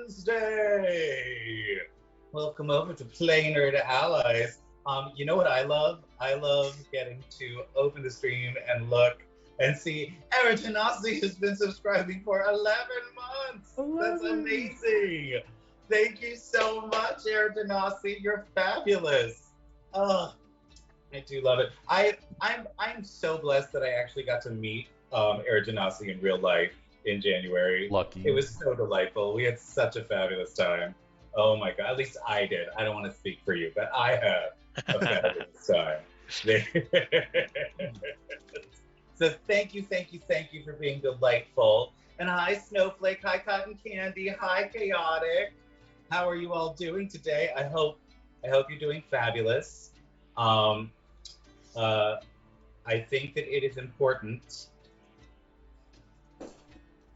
Wednesday. Welcome over to Plainer to Allies. You know what I love? I love getting to open the stream and look and see Eric Tanasi has been subscribing for 11 months. 11. That's amazing. Thank you so much, Eric Tanasi. You're fabulous. Oh, I do love it. I'm so blessed that I actually got to meet Eric Tanasi in real life in January. Lucky. It was so delightful. We had such a fabulous time. Oh my God, at least I did. I don't want to speak for you, but I had a fabulous time. So thank you for being delightful. And hi, Snowflake. Hi, Cotton Candy. Hi, Chaotic. How are you all doing today? I hope you're doing fabulous. I think that it is important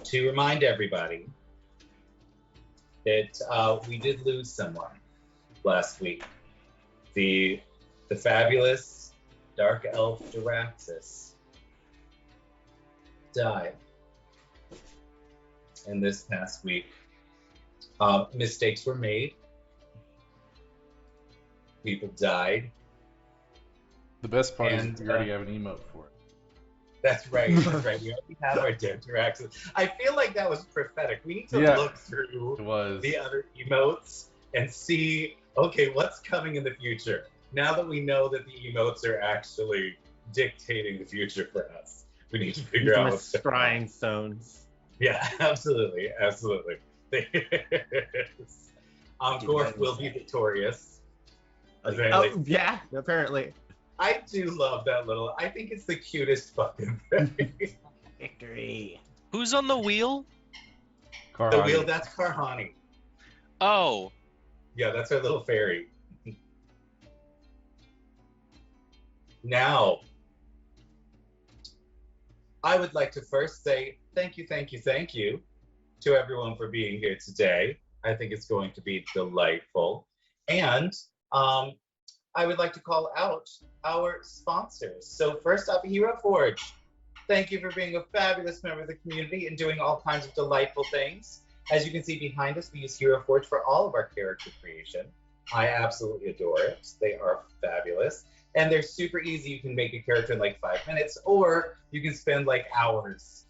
to remind everybody that we did lose someone last week. The fabulous dark elf Daraxis died in this past week. Mistakes were made. People died. The best part is we already have an emote for it. That's right. We already have our dead Daraxis. I feel like that was prophetic. We need to look through the other emotes and see, okay, what's coming in the future. Now that we know that the emotes are actually dictating the future for us, we need to figure out what's scrying stones. Yeah, absolutely. Gorf will be victorious. Oh, yeah, apparently. I do love that little. I think it's the cutest fucking thing. Victory. Who's on the wheel? Karhani. The wheel, that's Karhani. Oh. Yeah, that's our little fairy. Now, I would like to first say thank you to everyone for being here today. I think it's going to be delightful. And I would like to call out our sponsors. So first up, Hero Forge. Thank you for being a fabulous member of the community and doing all kinds of delightful things. As you can see behind us, we use Hero Forge for all of our character creation. I absolutely adore it. They are fabulous. And they're super easy. You can make a character in like 5 minutes, or you can spend like hours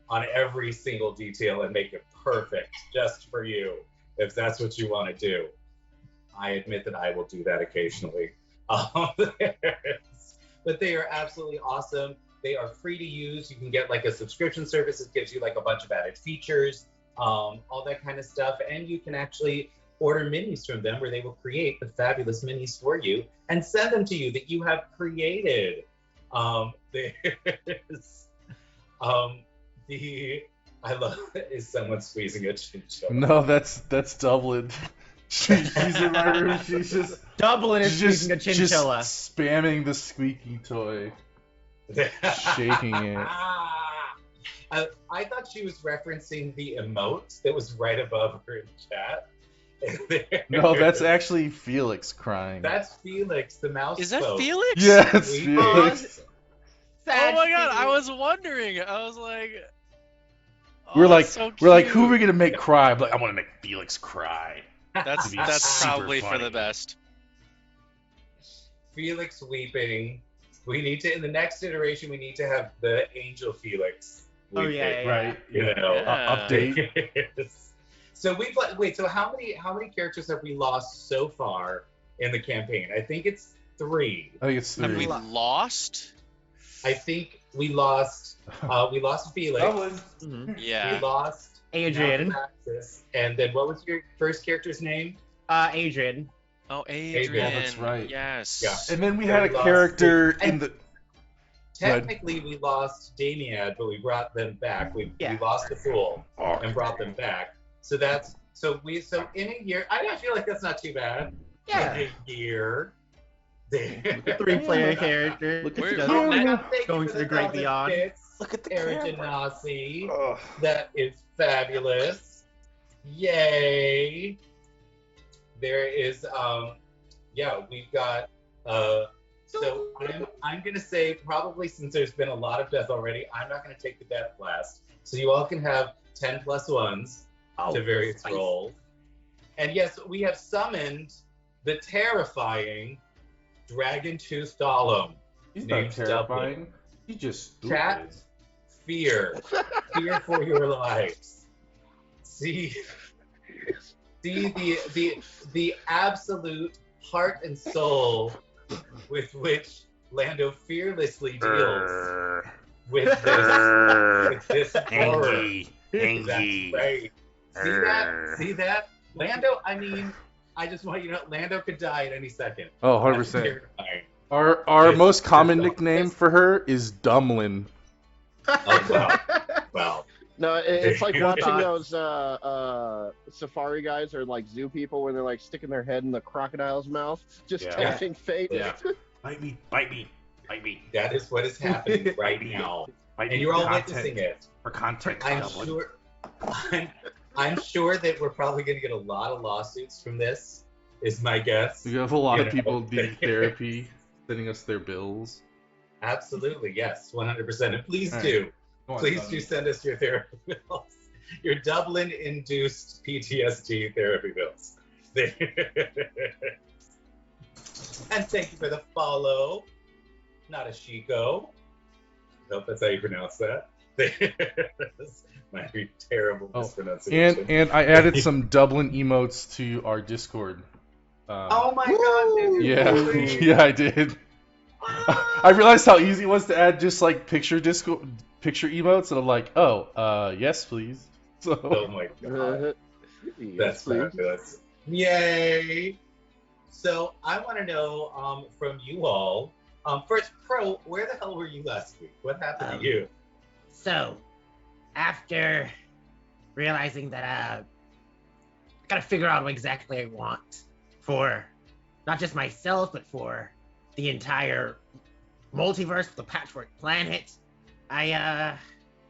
on every single detail and make it perfect just for you, if that's what you want to do. I admit that I will do that occasionally. But they are absolutely awesome. They are free to use. You can get like a subscription service that gives you like a bunch of added features, all that kind of stuff. And you can actually order minis from them where they will create the fabulous minis for you and send them to you that you have created. I love, is someone squeezing a chinchilla? No, that's Dublin. She's in my room. She's just Dublin is squeezing a chinchilla. Just spamming the squeaky toy, shaking it. I thought she was referencing the emote that was right above her in chat. No, that's actually Felix crying. That's Felix, the mouse. Is that Felix? Yeah, it's Felix. Oh my God, I was wondering. I was like, we're like, so who are we gonna make cry? But I want to make Felix cry. That's probably for the best. Felix weeping. We need to, in the next iteration, we need to have the angel Felix weeping. Oh yeah. Right. You know, Update. So we've wait. So how many characters have we lost so far in the campaign? I think it's 3. I think it's 3. Have we lost? I think we lost. We lost Felix. Mm-hmm. Yeah. We lost Adrian. Alphabet, and then what was your first character's name? Adrian. Oh, Adrian. Oh, that's right. Yes. Yeah. And then we had a character in the. Technically, we lost Damiad, but we brought them back. We lost the Fool and brought them back. So that's so in a year. I feel like that's not too bad. Yeah. In a year. 3-player character. Look We're- at Going to the great beyond. Look at the Eric camera. Genasi. Oh. That is fabulous. Yay. There is we've got so I'm gonna say probably since there's been a lot of death already, I'm not gonna take the death blast. So you all can have 10 plus 1s to various roles. And yes, we have summoned the terrifying dragon-toothed golem. He's not named terrifying. Dublin. He's just stupid. Chat, fear for your lives. See the absolute heart and soul with which Lando fearlessly deals with this horror. That's right. See that? Lando, I mean, I just want you to know, Lando could die at any second. Oh, 100%. Our Yes, most common yes, nickname yes. for her is Dumlin. Oh, wow. Wow. No, it's like watching thoughts. those safari guys or like zoo people when they're like sticking their head in the crocodile's mouth, just Yeah. tempting fate. Yeah. Bite me, bite me, bite me. That is what is happening right now. Bite And me you're for all content. witnessing it. For content, I'm Dublin. sure. I'm sure that we're probably going to get a lot of lawsuits from this. Is my guess. We have a lot You of know. people needing therapy, sending us their bills. Absolutely, yes, 100%. And please All right. do, Go on, please Dublin. do send us your therapy bills, your Dublin-induced PTSD therapy bills. And thank you for the follow. Not a Chico. I hope that's how you pronounce that. Might be terrible Oh, mispronunciation. And I added some Dublin emotes to our Discord. Oh my God! did you Yeah, really? yeah, I did. I realized how easy it was to add just like picture emotes, and I'm like, oh, yes, please. Oh So my God! Yes, That's please. fabulous. Yay! So I want to know from you all. First, Pro, where the hell were you last week? What happened to you? So, after realizing that I gotta figure out what exactly I want for not just myself, but for the entire multiverse, the Patchwork Planet, I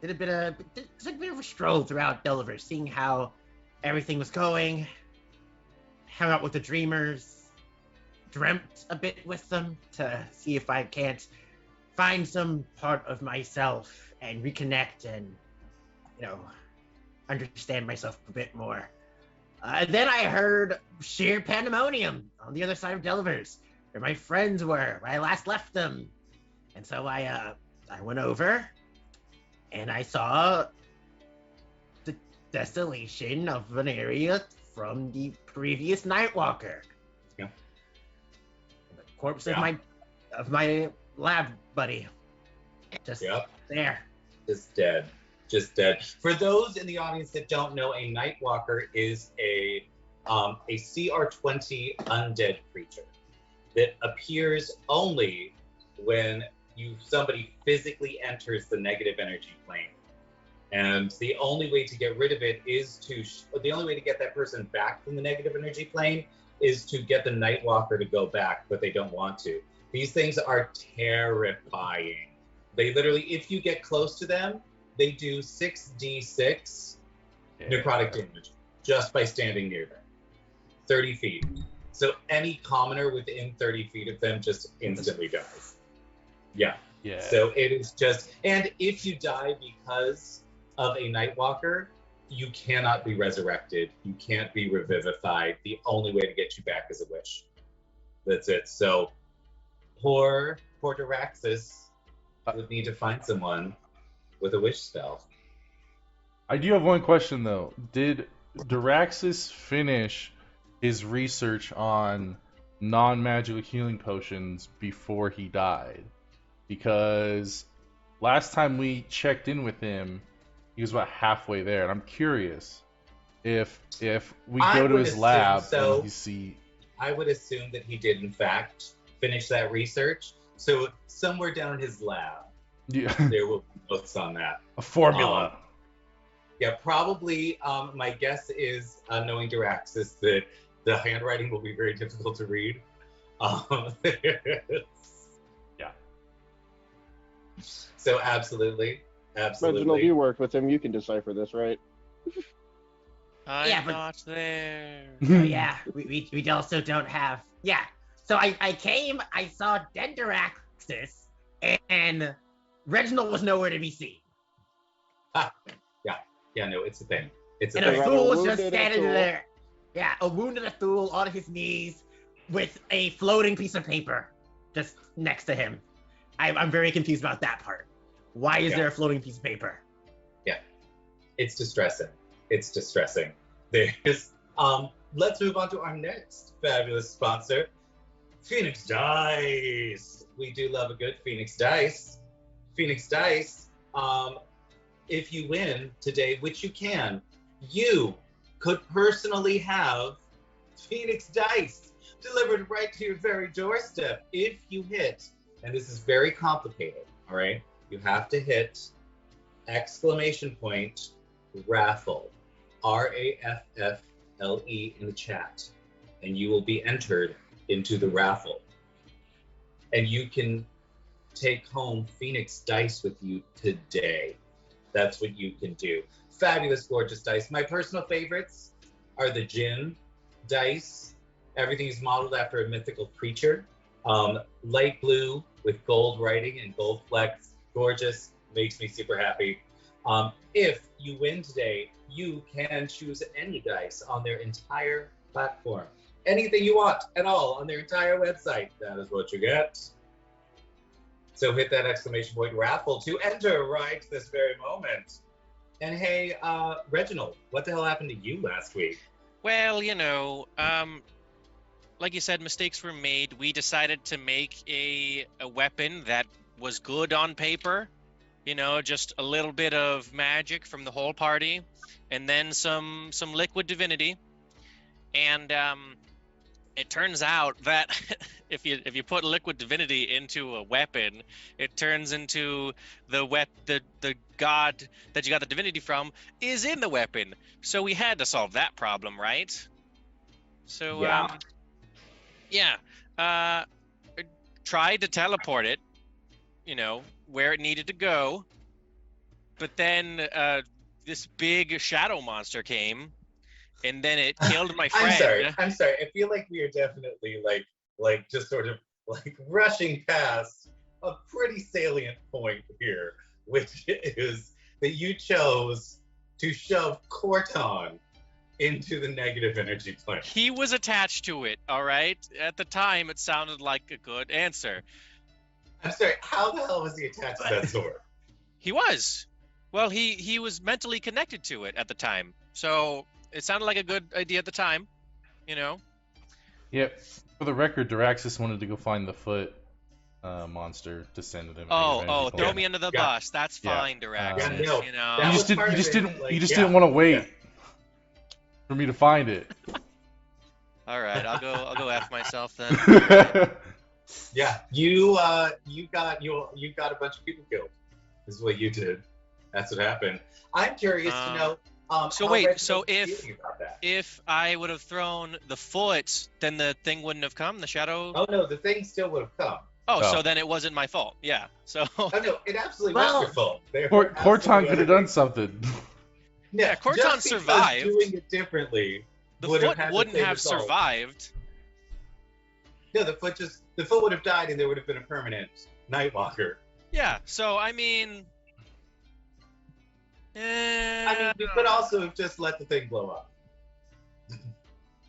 did a bit of a stroll throughout Delver, seeing how everything was going. Hung out with the Dreamers, dreamt a bit with them to see if I can't find some part of myself and reconnect and, understand myself a bit more. Then I heard sheer pandemonium on the other side of Delvers, where my friends were, where I last left them. And so I went over, and I saw the desolation of an area from the previous Nightwalker. Yeah. The corpse Yeah. of my lab buddy. Just Yep. there. Just dead. Just dead. For those in the audience that don't know, a Nightwalker is a CR20 undead creature that appears only when somebody physically enters the negative energy plane. And the only way to get rid of it is the only way to get that person back from the negative energy plane is to get the Nightwalker to go back, but they don't want to. These things are terrifying. They literally, if you get close to them, they do 6d6 necrotic damage just by standing near them. 30 feet. So any commoner within 30 feet of them just instantly dies. Yeah. yeah. So it is just, and if you die because of a Nightwalker, you cannot be resurrected. You can't be revivified. The only way to get you back is a wish. That's it. So poor Diraxis would need to find someone with a wish spell. I do have one question though. Did Diraxis finish his research on non-magical healing potions before he died? Because last time we checked in with him, he was about halfway there, and I'm curious if we I go to would his assume lab so. and you see. I would assume that he did in fact finish that research. So somewhere down in his lab, Yeah, there will be notes on that. a formula. Yeah, probably. My guess is, knowing Diraxis, that the handwriting will be very difficult to read. Yeah. So absolutely. Reginald, you worked with him. You can decipher this, right? I'm Yeah, but- not there. Oh, yeah, we also don't have. Yeah, so I came, I saw dead Diraxis, and Reginald was nowhere to be seen. Yeah, no, it's a thing. It's a And thing. a rather fool was just wounded standing tool. there. Yeah, a wounded Athul on his knees with a floating piece of paper just next to him. I'm very confused about that part. Why is there a floating piece of paper? Yeah, it's distressing. It's distressing. There's let's move on to our next fabulous sponsor, Phoenix Dice. We do love a good Phoenix Dice. Phoenix Dice, if you win today, which you can, you could personally have Phoenix Dice delivered right to your very doorstep if you hit, and this is very complicated, all right? You have to hit exclamation point raffle, RAFFLE in the chat, and you will be entered into the raffle. And you can take home Phoenix Dice with you today. That's what you can do. Fabulous, gorgeous dice. My personal favorites are the Jinn dice. Everything is modeled after a mythical creature. Light blue with gold writing and gold flecks. Gorgeous. Makes me super happy. If you win today, you can choose any dice on their entire platform. Anything you want at all on their entire website. That is what you get. So hit that exclamation point raffle to enter right this very moment. And hey, Reginald, what the hell happened to you last week? Well, like you said, mistakes were made. We decided to make a weapon that was good on paper. Just a little bit of magic from the whole party, and then some liquid divinity. And it turns out that if you put liquid divinity into a weapon, it turns into the god that you got the divinity from is in the weapon. So we had to solve that problem, right? So tried to teleport it, where it needed to go, but then this big shadow monster came. And then it killed my friend. I'm sorry. I feel like we are definitely like just sort of like rushing past a pretty salient point here, which is that you chose to shove Corton into the negative energy plane. He was attached to it, all right? At the time, it sounded like a good answer. I'm sorry, how the hell was he attached to that sword? He was. Well, he was mentally connected to it at the time. So it sounded like a good idea at the time, Yep. For the record, Daraxis wanted to go find the foot monster to send to him. Throw me under the bus. That's fine, Daraxis. You just didn't want to wait for me to find it. All right, I'll go F myself then. Yeah, you got a bunch of people killed. This is what you did. That's what happened. I'm curious to know. If I would have thrown the foot, then the thing wouldn't have come, the shadow? Oh no, the thing still would have come. So then it wasn't my fault. Yeah. So Oh no, it absolutely was your fault. Corton could have done something. Yeah, Corton survived. Doing it differently. The foot wouldn't have survived. No, the foot would have died and there would have been a permanent Nightwalker. Yeah, so I mean you could also have just let the thing blow up.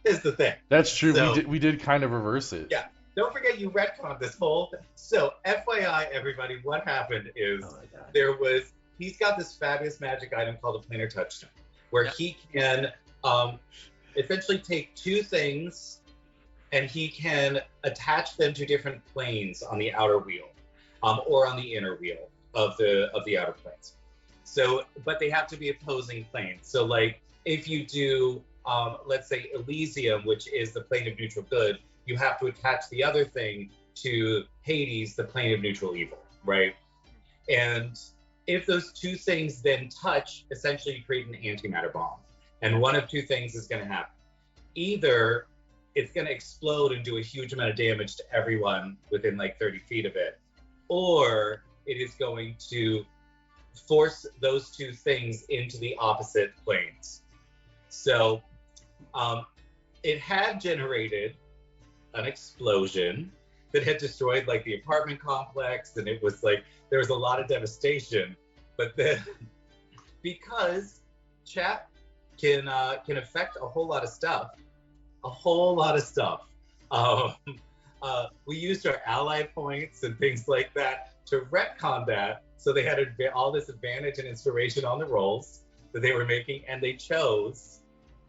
Is the thing. That's true. So, we did kind of reverse it. Yeah. Don't forget you retconned this whole thing. So FYI, everybody, what happened is he's got this fabulous magic item called a planar touchstone, where he can essentially take two things and he can attach them to different planes on the outer wheel, or on the inner wheel of the outer planes. So, but they have to be opposing planes. So like if you do, let's say Elysium, which is the plane of neutral good, you have to attach the other thing to Hades, the plane of neutral evil, right? And if those two things then touch, essentially you create an antimatter bomb. And one of two things is gonna happen. Either it's gonna explode and do a huge amount of damage to everyone within like 30 feet of it, or it is going to force those two things into the opposite planes. So it had generated an explosion that had destroyed like the apartment complex, and it was like there was a lot of devastation. But then because chat can affect a whole lot of stuff, a whole lot of stuff. Um, we used our ally points and things like that to retcon that, so they had all this advantage and inspiration on the rolls that they were making, and they chose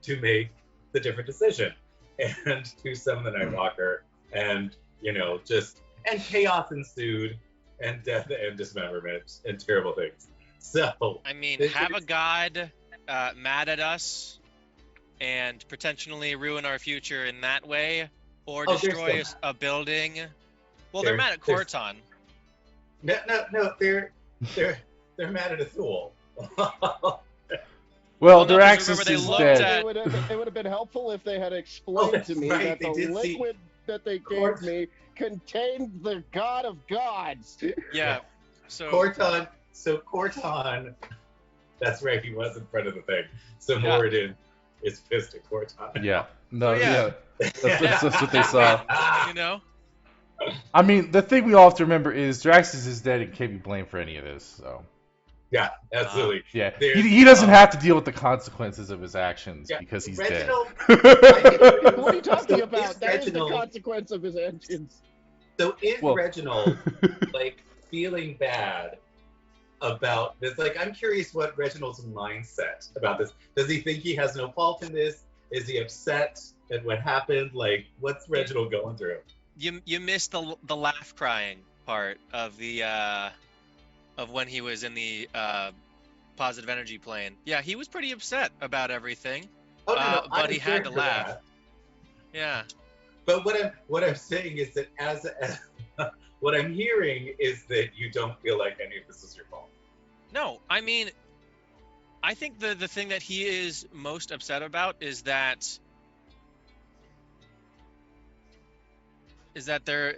to make the different decision and to summon the Nightwalker, and and chaos ensued, and death and dismemberment and terrible things. So I mean, have a god mad at us and potentially ruin our future in that way, or destroy a building. Well, they're mad at Corton. No, they're mad at Athul. Well, no, Daraxus is dead. It would have been helpful if they had explained to me that the liquid that they gave me contained the god of gods. Yeah. So Corton. That's right. He was in front of the thing. So Moradin is pissed at Corton. Yeah. No. Oh, yeah. That's what they saw. You know. I mean, the thing we all have to remember is Daraxus is dead and can't be blamed for any of this. So. Yeah, absolutely. Yeah, he doesn't have to deal with the consequences of his actions because he's Reginald, dead. What are you talking about? That is the consequence of his actions. So is Reginald feeling bad about this? I'm curious what Reginald's mindset about this. Does he think he has no fault in this? Is he upset at what happened? What's Reginald going through? You missed the laugh crying part of the of when he was in the positive energy plane. Yeah, he was pretty upset about everything. Oh no, but he had to laugh. That. Yeah. But what I'm saying is that as what I'm hearing is that you don't feel like any of this is your fault. No, I mean, I think the thing that he is most upset about is that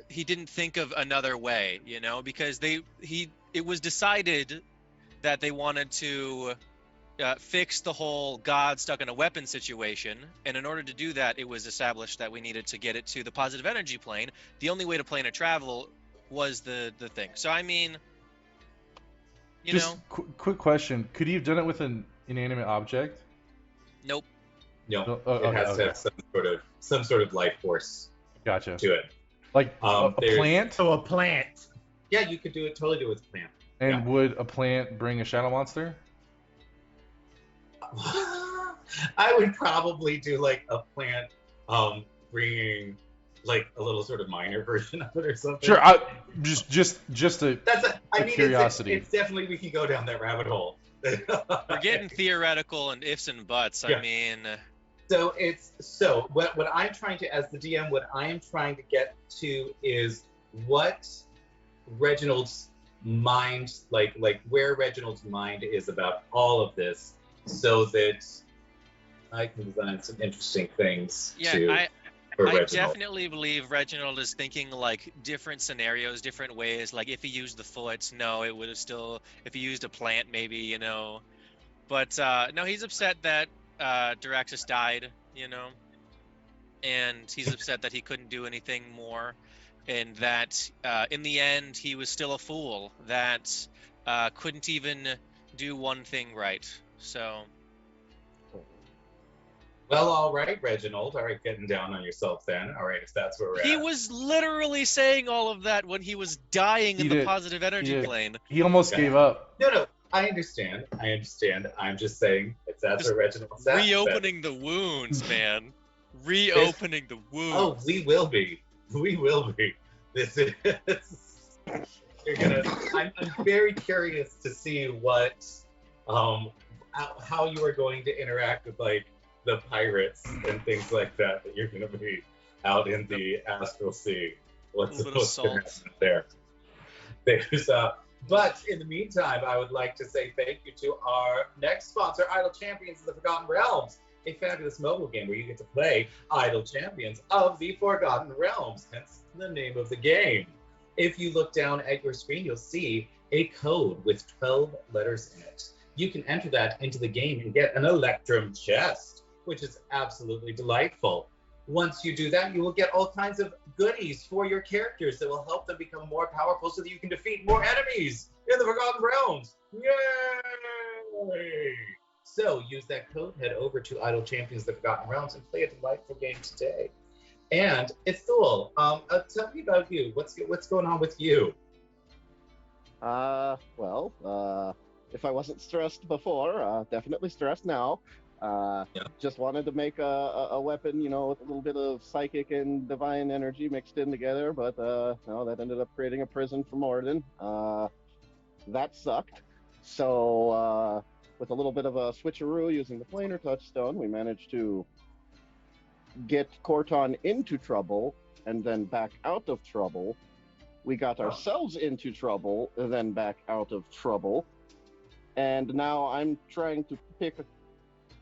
he didn't think of another way, because it was decided that they wanted to fix the whole god stuck in a weapon situation, and in order to do that, it was established that we needed to get it to the positive energy plane. The only way to plane a travel was the thing. So I mean, quick question: could he have done it with an inanimate object? Nope. No, it has to have some sort of life force. Gotcha. To it. Like a plant? So a plant. Yeah, you could totally do it with a plant. And would a plant bring a shadow monster? I would probably do a plant bringing a little sort of minor version of it or something. Sure, just a curiosity. It's definitely, we can go down that rabbit hole. We're getting theoretical and ifs and buts. Yeah. I mean, so what I'm trying to, as the DM, what I am trying to get to is what Reginald's mind, where Reginald's mind is about all of this, so that I can design some interesting things. I definitely believe Reginald is thinking different scenarios, different ways. If he used the foot, no, it would have still. If he used a plant, maybe, But no, he's upset that Daraxus died, and he's upset that he couldn't do anything more, and that in the end he was still a fool that couldn't even do one thing right. So. Well, all right, Reginald. All right, getting down on yourself then. All right, if that's where we're at. He was literally saying all of that when he was dying in the positive energy plane. He almost gave up. No, I understand. I'm just saying, if that's where Reginald's at. Reopening the wounds, man. Reopening the wounds. Oh, we will be. This is. You're gonna. I'm very curious to see what, how you are going to interact with the pirates and things like that you're going to be out in the astral sea. What's going to happen there? But in the meantime, I would like to say thank you to our next sponsor, Idle Champions of the Forgotten Realms, a fabulous mobile game where you get to play Idle Champions of the Forgotten Realms, hence the name of the game. If you look down at your screen, you'll see a code with 12 letters in it. You can enter that into the game and get an Electrum chest, which is absolutely delightful. Once you do that, you will get all kinds of goodies for your characters that will help them become more powerful so that you can defeat more enemies in the Forgotten Realms. Yay! So use that code, head over to Idle Champions the Forgotten Realms and play a delightful game today. And it's Thule. Tell me about you. What's going on with you? If I wasn't stressed before, definitely stressed now. Just wanted to make a weapon, with a little bit of psychic and divine energy mixed in together, but no, that ended up creating a prison for Morden. That sucked. So, with a little bit of a switcheroo using the planar touchstone, we managed to get Corton into trouble and then back out of trouble. We got ourselves into trouble, then back out of trouble. And now I'm trying to pick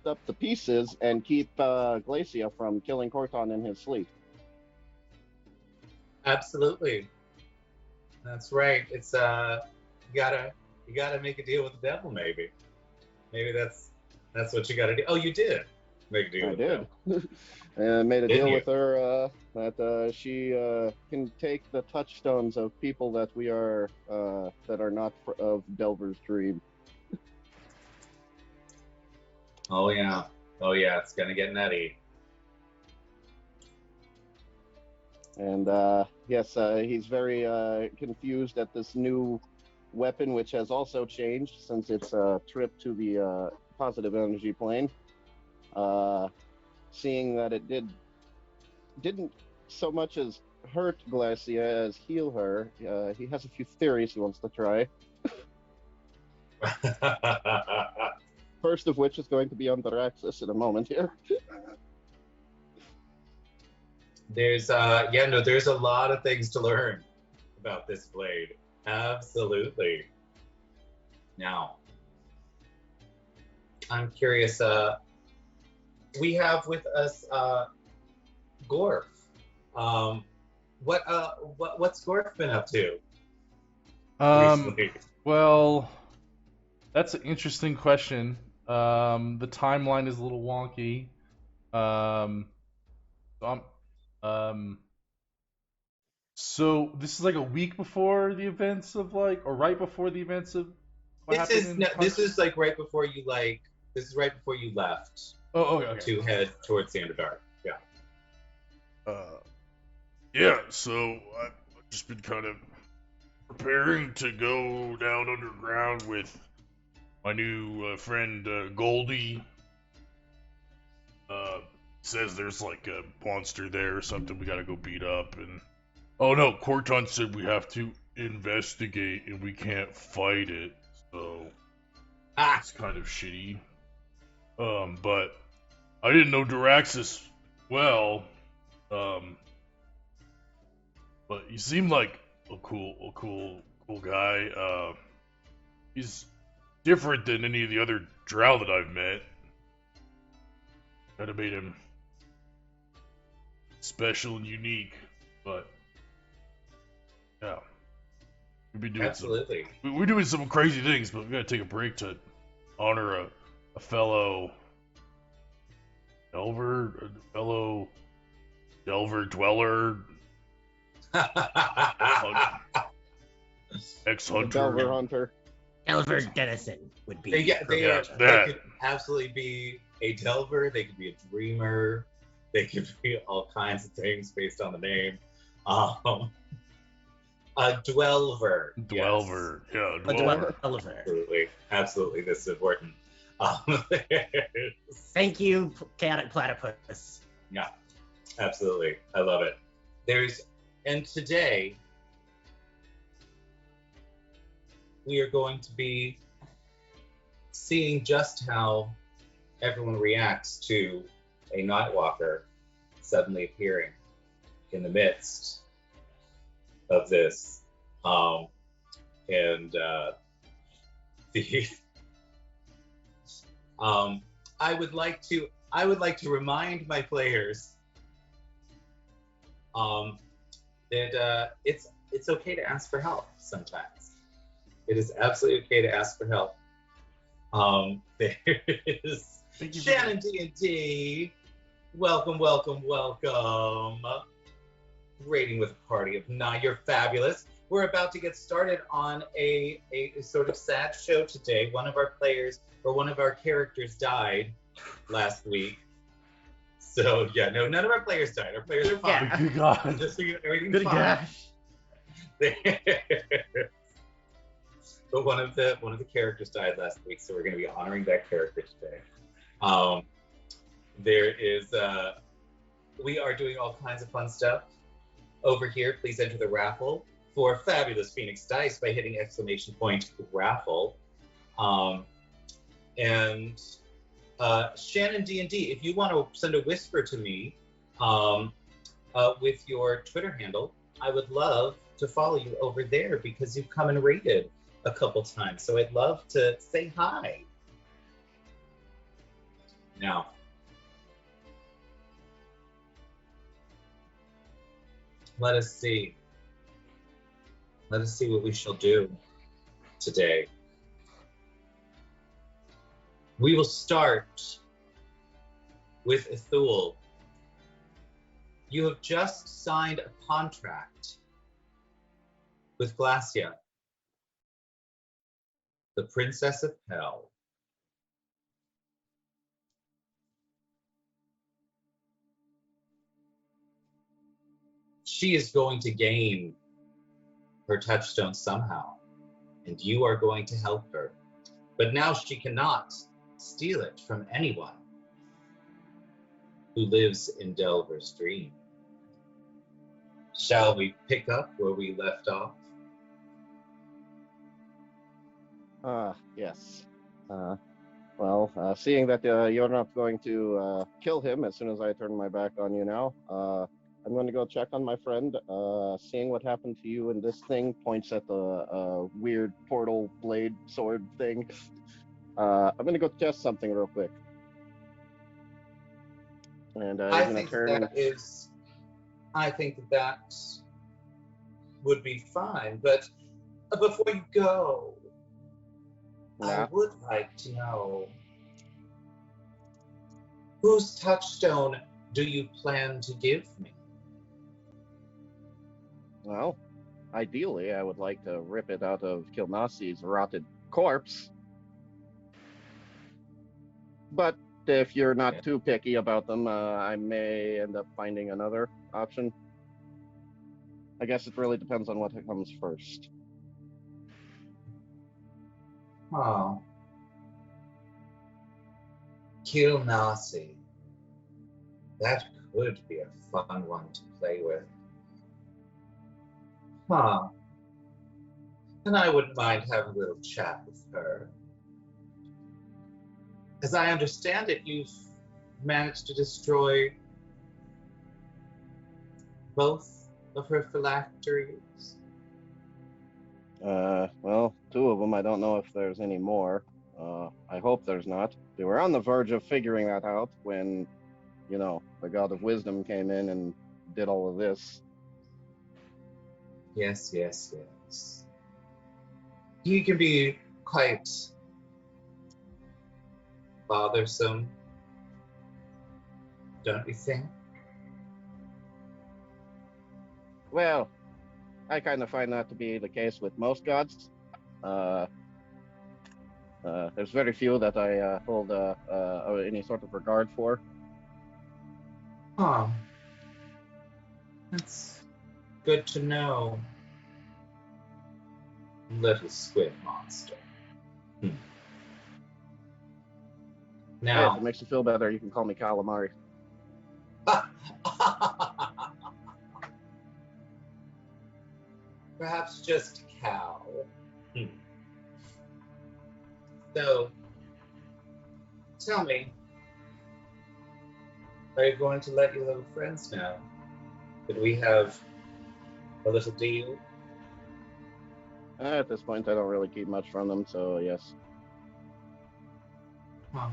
up the pieces and keep Glacia from killing Corton in his sleep. Absolutely. That's right. It's you gotta make a deal with the devil, maybe. Maybe that's what you gotta do. Oh, you did make a deal with the devil. I did. And made a Didn't deal you? with her that she can take the touchstones of people that we are that are not of Delver's dream. Oh yeah. It's gonna get nutty. And yes, he's very confused at this new weapon, which has also changed since its trip to the positive energy plane. Seeing that it didn't so much as hurt Glacia as heal her, he has a few theories he wants to try. First of which is going to be on Daraxis in a moment here. There's there's a lot of things to learn about this blade. Absolutely. Now, I'm curious, we have with us Gorf. What's Gorf been up to recently? Well, that's an interesting question. The timeline is a little wonky. So this is like a week before the events of or right before the events of what happened in This is like right before you this is right before you left. Oh, okay. To head towards the Underdark. Yeah. Yeah, so I've just been kind of preparing to go down underground with my new friend Goldie. Says there's like a monster there or something we gotta go beat up, and oh no, Corton said we have to investigate and we can't fight it, so it's kind of shitty. But I didn't know Daraxis well, but he seemed like a cool guy. He's different than any of the other drow that I've met. Kind of made him special and unique, but yeah, we've been doing Absolutely. we're doing some crazy things, but we gotta take a break to honor a fellow Delver dweller, ex-hunter. Delver hunter. Delver Dennison would be. They that. could absolutely be a Delver. They could be a dreamer. They could be all kinds of things based on the name. A Dwelver. Dwelver. Yes. Yeah, A Dwelver. Dwelver. Absolutely. This is important. Thank you, Chaotic Platypus. Yeah, absolutely. I love it. And today we are going to be seeing just how everyone reacts to a Nightwalker suddenly appearing in the midst of this. I would like to remind my players that it's okay to ask for help sometimes. It is absolutely okay to ask for help. There is Shannon D&D. Welcome. Raiding with a party of 9. You're fabulous. we're about to get started on a sort of sad show today. One of our players, or one of our characters, died last week. So yeah, no, none of our players died. Our players are fine. Yeah. Good God. Just so you, everything's Good fine. gosh. But one of the characters died last week, so we're going to be honoring that character today. There is we are doing all kinds of fun stuff over here. Please enter the raffle for fabulous Phoenix dice by hitting !raffle. And Shannon D&D, if you want to send a whisper to me with your Twitter handle, I would love to follow you over there because you've come and rated a couple times. So I'd love to say hi. Now, let us see. Let us see what we shall do today. We will start with Ithul. You have just signed a contract with Glacia, the Princess of Hell. She is going to gain her touchstone somehow, and you are going to help her. But now she cannot steal it from anyone who lives in Delver's Dream. Shall we pick up where we left off? Yes. Well, seeing that you're not going to kill him as soon as I turn my back on you now, I'm going to go check on my friend. Seeing what happened to you and this thing points at the weird portal blade sword thing. I'm going to go test something real quick. And I he's think going to turn. I think that would be fine. But before you go, Yeah. I would like to know, whose touchstone do you plan to give me? Well, ideally, I would like to rip it out of Kilnasi's rotted corpse. But if you're not too picky about them, I may end up finding another option. I guess it really depends on what comes first. Oh. Kill Nasi. That could be a fun one to play with. Huh. And I wouldn't mind having a little chat with her. As I understand it, you've managed to destroy both of her phylacteries. Well, 2 of them. I don't know if there's any more. I hope there's not. They were on the verge of figuring that out when, the God of Wisdom came in and did all of this. Yes. He can be quite bothersome, don't you think? Well, I kind of find that to be the case with most gods. There's very few that I hold any sort of regard for. Huh. That's good to know. Little squid monster. Hey, if Now, it makes you feel better, you can call me Calamari. perhaps just Cal. So, tell me, are you going to let your little friends know that we have a little deal? At this point, I don't really keep much from them, so yes. Huh.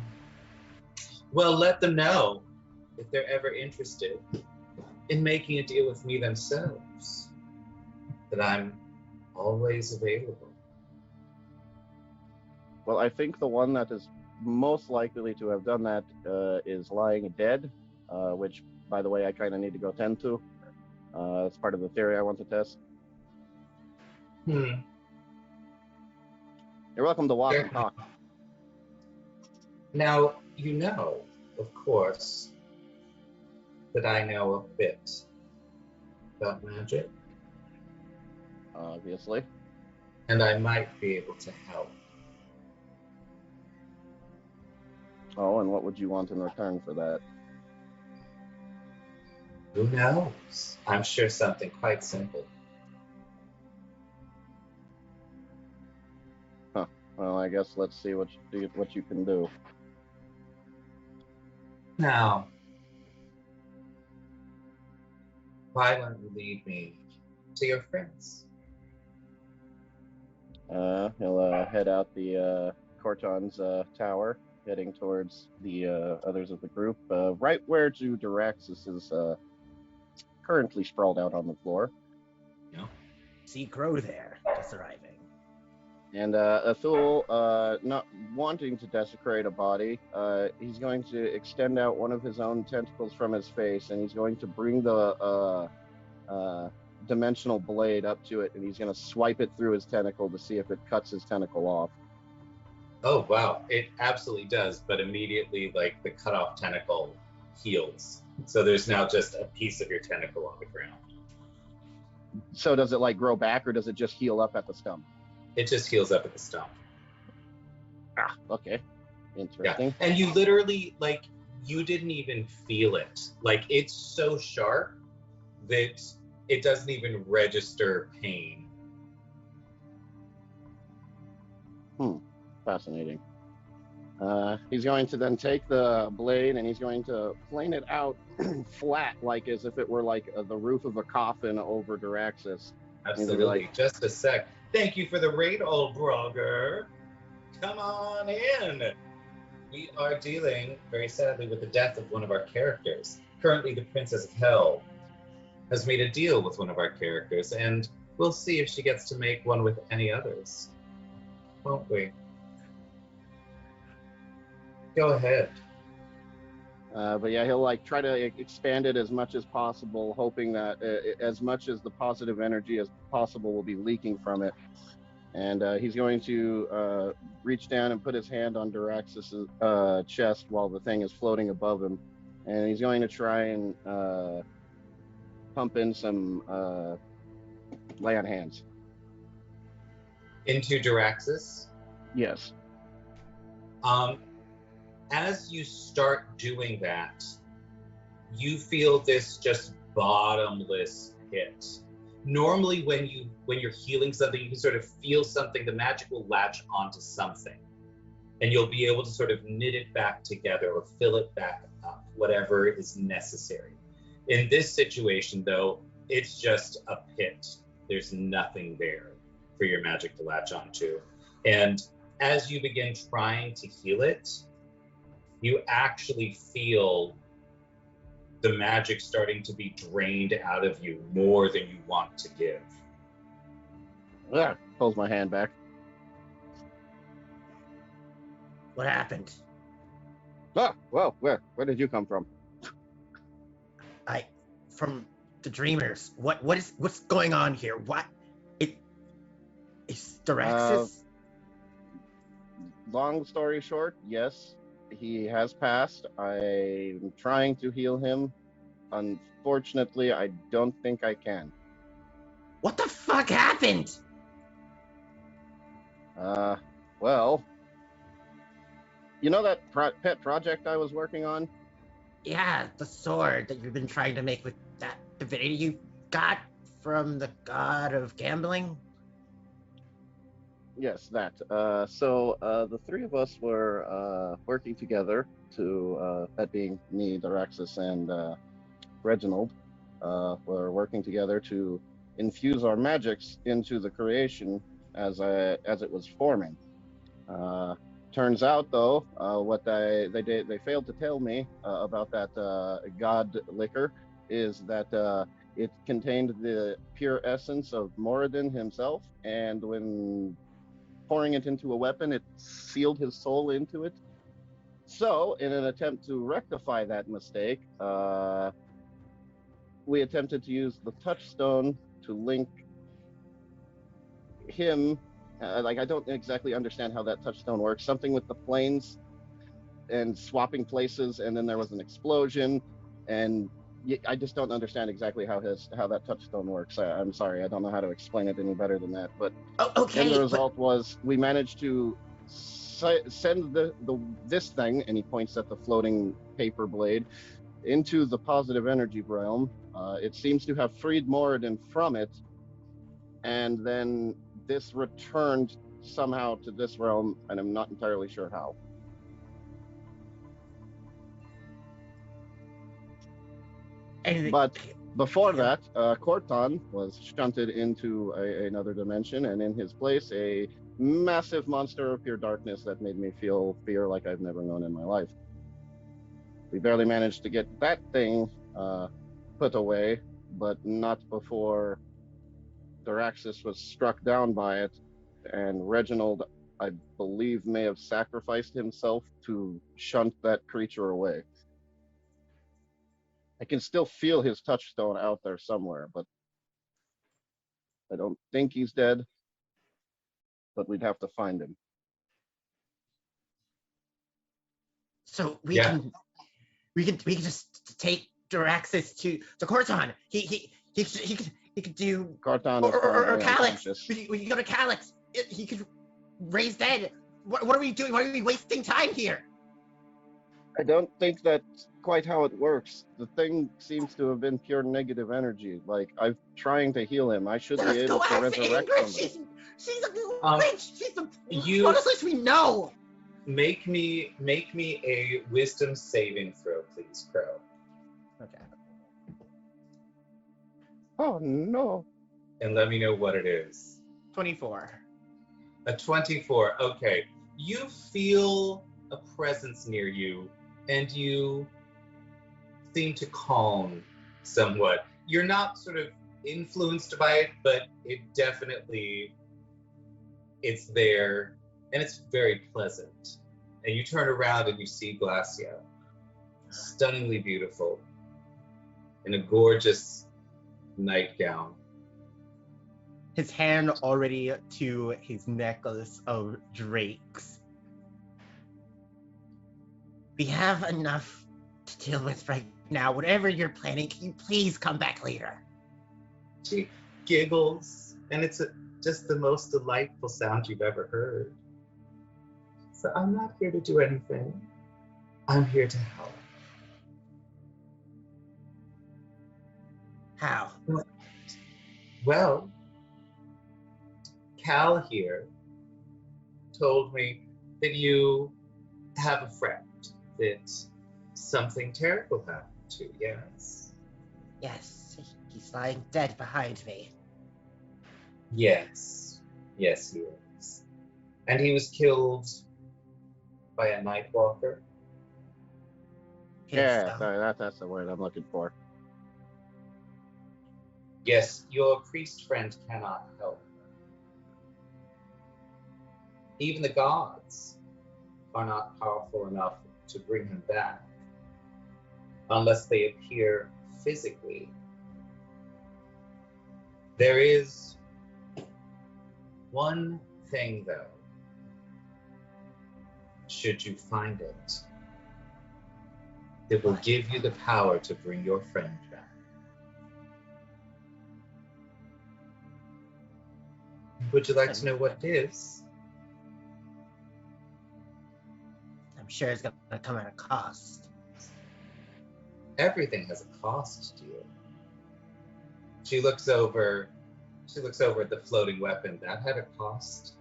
Well, let them know if they're ever interested in making a deal with me themselves, that I'm always available. Well, I think the one that is most likely to have done that is lying dead, which, by the way, I kind of need to go tend to. It's part of the theory I want to test. Hmm. You're welcome to walk Sure. and talk. Now, you know, of course, that I know a bit about magic, Obviously. and I might be able to help. Oh, and what would you want in return for that? Who knows? I'm sure something quite simple. Well, I guess let's see what you can do. Now, why don't you lead me to your friends? He'll head out the Corton's tower, heading towards the others of the group, right where Duraxis is currently sprawled out on the floor. See Crow there, just arriving. And Athul, not wanting to desecrate a body, he's going to extend out one of his own tentacles from his face, and he's going to bring the dimensional blade up to it, and he's going to swipe it through his tentacle to see if it cuts his tentacle off. Oh, wow. It absolutely does, but immediately, like, the cut off tentacle heals. So there's now just a piece of your tentacle on the ground. So does it, like, grow back, or does it just heal up at the stump? It just heals up at the stump. Ah, okay. Interesting. Yeah. And you literally, like, you didn't even feel it. Like, it's so sharp that it doesn't even register pain. Fascinating. He's going to then take the blade and he's going to plane it out flat, like as if it were like the roof of a coffin over Duraxis. Absolutely. Like, just a sec. Thank you for the raid, old brogger. Come on in. We are dealing, very sadly, with the death of one of our characters. Currently, the Princess of Hell has made a deal with one of our characters, and we'll see if she gets to make one with any others. Won't we? Go ahead. But yeah, he'll like try to expand it as much as possible, hoping that as much as the positive energy as possible will be leaking from it. And he's going to reach down and put his hand on Duraxis' chest while the thing is floating above him. And he's going to try and pump in some lay on hands. Into Duraxis. Yes. As you start doing that, you feel this just bottomless pit. Normally, when you're healing something, you can sort of feel something. The magic will latch onto something, and you'll be able to sort of knit it back together or fill it back up, whatever is necessary. In this situation, though, it's just a pit. There's nothing there for your magic to latch onto. And as you begin trying to heal it, you actually feel the magic starting to be drained out of you more than you want to give. Yeah, pulls my hand back. What happened? Oh, well, where did you come from? From the Dreamers. What's going on here? What? It's Duraxis? Long story short, yes, he has passed. I'm trying to heal him. Unfortunately, I don't think I can. What the fuck happened? Well, you know that pet project I was working on? Yeah, the sword that you've been trying to make with that divinity you got from the god of gambling? Yes, that. So the three of us were working together to, that being me, Duraxis, and Reginald, were working together to infuse our magics into the creation as it was forming. Turns out, though, what they failed to tell me about that god liquor is that it contained the pure essence of Moradin himself, and when pouring it into a weapon, it sealed his soul into it. So, in an attempt to rectify that mistake, we attempted to use the touchstone to link him, like I don't exactly understand how that touchstone works. Something with the planes and swapping places, and then there was an explosion, and I just don't understand exactly how that touchstone works. I'm sorry, I don't know how to explain it any better than that. But Oh, okay. then the but- result was we managed to send this thing, and he points at the floating paper blade, into the positive energy realm. It seems to have freed Moradin from it, and then this returned somehow to this realm, and I'm not entirely sure how. and But before that, Corton was shunted into another dimension, and in his place, a massive monster of pure darkness that made me feel fear like I've never known in my life. We barely managed to get that thing put away, but not before Daraxis was struck down by it, and Reginald, I believe, may have sacrificed himself to shunt that creature away. I can still feel his touchstone out there somewhere, but I don't think he's dead, but we'd have to find him. So we Yeah. can just take Daraxis to Corton. He could do Corton is or currently Calyx. unconscious. We can go to Calyx. He could raise dead. What are we doing? Why are we wasting time here? I don't think that's quite how it works. The thing seems to have been pure negative energy. Like, I'm trying to heal him. I should Let's be able go to ask resurrect Ingrid. somebody. She's a witch. She's the you- smartest witch we know. Make me a wisdom saving throw, please, Crow. Okay. Oh, no. And let me know what it is. 24. A 24. Okay. You feel a presence near you, and you seem to calm somewhat. You're not sort of influenced by it, but it's there, and it's very pleasant. And you turn around and you see Glacia, stunningly beautiful, in a gorgeous nightgown. His hand already to his necklace of drakes. We have enough to deal with right now. Whatever you're planning, can you please come back later? She giggles, and it's just the most delightful sound you've ever heard. So I'm not here to do anything. I'm here to help. How? Well, Cal here told me that you have a friend that something terrible happened to, yes? Yes, he's lying dead behind me. Yes. Yes, he is. And he was killed by a Nightwalker. Yeah, sorry, that's the word I'm looking for. Yes, your priest friend cannot help. Even the gods are not powerful enough to bring him back unless they appear physically. There is one thing, though, should you find it, that will give you the power to bring your friend back. Would you like to know what it is? I'm sure it's gonna come at a cost. Everything has a cost, dear. She looks over at the floating weapon. That had a cost.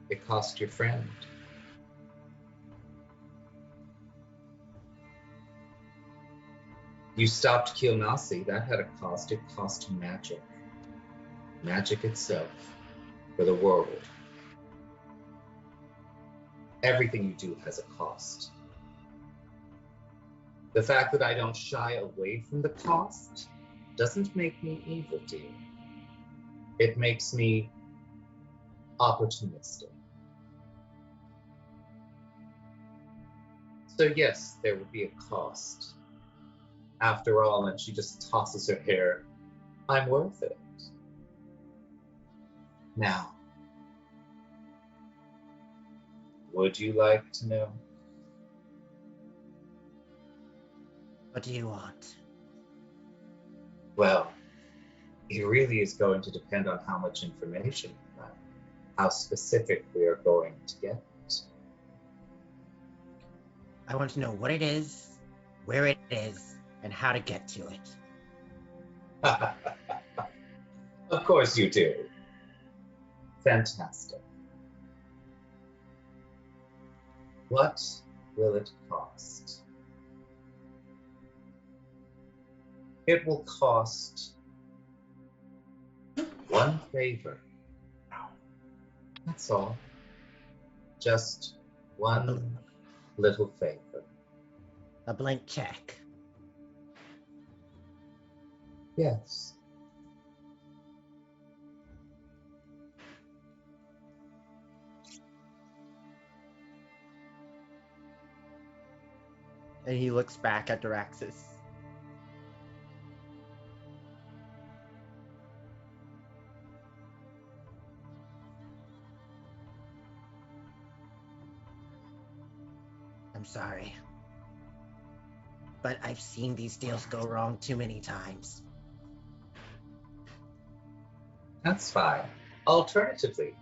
It cost your friend. You stopped Kilnasi. That had a cost. It cost magic. Magic itself for the world. Everything you do has a cost. The fact that I don't shy away from the cost doesn't make me evil, dear. It makes me opportunistic. So yes, there will be a cost. After all, and she just tosses her hair, I'm worth it. Now, Would you like to know? What do you want? Well, it really is going to depend on how much information you have, how specific we are going to get. I want to know what it is, where it is, and how to get to it. Of course you do. Fantastic. What will it cost? It will cost one favor. That's all. Just one little favor. A blank check. Yes. And he looks back at Daraxis. I'm sorry. But I've seen these deals go wrong too many times. That's fine. Alternatively,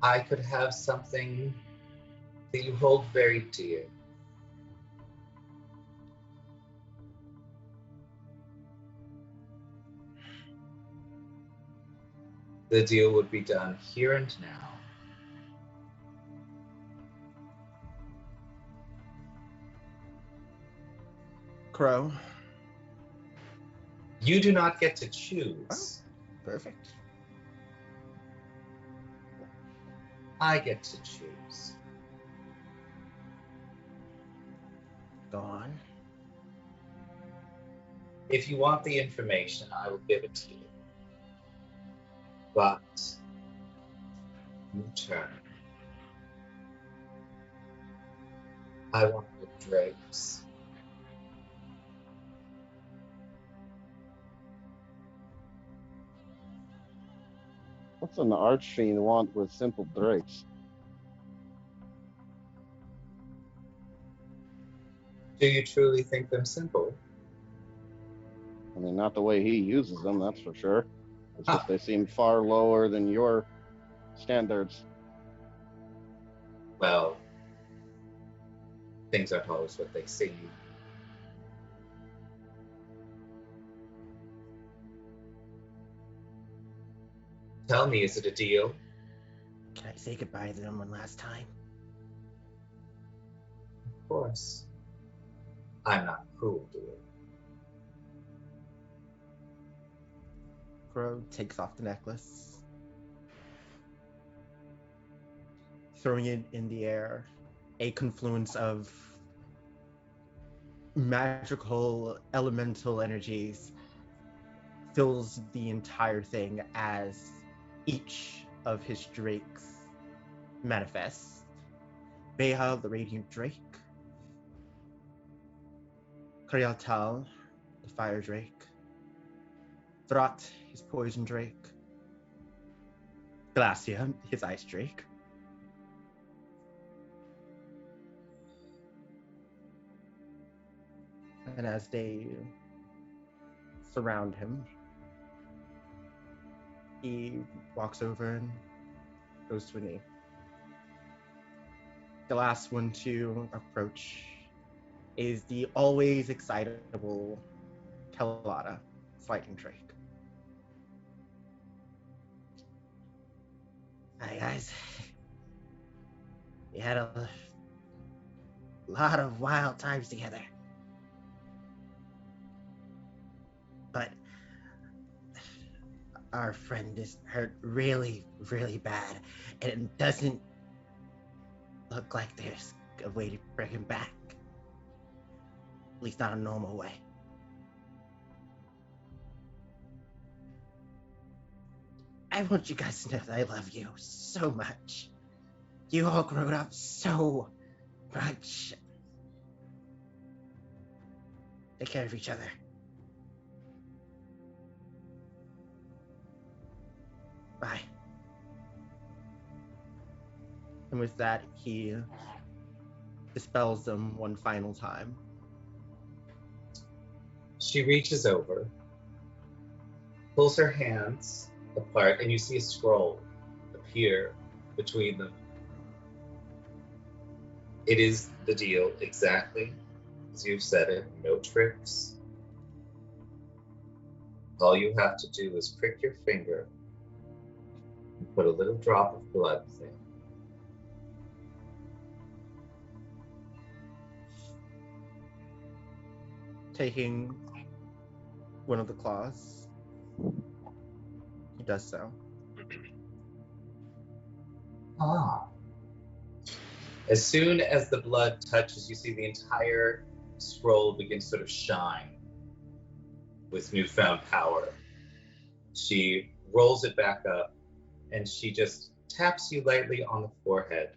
I could have something that you hold very dear. The deal would be done here and now. Crow. You do not get to choose. Perfect. I get to choose. Go on. If you want the information, I will give it to you. But in turn, I want the drapes. What's an archfiend want with simple drapes? Do you truly think them simple? I mean, not the way he uses them, that's for sure. It's just they seem far lower than your standards. Well, things aren't always what they seem. Tell me, is it a deal? Can I say goodbye to them one last time? Of course. I'm not cruel, dear. Crow takes off the necklace, throwing it in the air. A confluence of magical elemental energies fills the entire thing as each of his drakes manifests. Beha, the Radiant Drake. Kriatal, the Fire Drake. Thrat, his Poison Drake. Glacia, his Ice Drake. And as they surround him, he walks over and goes to a knee. The last one to approach is the always excitable Kelada, Lightning Drake. Hi guys. We had a lot of wild times together. But our friend is hurt really, really bad, and it doesn't look like there's a way to bring him back. At least not a normal way. I want you guys to know that I love you so much. You all grown up so much. Take care of each other. Bye. And with that, he dispels them one final time. She reaches over, pulls her hands apart, and you see a scroll appear between them. It is the deal exactly as you've said it, no tricks. All you have to do is prick your finger and put a little drop of blood there. Taking one of the claws, he does so. Ah. As soon as the blood touches, you see the entire scroll begin to sort of shine with newfound power. She rolls it back up and she just taps you lightly on the forehead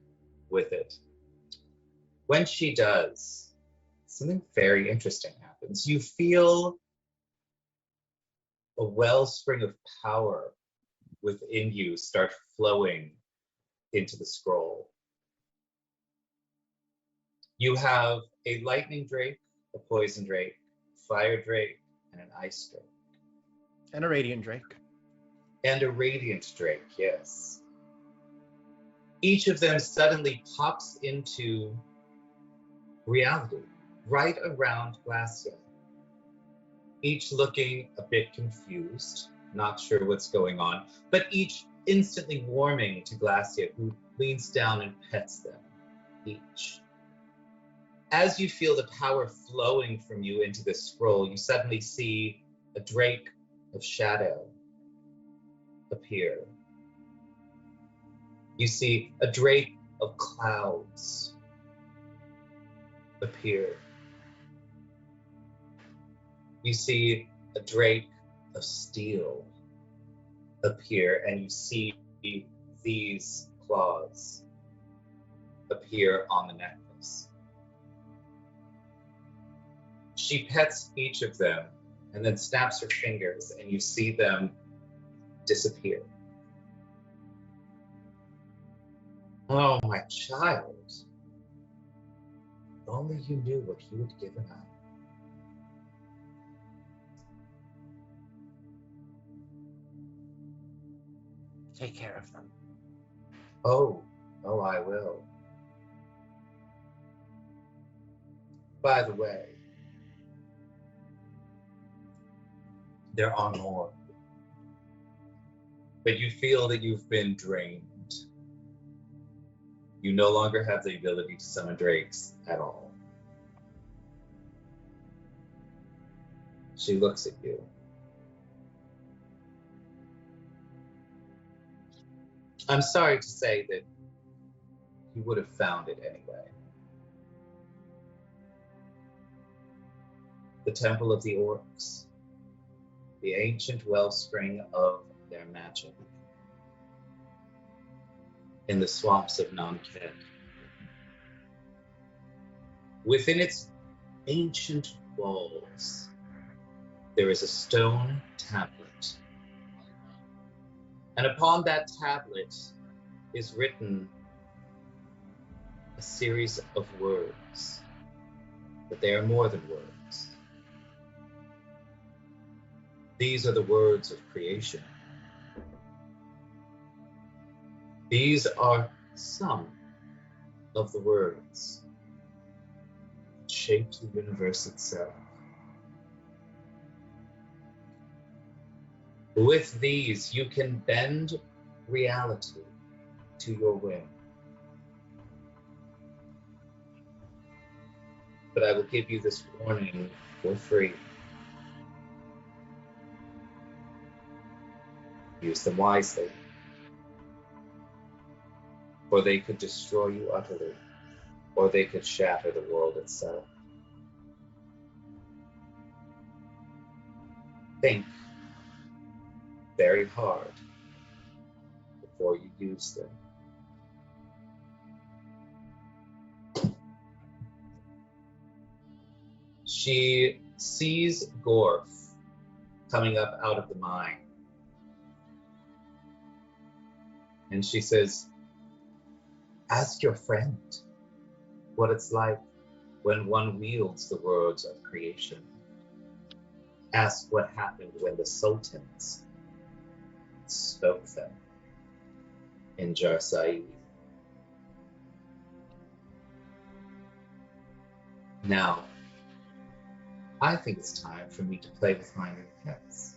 with it. When she does, something very interesting happens. You feel a wellspring of power within you start flowing into the scroll. You have a lightning drake, a poison drake, fire drake, and an ice drake. And a radiant drake. And a radiant drake, yes. Each of them suddenly pops into reality, right around Glacia. Each looking a bit confused, not sure what's going on, but each instantly warming to Glacia, who leans down and pets them, each. As you feel the power flowing from you into this scroll, you suddenly see a drake of shadow appear. You see a drake of clouds appear. You see a drake of steel appear, and you see these claws appear on the necklace. She pets each of them and then snaps her fingers, and you see them disappear. Oh, my child. If only you knew what you had given up. Take care of them. Oh, I will. By the way, there are more. But you feel that you've been drained. You no longer have the ability to summon drakes at all. She looks at you. I'm sorry to say that you would have found it anyway. The Temple of the Orcs, the ancient wellspring of their magic, in the swamps of Namked. Within its ancient walls, there is a stone tablet. And upon that tablet is written a series of words, but they are more than words. These are the words of creation. These are some of the words that shaped the universe itself. With these, you can bend reality to your whim. But I will give you this warning for free. Use them wisely, or they could destroy you utterly, or they could shatter the world itself. Think very hard before you use them. She sees Gorf coming up out of the mine. And she says, Ask your friend what it's like when one wields the words of creation. Ask what happened when the sultans spoke them in Jarsaid. Now, I think it's time for me to play with my new pets.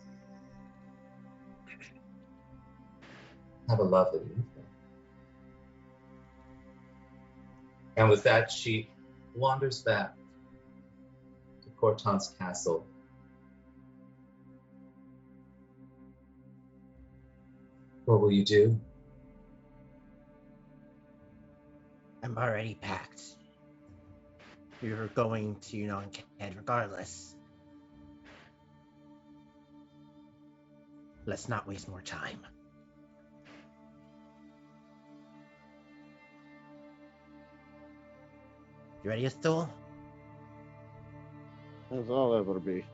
Have a lovely evening. And with that, she wanders back to Cortan's castle. What will you do? I'm already packed. We were going to non-head regardless. Let's not waste more time. You ready, Astul? As I'll ever be.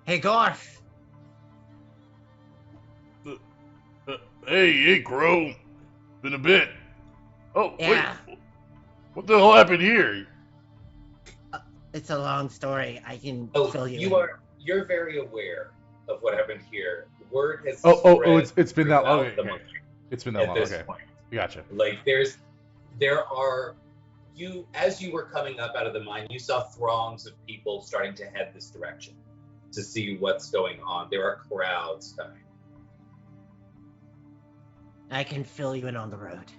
Hey, Garth! Hey, Crow. Been a bit. Oh, Yeah. wait. What the hell happened here? It's a long story. I can Oh, fill you in. you're very aware of what happened here. Word has Oh, spread it's been that long. throughout the Okay. month It's been that at long. this Okay. point. Gotcha. Like there are as you were coming up out of the mine, you saw throngs of people starting to head this direction to see what's going on. There are crowds coming. I can fill you in on the road.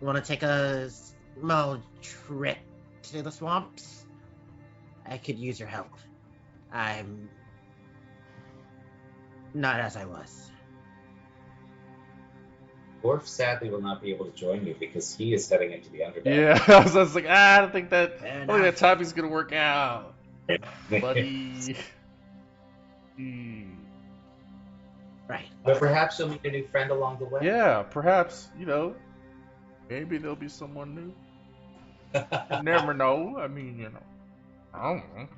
You want to take a small trip to the swamps? I could use your help. I'm not as I was. Orf sadly will not be able to join you because he is heading into the Underdark. Yeah, I was like, I don't think that Fair that topping's gonna work out, Yeah. buddy. Right. But perhaps you'll meet a new friend along the way. Yeah, perhaps maybe there'll be someone new. You never know. I mean, I don't know.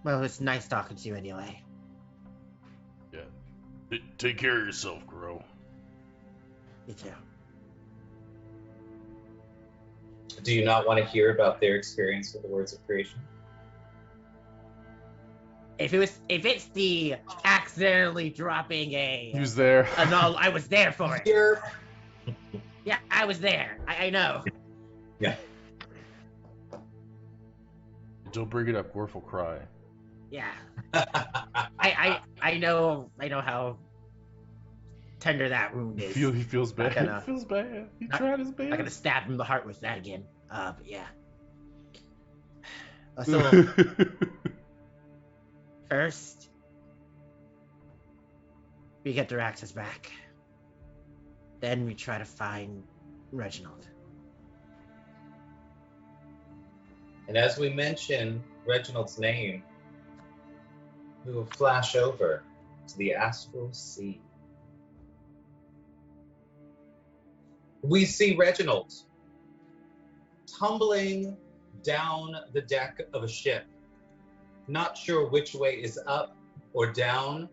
Well, it's nice talking to you anyway. Yeah. Take care of yourself, Crow. You too. Do you not want to hear about their experience with the words of creation? If it's the accidentally dropping He was there. no, I was there for it. Here. Yeah, I was there. I know. Yeah. Don't bring it up. Gorf will cry. Yeah. I know how tender that wound is. He feels bad. gonna- He feels bad. He not- tried his I'm not gonna best. stab him in the heart with that again. But yeah. So first, we get Daraxus back. Then we try to find Reginald. And as we mention Reginald's name, we will flash over to the Astral Sea. We see Reginald tumbling down the deck of a ship, not sure which way is up or down,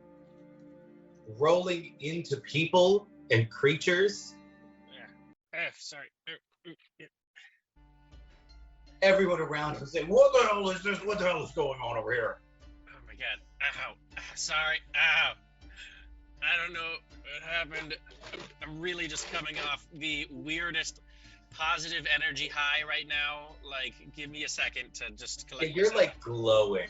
rolling into people and creatures. Sorry. Everyone around him saying, "What the hell is this? What the hell is going on over here?" Oh my god. Ow. Sorry. Ow. I don't know what happened. I'm really just coming off the weirdest positive energy high right now. Like, give me a second to just collect You're myself. like glowing.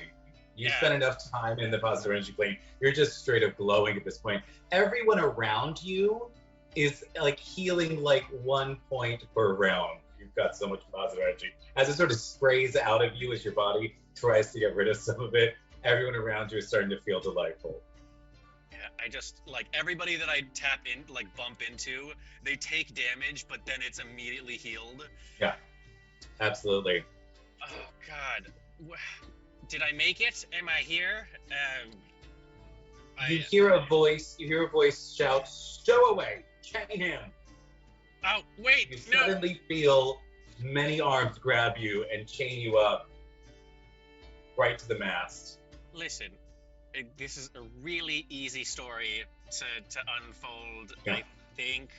You Yeah. spent enough time in the positive energy plane. You're just straight up glowing at this point. Everyone around you is like healing like 1 point per round. You've got so much positive energy. As it sort of sprays out of you as your body tries to get rid of some of it, everyone around you is starting to feel delightful. Yeah, I just like everybody that I tap in, like bump into, they take damage, but then it's immediately healed. Absolutely. Oh God, did I make it? Am I here? You hear a voice shout, "Stow away! Chain him!" Oh wait, You no. suddenly feel many arms grab you and chain you up right to the mast. Listen, this is a really easy story to unfold. Yeah. I think.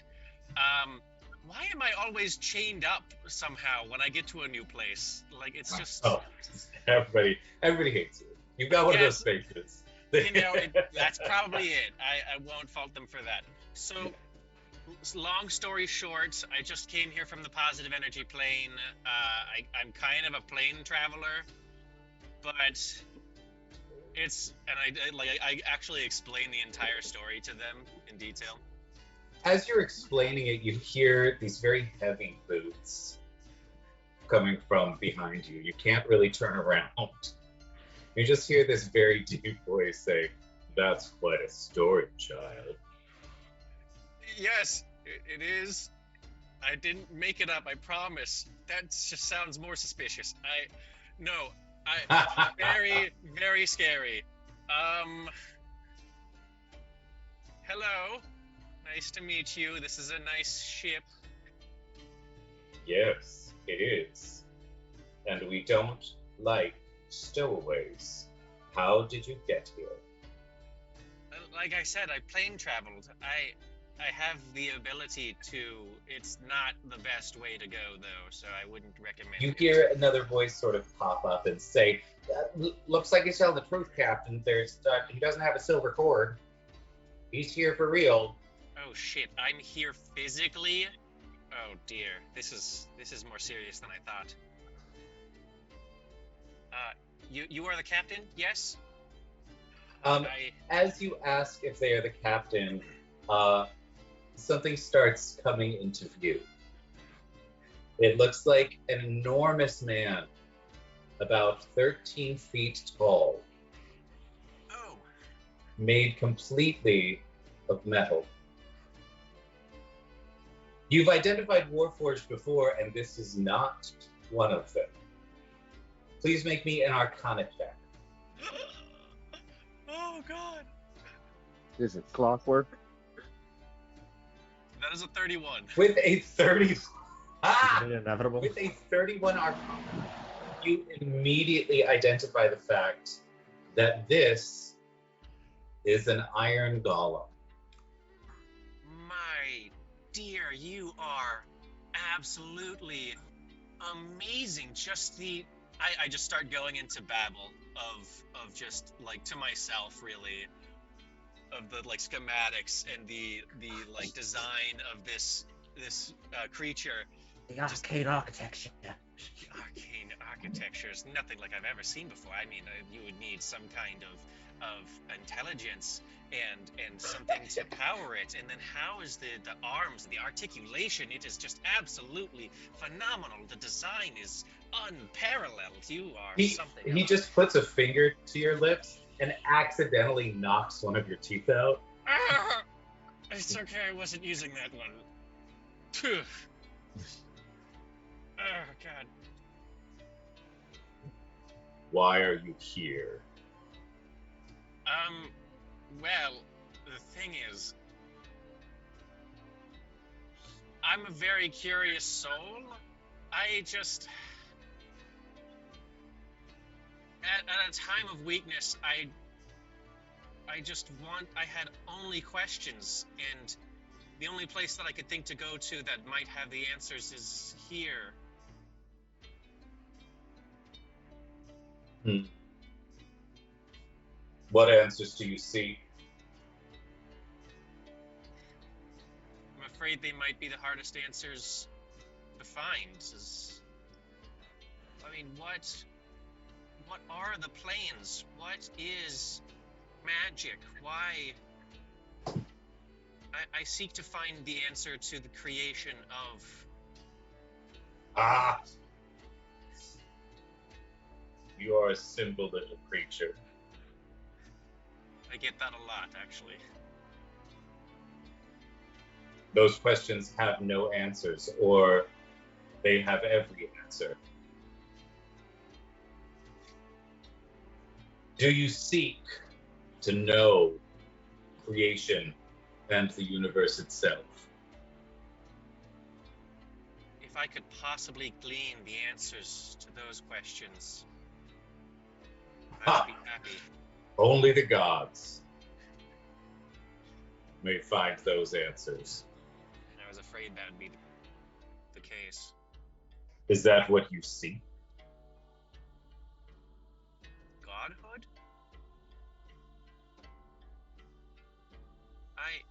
Why am I always chained up somehow when I get to a new place? Like it's just. Oh, everybody hates you. You've got one of those Yes. faces. That's probably it. I won't fault them for that. So, long story short, I just came here from the positive energy plane. I'm kind of a plane traveler, but I actually explain the entire story to them in detail. As you're explaining it, you hear these very heavy boots coming from behind you. You can't really turn around. You just hear this very deep voice say, "That's quite a story, child." Yes, it is. I didn't make it up, I promise. That just sounds more suspicious. Very, very scary. Hello. Nice to meet you. This is a nice ship. Yes, it is. And we don't like stowaways. How did you get here? Like I said, I plane traveled. I have the ability to. It's not the best way to go, though, so I wouldn't recommend You it. hear another voice sort of pop up and say, "Looks like he's telling the truth, Captain. He doesn't have a silver cord. He's here for real." Oh shit! I'm here physically. Oh dear, this is more serious than I thought. You are the captain? Yes. As you ask if they are the captain, something starts coming into view. It looks like an enormous man, about 13 feet tall, Oh. made completely of metal. You've identified Warforged before, and this is not one of them. Please make me an Arcana check. Oh god. Is it clockwork? That is a 31. With a 30, Is it inevitable? with a 31 Arcana, you immediately identify the fact that this is an iron golem. My dear, you are absolutely amazing. Just I just start going into babble of just like to myself really of the like schematics and the like design of this creature. The arcane architecture. Arcane architecture is nothing like I've ever seen before. I mean, you would need some kind of intelligence and something to power it. And then how is the arms, the articulation? It is just absolutely phenomenal. The design is unparalleled. You are something. He else. just puts a finger to your lips and accidentally knocks one of your teeth out. It's okay. I wasn't using that one. Phew. Oh god. Why are you here? Well, the thing is, I'm a very curious soul. I just, at a time of weakness, I had only questions, and the only place that I could think to go to that might have the answers is here. What answers do you seek? I'm afraid they might be the hardest answers to find. I mean, what are the planes? What is magic? Why? I seek to find the answer to the creation of. Ah! You are a simple little creature. I get that a lot, actually. Those questions have no answers, or they have every answer. Do you seek to know creation and the universe itself? If I could possibly glean the answers to those questions, I would be happy. Only the gods may find those answers. I was afraid that would be the case. Is that what you see? Godhood? I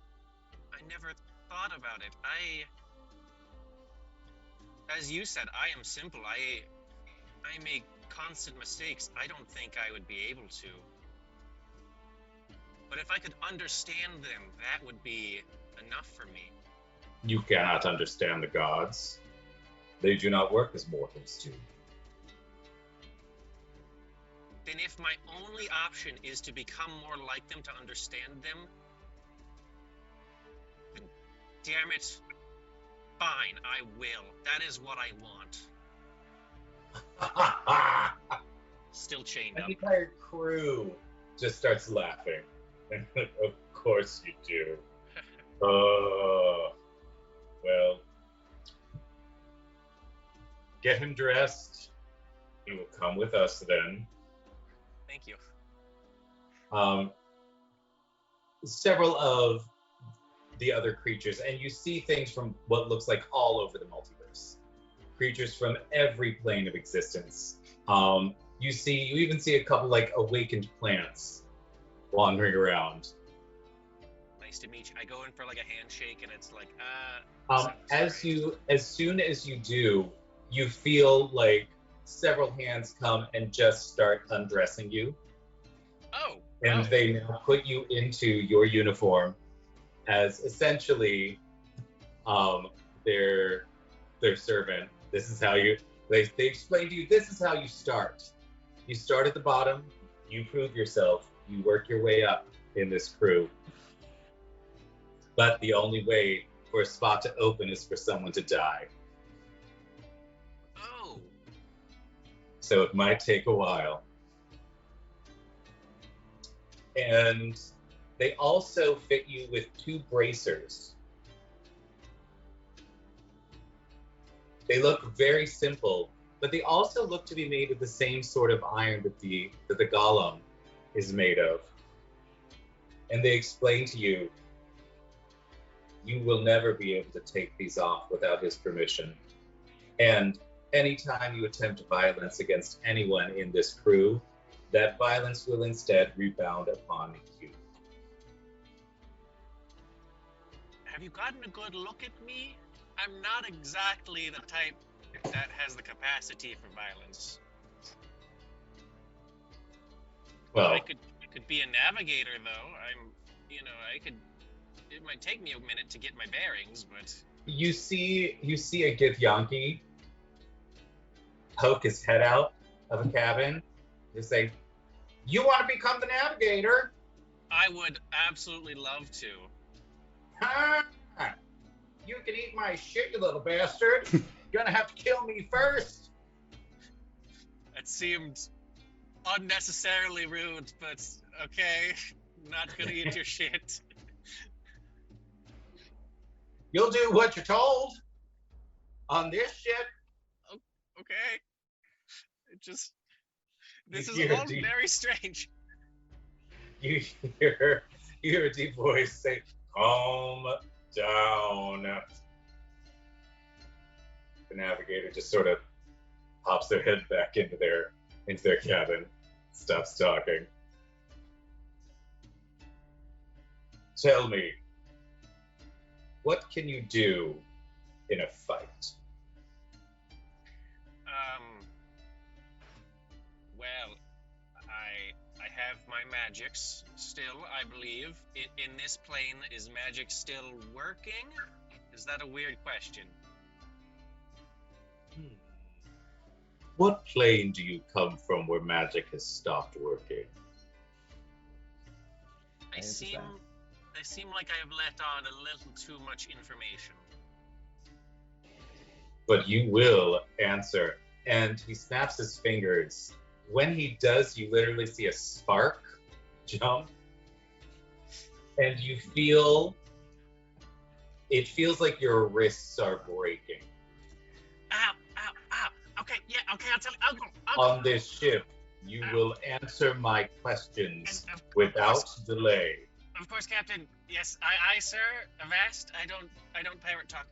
never thought about it. As you said, I am simple. I make constant mistakes. I don't think I would be able to. But if I could understand them, that would be enough for me. You cannot understand the gods. They do not work as mortals do. Then if my only option is to become more like them to understand them, then damn it, fine, I will. That is what I want. Still chained The up. entire crew just starts laughing. Of course you do. Well, get him dressed. He will come with us then. Thank you. Several of the other creatures, and you see things from what looks like all over the multiverse. Creatures from every plane of existence. You even see a couple like awakened plants wandering around. Nice to meet you. I go in for like a handshake, and it's like, As soon as you do, you feel like several hands come and just start undressing you. Oh. And they now put you into your uniform as essentially their servant. This is how they explain to you, this is how you start. You start at the bottom, you prove yourself, you work your way up in this crew. But the only way for a spot to open is for someone to die. Oh. So it might take a while. And they also fit you with 2 bracers. They look very simple, but they also look to be made of the same sort of iron that the golem is made of. And they explain to you, you will never be able to take these off without his permission. And anytime you attempt violence against anyone in this crew, that violence will instead rebound upon you. Have you gotten a good look at me? I'm not exactly the type that has the capacity for violence. Well, I could be a navigator, though. It might take me a minute to get my bearings, but you see a Githyanki poke his head out of a cabin. They say, "You want to become the navigator?" I would absolutely love to. Ha! You can eat my shit, you little bastard. You're gonna have to kill me first. It seemed unnecessarily rude, but okay. Not gonna eat your shit. You'll do what you're told on this shit. Okay. This is You hear all very strange. You hear a deep voice say, "Calm down." The navigator just sort of pops their head back into their cabin, stops talking. Tell me, what can you do in a fight? Well, I have my magics still, I believe. In this plane, is magic still working? Is that a weird question? What plane do you come from where magic has stopped working? I seem like I have let on a little too much information. But you will answer. And he snaps his fingers. When he does, you literally see a spark jump. And it feels like your wrists are breaking. Ow. Okay, yeah, okay, I'll tell you. I'll go. On this ship, You will answer my questions And of without course, delay. of course, Captain. Yes, I, sir, Avast. I don't pirate talk.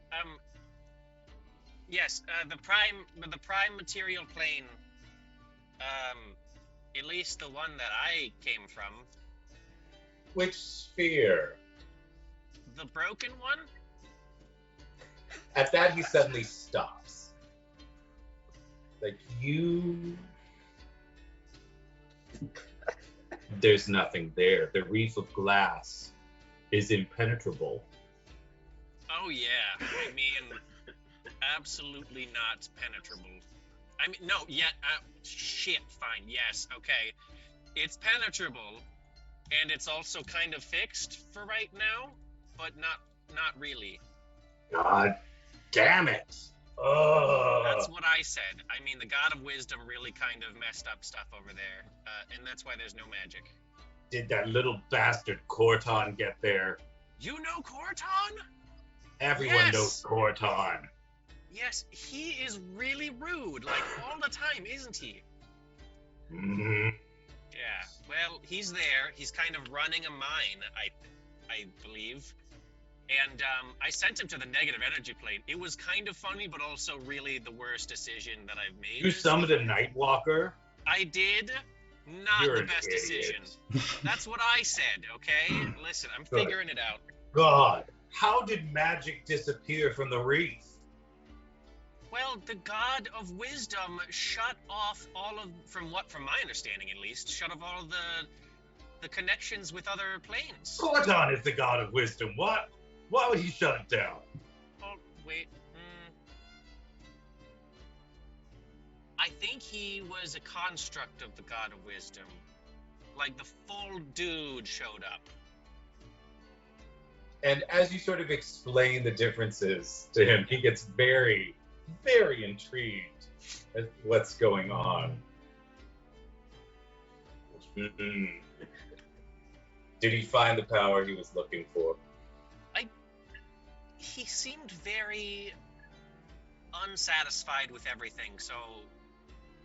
Yes, the prime material plane. At least the one that I came from. Which sphere? The broken one? At that, he suddenly stops. Like, you. There's nothing there. The reef of glass is impenetrable. Oh, yeah. I mean, absolutely not penetrable. I mean, no, yeah, shit, fine, yes, okay. It's penetrable, and it's also kind of fixed for right now, but not really. God damn it. Oh. That's what I said. I mean, the God of Wisdom really kind of messed up stuff over there, and that's why there's no magic. Did that little bastard Corton get there? You know Corton? Everyone Yes. knows Corton. Yes, he is really rude, like all the time, isn't he? Mm-hmm. Yeah. Well, he's there. He's kind of running a mine, I believe. And I sent him to the negative energy plane. It was kind of funny, but also really the worst decision that I've made. You summoned a Nightwalker? I did. Not You're the an best idiot. decision. That's what I said, okay? Listen, I'm Good. figuring it out. God, how did magic disappear from the reef? Well, the God of Wisdom shut off all of, from my understanding at least, shut off all of the connections with other planes. Corton is the God of wisdom. What? Why would he shut it down? Oh, wait. I think he was a construct of the God of Wisdom. Like the full dude showed up. And as you sort of explain the differences to him, he gets very, very intrigued at what's going on. Mhm. Did he find the power he was looking for? He seemed very unsatisfied with everything, so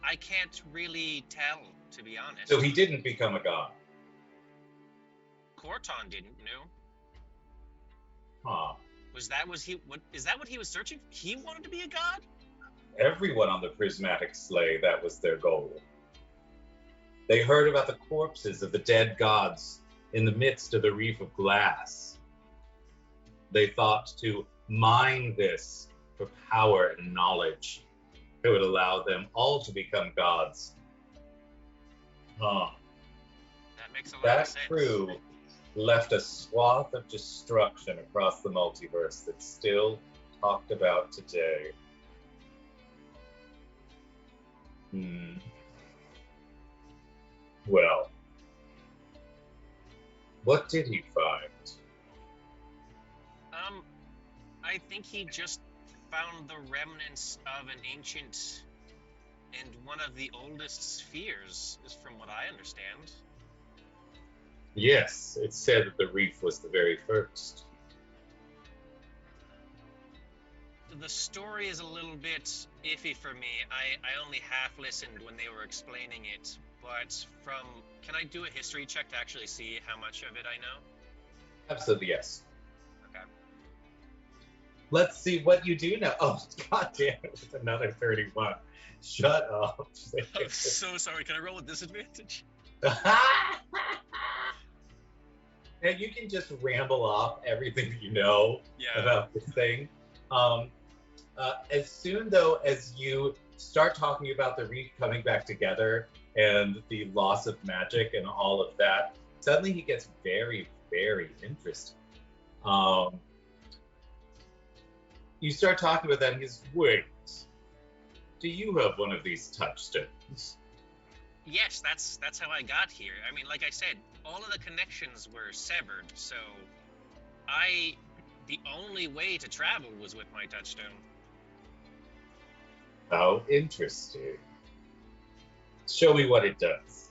I can't really tell, to be honest. So he didn't become a god. Corton didn't, no. Huh. Is that what he was searching for? He wanted to be a god? Everyone on the prismatic sleigh, that was their goal. They heard about the corpses of the dead gods in the midst of the reef of glass. They thought to mine this for power and knowledge. It would allow them all to become gods. Huh. That makes a lot That of sense. crew left a swath of destruction across the multiverse that's still talked about today. Well, what did he find? I think he just found the remnants of an ancient and one of the oldest spheres, is from what I understand. Yes, it said that the reef was the very first. The story is a little bit iffy for me. I only half listened when they were explaining it, but can I do a history check to actually see how much of it I know? Absolutely, yes. Okay. Let's see what you do know. Oh, goddamn, it's another 31. Shut up. I'm so sorry. Can I roll with disadvantage? And you can just ramble off everything you know Yeah. about this thing. As soon, though, as you start talking about the reef coming back together and the loss of magic and all of that, suddenly he gets very, very interested. You start talking about that, and he's, wait, do you have one of these touchstones? Yes, that's how I got here. I mean, like I said, all of the connections were severed, so the only way to travel was with my touchstone. How interesting. Show me what it does.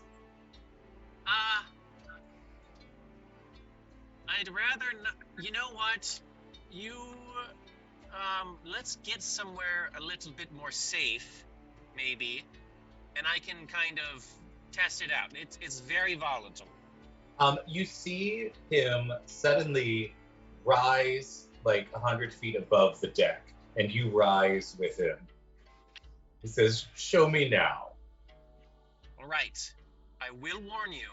I'd rather not. You know what? Let's get somewhere a little bit more safe, maybe, and I can kind of test it out. It's very volatile. You see him suddenly rise like 100 feet above the deck, and you rise with him. He says, "Show me now." All right. I will warn you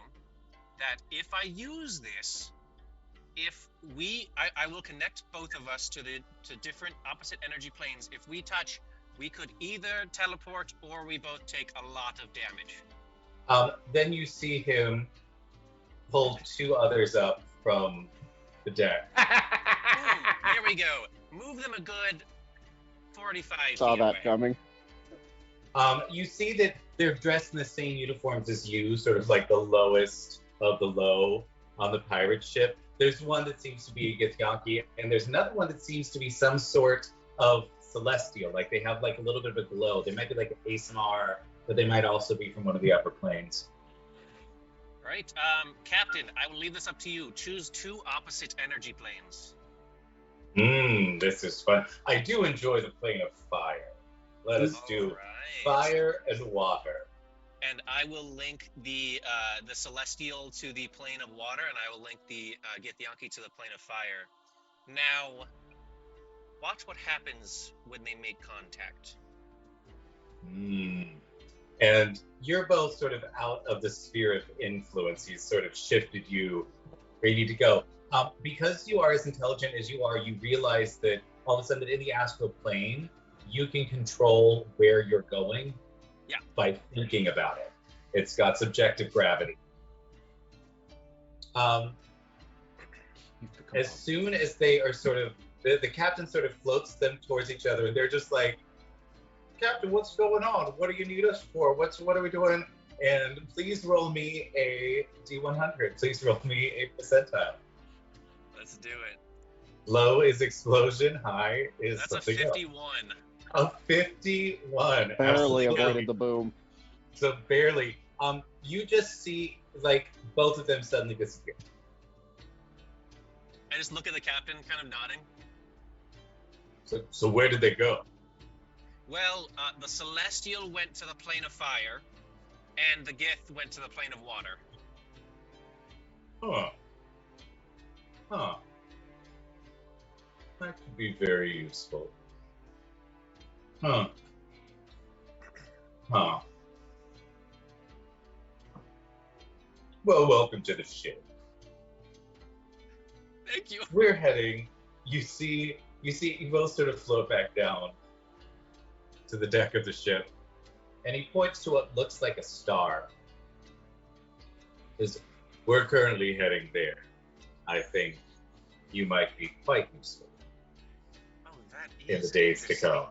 that if I use this, I will connect both of us to different opposite energy planes. If we touch, we could either teleport or we both take a lot of damage. Then you see him pull two others up from the deck. Boom, there we go. Move them a good 45 Saw feet that away. coming. You see that they're dressed in the same uniforms as you, sort of like the lowest of the low on the pirate ship. There's one that seems to be a Githyanki, and there's another one that seems to be some sort of celestial. Like they have like a little bit of a glow. They might be like an ASMR, but they might also be from one of the upper planes. Right. Captain, I will leave this up to you. Choose two opposite energy planes. This is fun. I do enjoy the plane of fire. Let us do Alright. fire and water. And I will link the celestial to the plane of water, and I will link the Githyanki to the plane of fire. Now, watch what happens when they make contact. And you're both sort of out of the sphere of influence. He's sort of shifted you where you need to go. Because you are as intelligent as you are, you realize that all of a sudden in the astral plane, you can control where you're going by thinking about it. It's got subjective gravity. As soon as they are sort of, the captain sort of floats them towards each other, and they're just like, "Captain, what's going on? What do you need us for? What are we doing? And please roll me a D100. Please roll me a percentile." Let's do it. Low is explosion, high is That's a something else. 51. A 51. Barely Absolutely. avoided the boom. So barely. You just see like both of them suddenly disappear. I just look at the captain, kind of nodding. So where did they go? Well, the celestial went to the plane of fire, and the Gith went to the plane of water. Huh. That could be very useful. Huh. Well, welcome to the ship. Thank you. We're heading. You see, you both sort of float back down to the deck of the ship, and he points to what looks like a star. We're currently heading there. I think you might be quite useful Oh, that in the is days to interesting. come.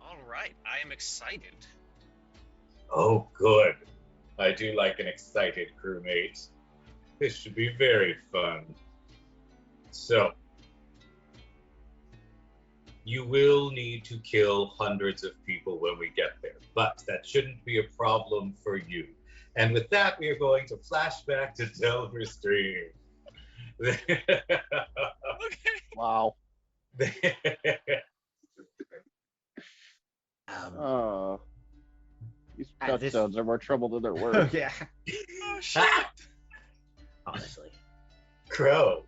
All right, I am excited. Oh, good. I do like an excited crewmate. This should be very fun. So, you will need to kill hundreds of people when we get there, but that shouldn't be a problem for you. And with that, we are going to flash back to Delver's dream. Okay. Wow. Um, These At this- touchdowns are more trouble than they're worth. yeah, Oh shit. honestly. Crow.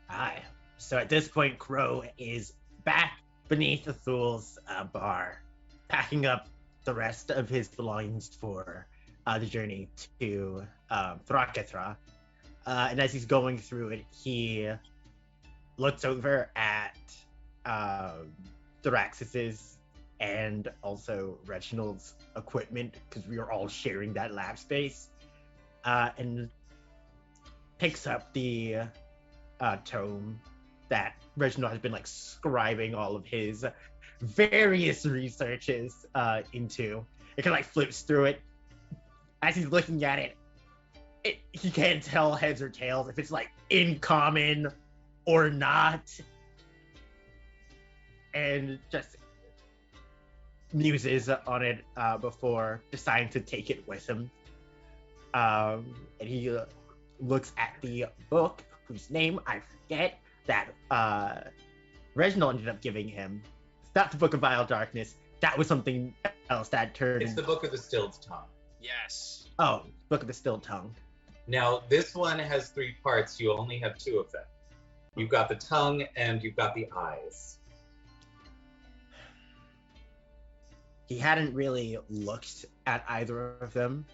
Aye. So at this point, Crow is back beneath Athul's bar, packing up the rest of his belongings for the journey to Thrakethra. And as he's going through it, he looks over at Thraxis's and also Reginald's equipment, because we are all sharing that lab space, and picks up the tome that Reginald has been like scribing all of his various researches into. It kind of like flips through it. As he's looking at it, he can't tell heads or tails if it's like in common or not, and just muses on it before deciding to take it with him. And he looks at the book, whose name I forget, that Reginald ended up giving him. It's not the Book of Vile Darkness. that was something else that turned. It's the Book of the Stilled Tongue. Yes. Oh, Book of the Still Tongue. Now, this one has 3 parts. You only have 2 of them. You've got the tongue and you've got the eyes. He hadn't really looked at either of them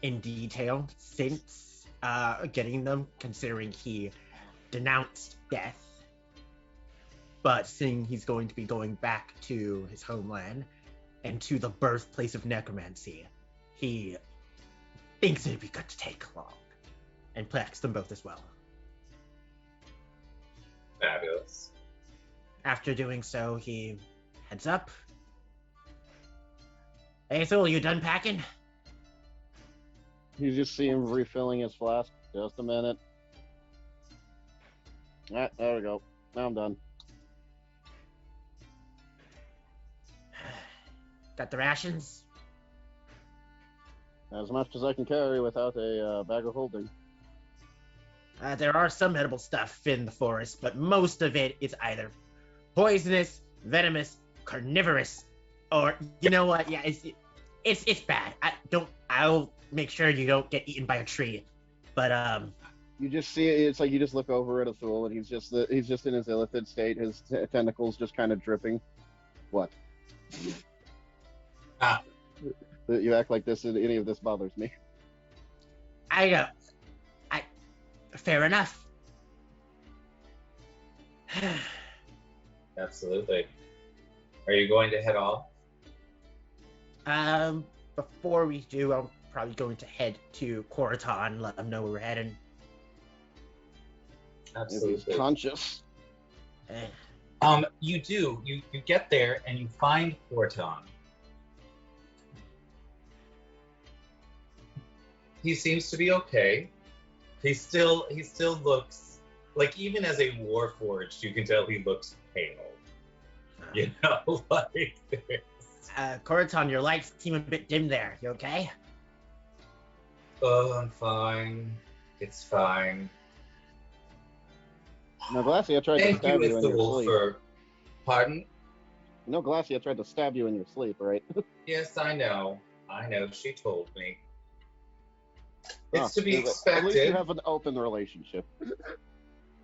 in detail since getting them, considering he denounced death. But seeing he's going to be going back to his homeland and to the birthplace of necromancy, he thinks it'd be good to take along and protects them both as well. Fabulous. After doing so, he heads up. Hey, Thul, you done packing? You just see him refilling his flask. Just a minute. Alright, there we go. Now I'm done. Got the rations? As much as I can carry without a bag of holding. There are some edible stuff in the forest, but most of it is either poisonous, venomous, carnivorous, or you know what? Yeah, it's bad. I'll make sure you don't get eaten by a tree. But You just see it. It's like you just look over at a Thul, and he's just in his illithid state. His tentacles just kind of dripping. What? Ah. You act like any of this bothers me. Fair enough. Absolutely. Are you going to head off? Before we do, I'm probably going to head to Coraton, let them know where we're heading. If Absolutely. he's conscious. You do. You get there and you find Horton. He seems to be okay. He still looks like, even as a warforged, you can tell he looks pale. You know, like this. Coraton, your lights seem a bit dim there. You okay? Oh, I'm fine. It's fine. No, Glacia tried to Thank stab you in your Ithul, sleep. for. Pardon? No, Glacia tried to stab you in your sleep, right? Yes, I know. She told me. It's to be At least expected. you have an open relationship.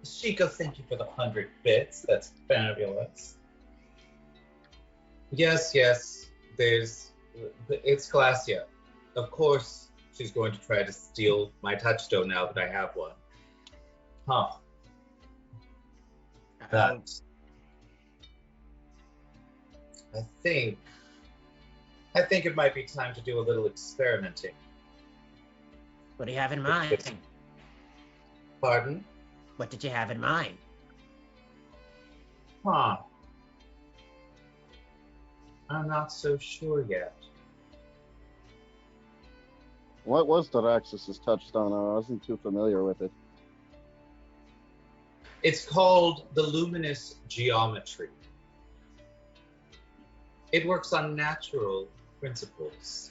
Chico, thank you for the 100 bits. That's fabulous. Yes. It's Glacia. Of course, she's going to try to steal my touchstone now that I have one. Huh. That. I think it might be time to do a little experimenting. What do you have in mind? Pardon? What did you have in mind? Huh. I'm not so sure yet. What was Daraxis' touchstone? I wasn't too familiar with it. It's called the luminous geometry. It works on natural principles.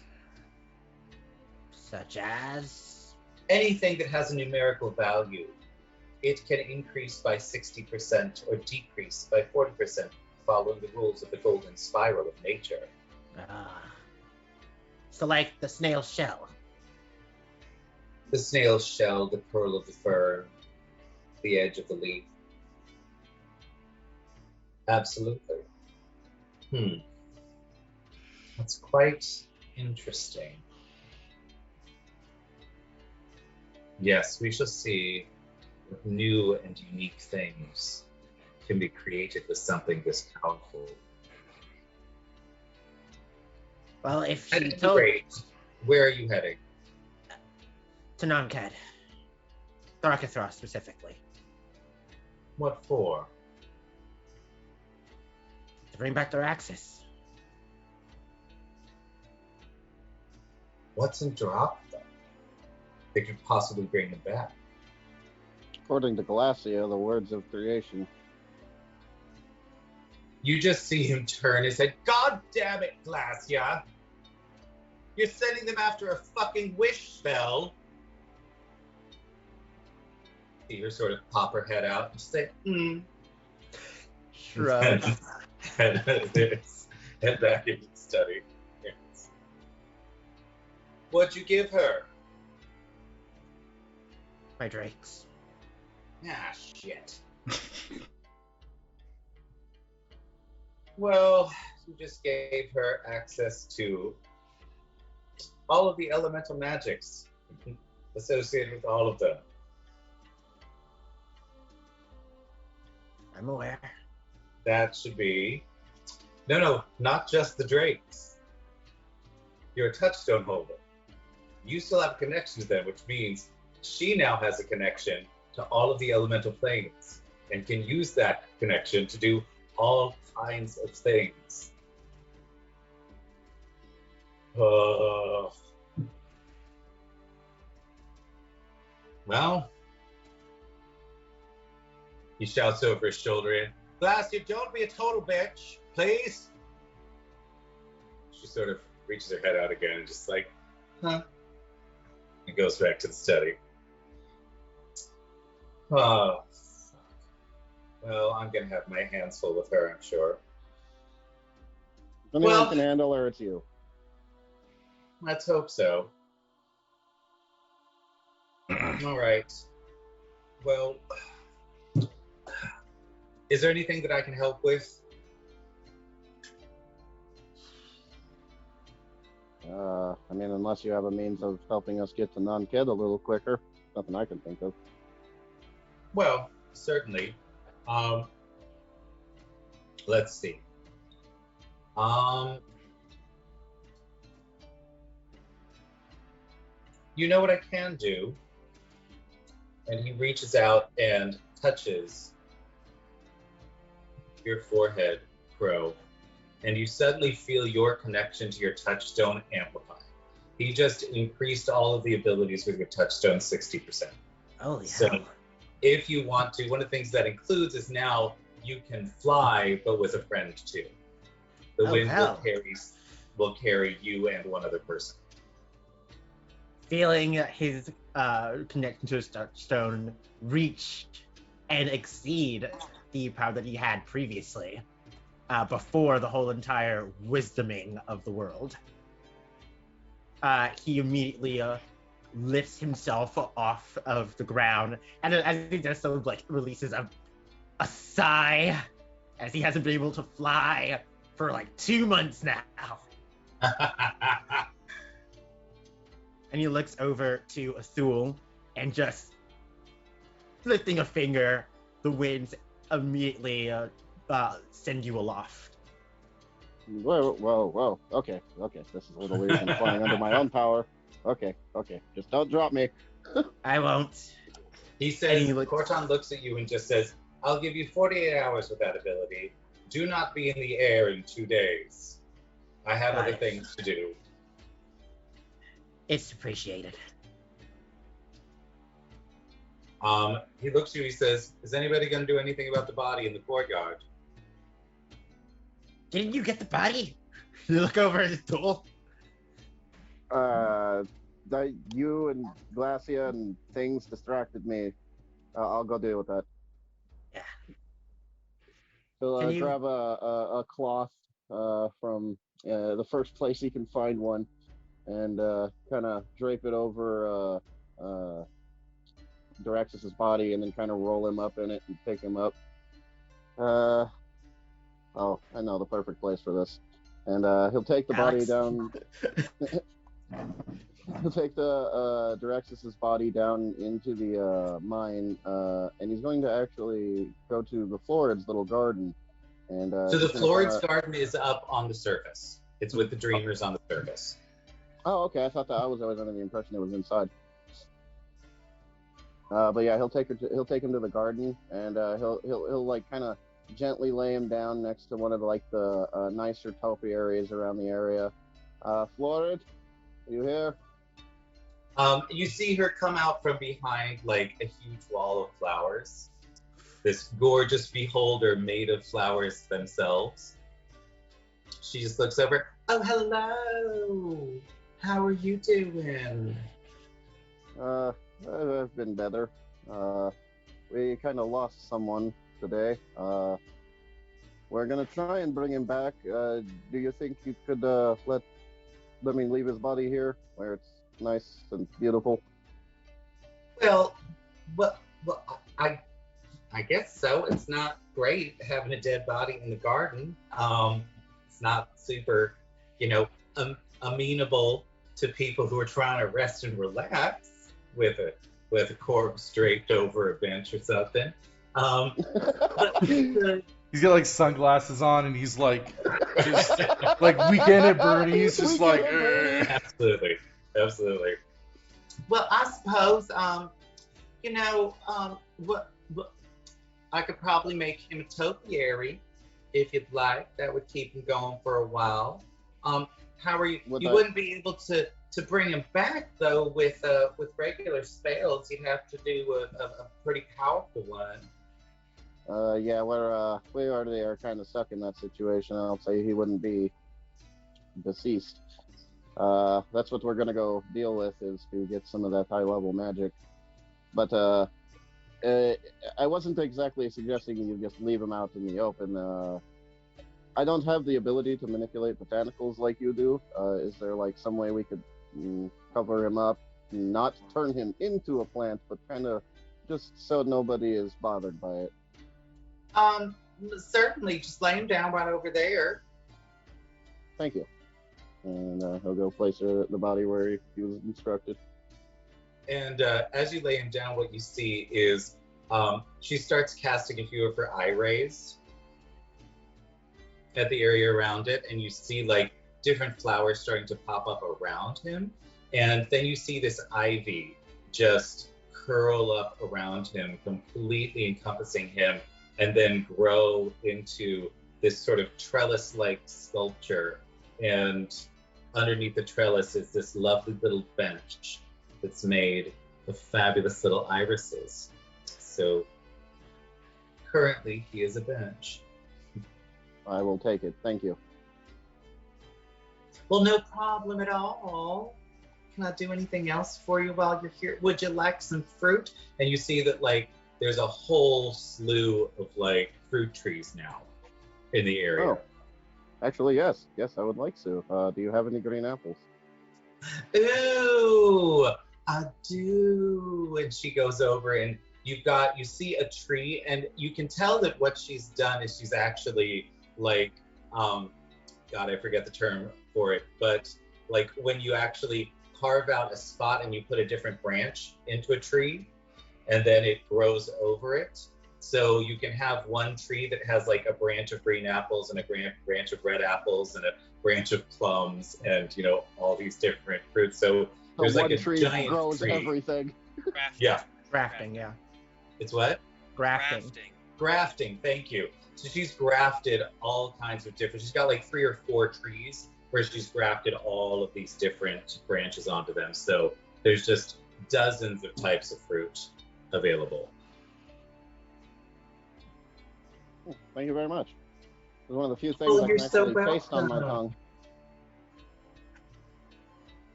Such as? Anything that has a numerical value, it can increase by 60% or decrease by 40%, following the rules of the golden spiral of nature. So like the snail shell. The snail's shell, the pearl of the fern, the edge of the leaf. Absolutely. That's quite interesting. Yes, we shall see what new and unique things can be created with something this powerful. Well, if At she any told rate, where are you heading? to Nonkad, Tharkathra specifically, What for? to bring back their axis. What's in drop them? They could possibly bring them back. According to Glacia, the words of creation. You just see him turn and say, "God damn it, Glacia! You're sending them after a fucking wish spell." See her sort of pop her head out and just say, Shrug. This. Head back into the study. Yes. What'd you give her? My drakes. Ah, shit. Well, you just gave her access to all of the elemental magics associated with all of them. I'm aware. That should be... No, not just the drakes. You're a touchstone holder. You still have a connection to them, which means she now has a connection to all of the elemental planes and can use that connection to do all kinds of things. Well, he shouts over his shoulder in, Glassy, don't be a total bitch, please. She sort of reaches her head out again and just like, huh? And goes back to the study. Oh, fuck. Well, I'm gonna have my hands full with her, I'm sure. If anyone Well- can handle her, it's you. Let's hope so. All right. Well, is there anything that I can help with? I mean, unless you have a means of helping us get to non-kid a little quicker. Nothing I can think of. Well, certainly. Let's see. You know what I can do? And he reaches out and touches your forehead, Crow, and you suddenly feel your connection to your touchstone amplify. He just increased all of the abilities with your touchstone 60%. Holy So- hell. If you want to, one of the things that includes is now you can fly, but with a friend too. The Oh, wind hell. will carry you and one other person. Feeling his connection to his stone reach and exceed the power that he had previously, before the whole entire wisdoming of the world. He immediately lifts himself off of the ground, and as he does so, like, releases a sigh, as he hasn't been able to fly for like 2 months now. And he looks over to Athul and just lifting a finger, the winds immediately send you aloft. Whoa. Okay. This is a little weird. I'm flying under my own power. Okay. Just don't drop me. I won't. He says, And he looks- Corton looks at you and just says, I'll give you 48 hours with that ability. Do not be in the air in 2 days. I have Got other it. things to do. It's appreciated. He looks at you, he says, is anybody going to do anything about the body in the courtyard? Didn't you get the body? You look over at Athul. You and Glacia and things distracted me. I'll go deal with that. Yeah. He'll Can you- grab a cloth from the first place he can find one, and kind of drape it over Duraxis's body, and then kind of roll him up in it and pick him up. Oh, I know the perfect place for this. And he'll take the body Alex. down. He'll take the Duraxis's body down into the mine, and he's going to actually go to the Florid's little garden. And So the he's gonna Florid's kinda- garden is up on the surface. It's with the dreamers on the surface. Oh, okay. I thought that I was always under the impression it was inside. But yeah, he'll take him to the garden, and he'll like kind of gently lay him down next to one of the nicer topiaries around the area. Florid, are you here? You see her come out from behind like a huge wall of flowers. This gorgeous beholder made of flowers themselves. She just looks over. Oh, hello. How are you doing? I've been better. We kind of lost someone today. We're gonna try and bring him back. Do you think you could let me leave his body here, where it's nice and beautiful? Well, well, I guess so. It's not great having a dead body in the garden. It's not super, you know, amenable to people who are trying to rest and relax with a corpse draped over a bench or something. But He's got like sunglasses on, and he's like, just like Weekend at Bernie's, just Weekend like. at Bernie's. absolutely, absolutely. Well, I suppose, what I could probably make him a topiary if you'd like. That would keep him going for a while. How are you? You wouldn't be able to bring him back though with regular spells. You'd have to do a pretty powerful one. Yeah, we already are kind of stuck in that situation. I'll say he wouldn't be deceased. That's what we're gonna go deal with, is to get some of that high level magic. But I wasn't exactly suggesting you just leave him out in the open. I don't have the ability to manipulate botanicals like you do. Is there like some way we could cover him up, not turn him into a plant, but kind of just so nobody is bothered by it? Certainly, just lay him down right over there. Thank you. And he'll go place the body where he was instructed. And as you lay him down, what you see is she starts casting a few of her eye rays at the area around it, and you see like different flowers starting to pop up around him. And then you see this ivy just curl up around him, completely encompassing him, and then grow into this sort of trellis-like sculpture. And underneath the trellis is this lovely little bench that's made of fabulous little irises. So currently he is a bench. I will take it. Thank you. Well, no problem at all. Can I do anything else for you while you're here? Would you like some fruit? And you see that like there's a whole slew of like fruit trees now in the area. Oh, actually, yes. Yes, I would like to. Do you have any green apples? Ooh, I do. And she goes over and you see a tree, and you can tell that what she's done is she's actually like, God, I forget the term for it, but like when you actually carve out a spot and you put a different branch into a tree, and then it grows over it. So you can have one tree that has like a branch of green apples and a branch of red apples and a branch of plums and, all these different fruits. So there's like a tree giant grows tree. Everything. Grafting. Yeah. Grafting, yeah. It's what? Grafting. Grafting, thank you. So she's grafted all kinds of different, she's got like 3 or 4 trees where she's grafted all of these different branches onto them. So there's just dozens of types of fruit available. Thank you very much. It's one of the few things I can actually taste on my tongue.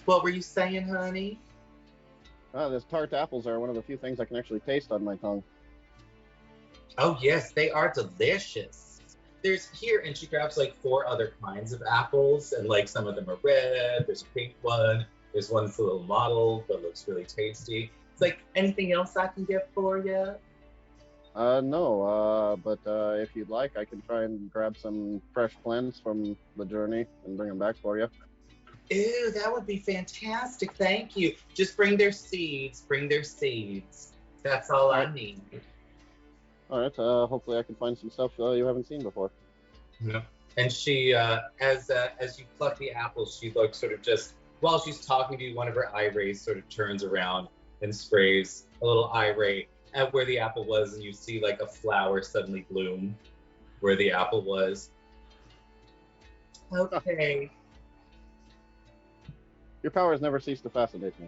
What were you saying, honey? Those tart apples are one of the few things I can actually taste on my tongue. Oh yes, they are delicious. There's here, and she grabs like 4 other kinds of apples, and like some of them are red. There's a pink one. There's one that's a little mottled, but looks really tasty. It's like, anything else I can get for you? No, but if you'd like, I can try and grab some fresh plants from the journey and bring them back for you. Ew, that would be fantastic. Thank you. Just bring their seeds. Bring their seeds. That's all I need. All right. Hopefully, I can find some stuff you haven't seen before. Yeah. And she, as you pluck the apples, she like sort of just, while she's talking to you, one of her eye rays sort of turns around and sprays a little eye ray at where the apple was, and you see like a flower suddenly bloom where the apple was. Okay. Your powers never cease to fascinate me.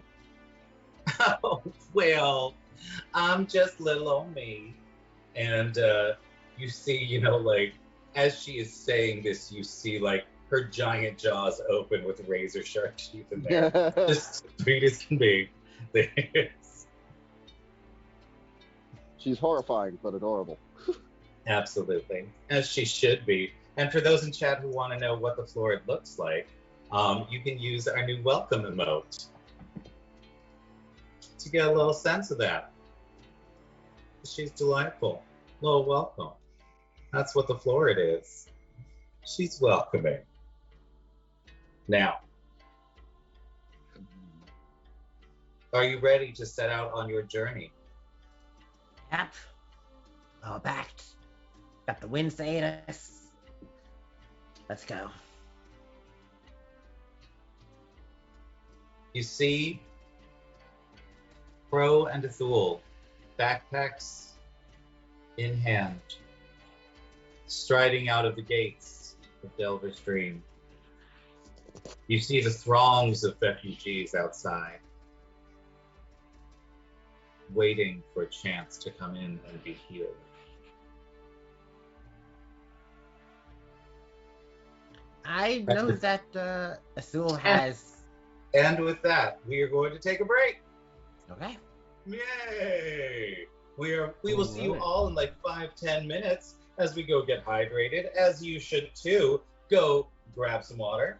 Oh, well, I'm just little old me. And you see, like, as she is saying this, you see, like, her giant jaws open with razor sharp teeth in there. Just sweet as can be. She's horrifying, but adorable. Absolutely, as she should be. And for those in chat who want to know what the floor looks like, you can use our new welcome emote to get a little sense of that. She's delightful. Little welcome. That's what the floor it is. She's welcoming. Now, are you ready to set out on your journey? Yep. All backed. Got the wind saying us. Let's go. You see Crow and Athul, backpacks in hand, striding out of the gates of Delver's Dream. You see the throngs of refugees outside, waiting for a chance to come in and be healed. I know that Athul has. And with that, we are going to take a break. Okay. Yay! We will see you all in like 5-10 minutes as we go get hydrated, as you should too. Go grab some water.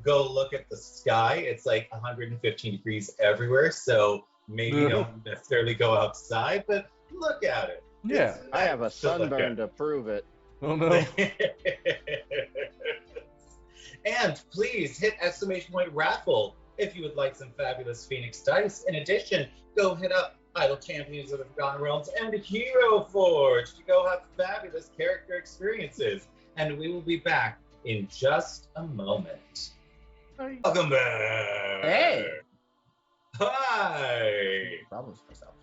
Go look at the sky. It's like 115 degrees everywhere, so maybe don't necessarily go outside, but look at it. Yeah. I have a sunburn to prove it. Oh no. And please hit !raffle if you would like some fabulous Phoenix dice. In addition, go hit up Idle Champions of the Forgotten Realms and Hero Forge to go have fabulous character experiences. And we will be back in just a moment. Hi. Welcome back. Hey. Hi. Problems myself.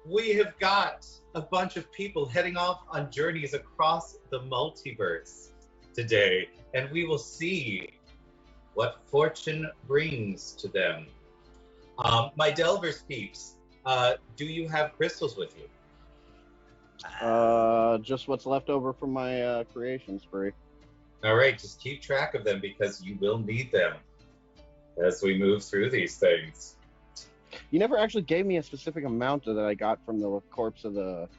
We have got a bunch of people heading off on journeys across the multiverse today, and we will see what fortune brings to them. My Delvers peeps, do you have crystals with you? Just what's left over from my creation spree. All right, just keep track of them because you will need them as we move through these things. You never actually gave me a specific amount that I got from the corpse of the.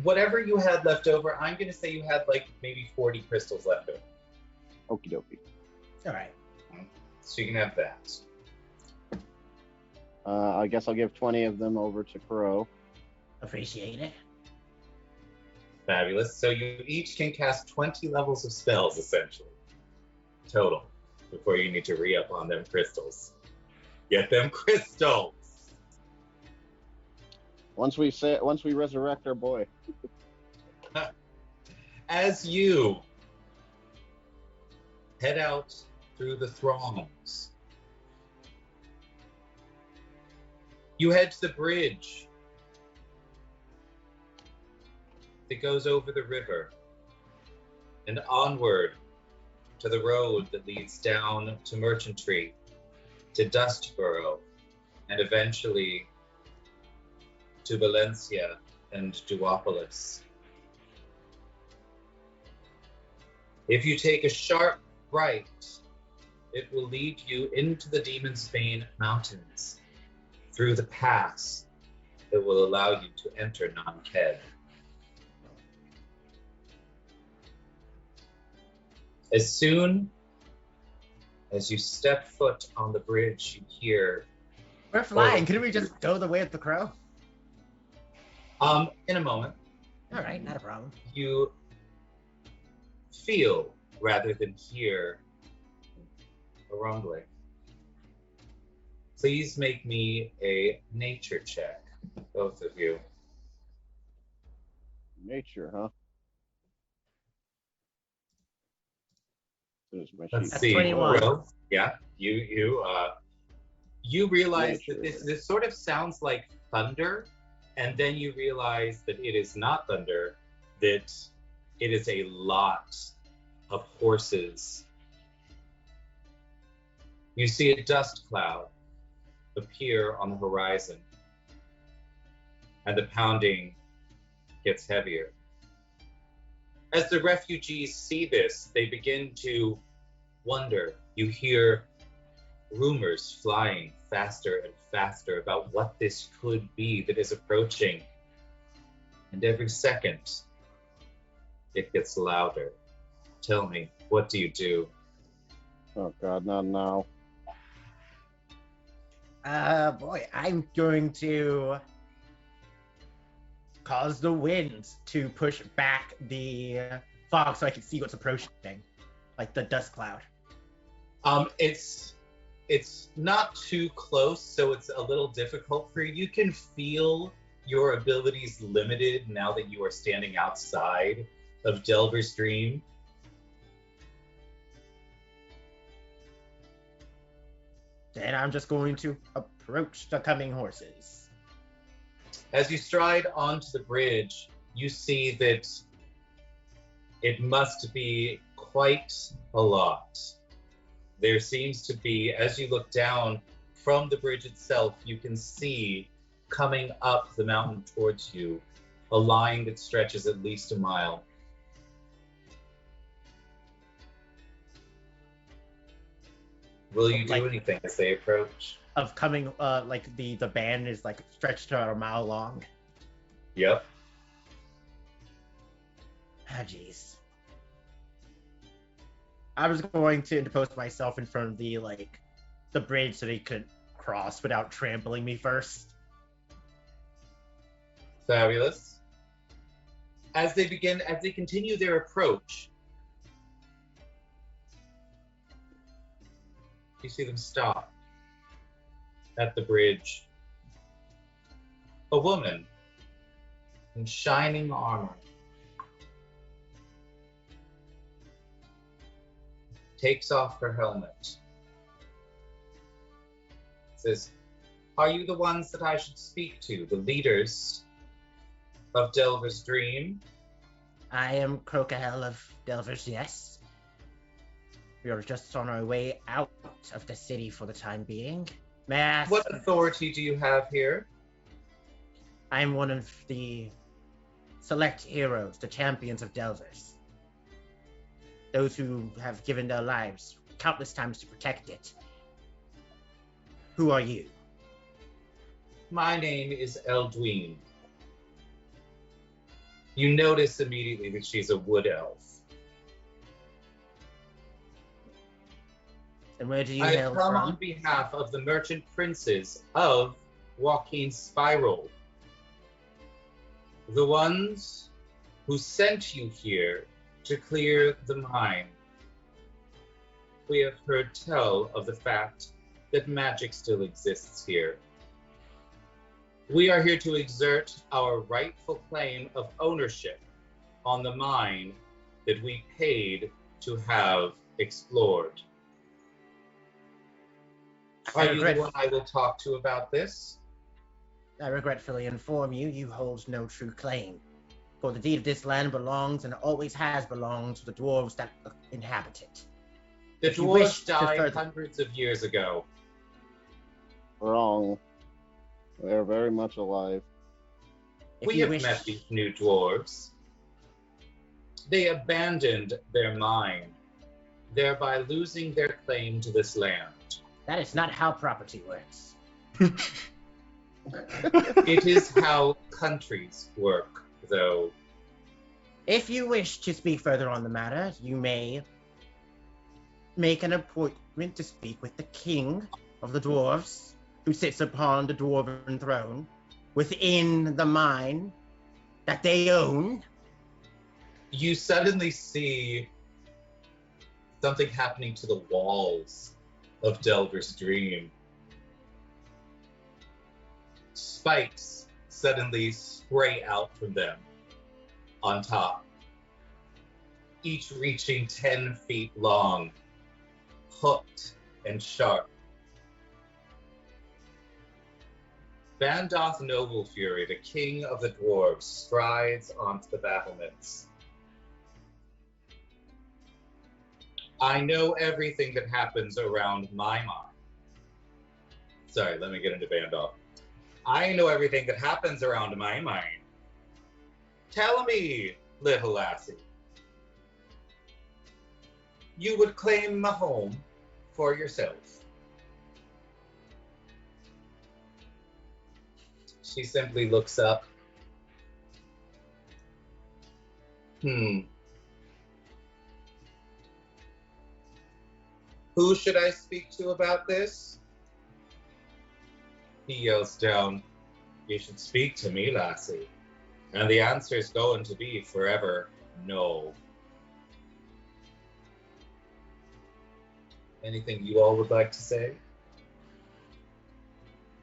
Whatever you had left over, I'm going to say you had like maybe 40 crystals left over. Okie dokie. All right. So you can have that. I guess I'll give 20 of them over to Crow. Appreciate it. Fabulous. So you each can cast 20 levels of spells, essentially, total, before you need to re-up on them crystals. Get them crystals! Once we resurrect our boy. As you head out through the throngs, you head to the bridge that goes over the river and onward to the road that leads down to Merchantry, to Dustborough, and eventually to Valencia and Duopolis. If you take a sharp right, it will lead you into the Demon's Bane Mountains, through the pass that will allow you to enter Nanked. As soon as you step foot on the bridge, you hear... We're flying. Couldn't we just go the way of the crow? In a moment. All right, not a problem. You feel rather than hear a rumbling. Please make me a nature check, both of you. Nature, huh? Let's That's see. 21. Well, yeah, you realize that Nature. this sort of sounds like thunder, and then you realize that it is not thunder, that it is a lot of horses. You see a dust cloud appear on the horizon, and the pounding gets heavier. As the refugees see this, they begin to wonder. You hear rumors flying faster and faster about what this could be that is approaching. And every second, It gets louder. Tell me, what do you do? Oh God, not now. Boy, I'm going to cause the wind to push back the fog so I can see what's approaching, like the dust cloud. It's not too close, so it's a little difficult for you. You can feel your abilities limited now that you are standing outside of Delver's Dream. Then I'm just going to approach the coming horses. As you stride onto the bridge, you see that it must be quite a lot. There seems to be, as you look down from the bridge itself, you can see coming up the mountain towards you a line that stretches at least a mile. Will you do anything as they approach? Of coming, like the band is like stretched out a mile long. Yep. Ah, jeez. I was going to interpose myself in front of the bridge so they could cross without trampling me first. Fabulous. As they continue their approach, you see them stop at the bridge. A woman in shining armor takes off her helmet. Says, "Are you the ones that I should speak to, the leaders of Delver's Dream?" I am Crocahel of Delvers, yes. We are just on our way out of the city for the time being. May I ask? What authority do you have here? I'm one of the select heroes, the champions of Delvers. Those who have given their lives countless times to protect it. Who are you? My name is Eldween. You notice immediately that she's a wood elf. And where do you I hail have come from? on behalf of the merchant princes of Joaquin Spiral. The ones who sent you here to clear the mine. We have heard tell of the fact that magic still exists here. We are here to exert our rightful claim of ownership on the mine that we paid to have explored. Are you the one I will talk to about this? I regretfully inform you, you hold no true claim. For the deed of this land belongs and always has belonged to the dwarves that inhabit it. The If you wish dwarves to died further- hundreds of years ago. Wrong. They're very much alive. If We you have wish- met these new dwarves. They abandoned their mine, thereby losing their claim to this land. That is not how property works. It is how countries work, though. If you wish to speak further on the matter, you may make an appointment to speak with the king of the dwarves, who sits upon the dwarven throne within the mine that they own. You suddenly see something happening to the walls of Delver's Dream. Spikes suddenly spray out from them on top, each reaching 10 feet long, hooked and sharp. Bandoth Noblefury, the king of the dwarves, strides onto the battlements. I know everything that happens around my mine. Sorry, let me get into Bandoth. I know everything that happens around my mine. Tell me, little lassie. You would claim a home for yourself. She simply looks up. Who should I speak to about this? He yells down, you should speak to me, lassie. And the answer is going to be forever no. Anything you all would like to say?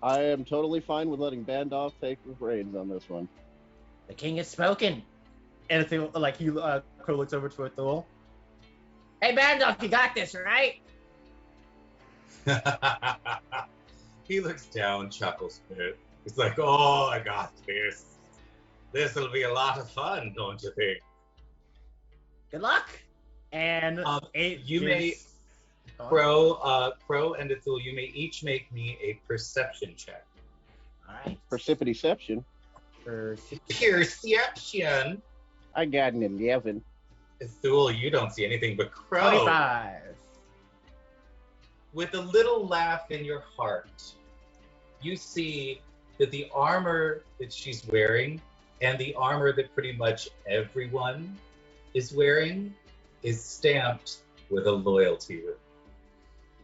I am totally fine with letting Bandoff take the reins on this one. The king has spoken. And Athul, like Crow looks over to Athul. Hey, Bandoff, you got this, right? He looks down, chuckles a bit. He's like, oh, I got this. This'll be a lot of fun, don't you think? Good luck. And you may, Crow and Athul, you may each make me a perception check. All right. Percipityception. Perception. I got an 11. Athul, you don't see anything but Crow. 25. With a little laugh in your heart, you see that the armor that she's wearing and the armor that pretty much everyone is wearing is stamped with a loyalty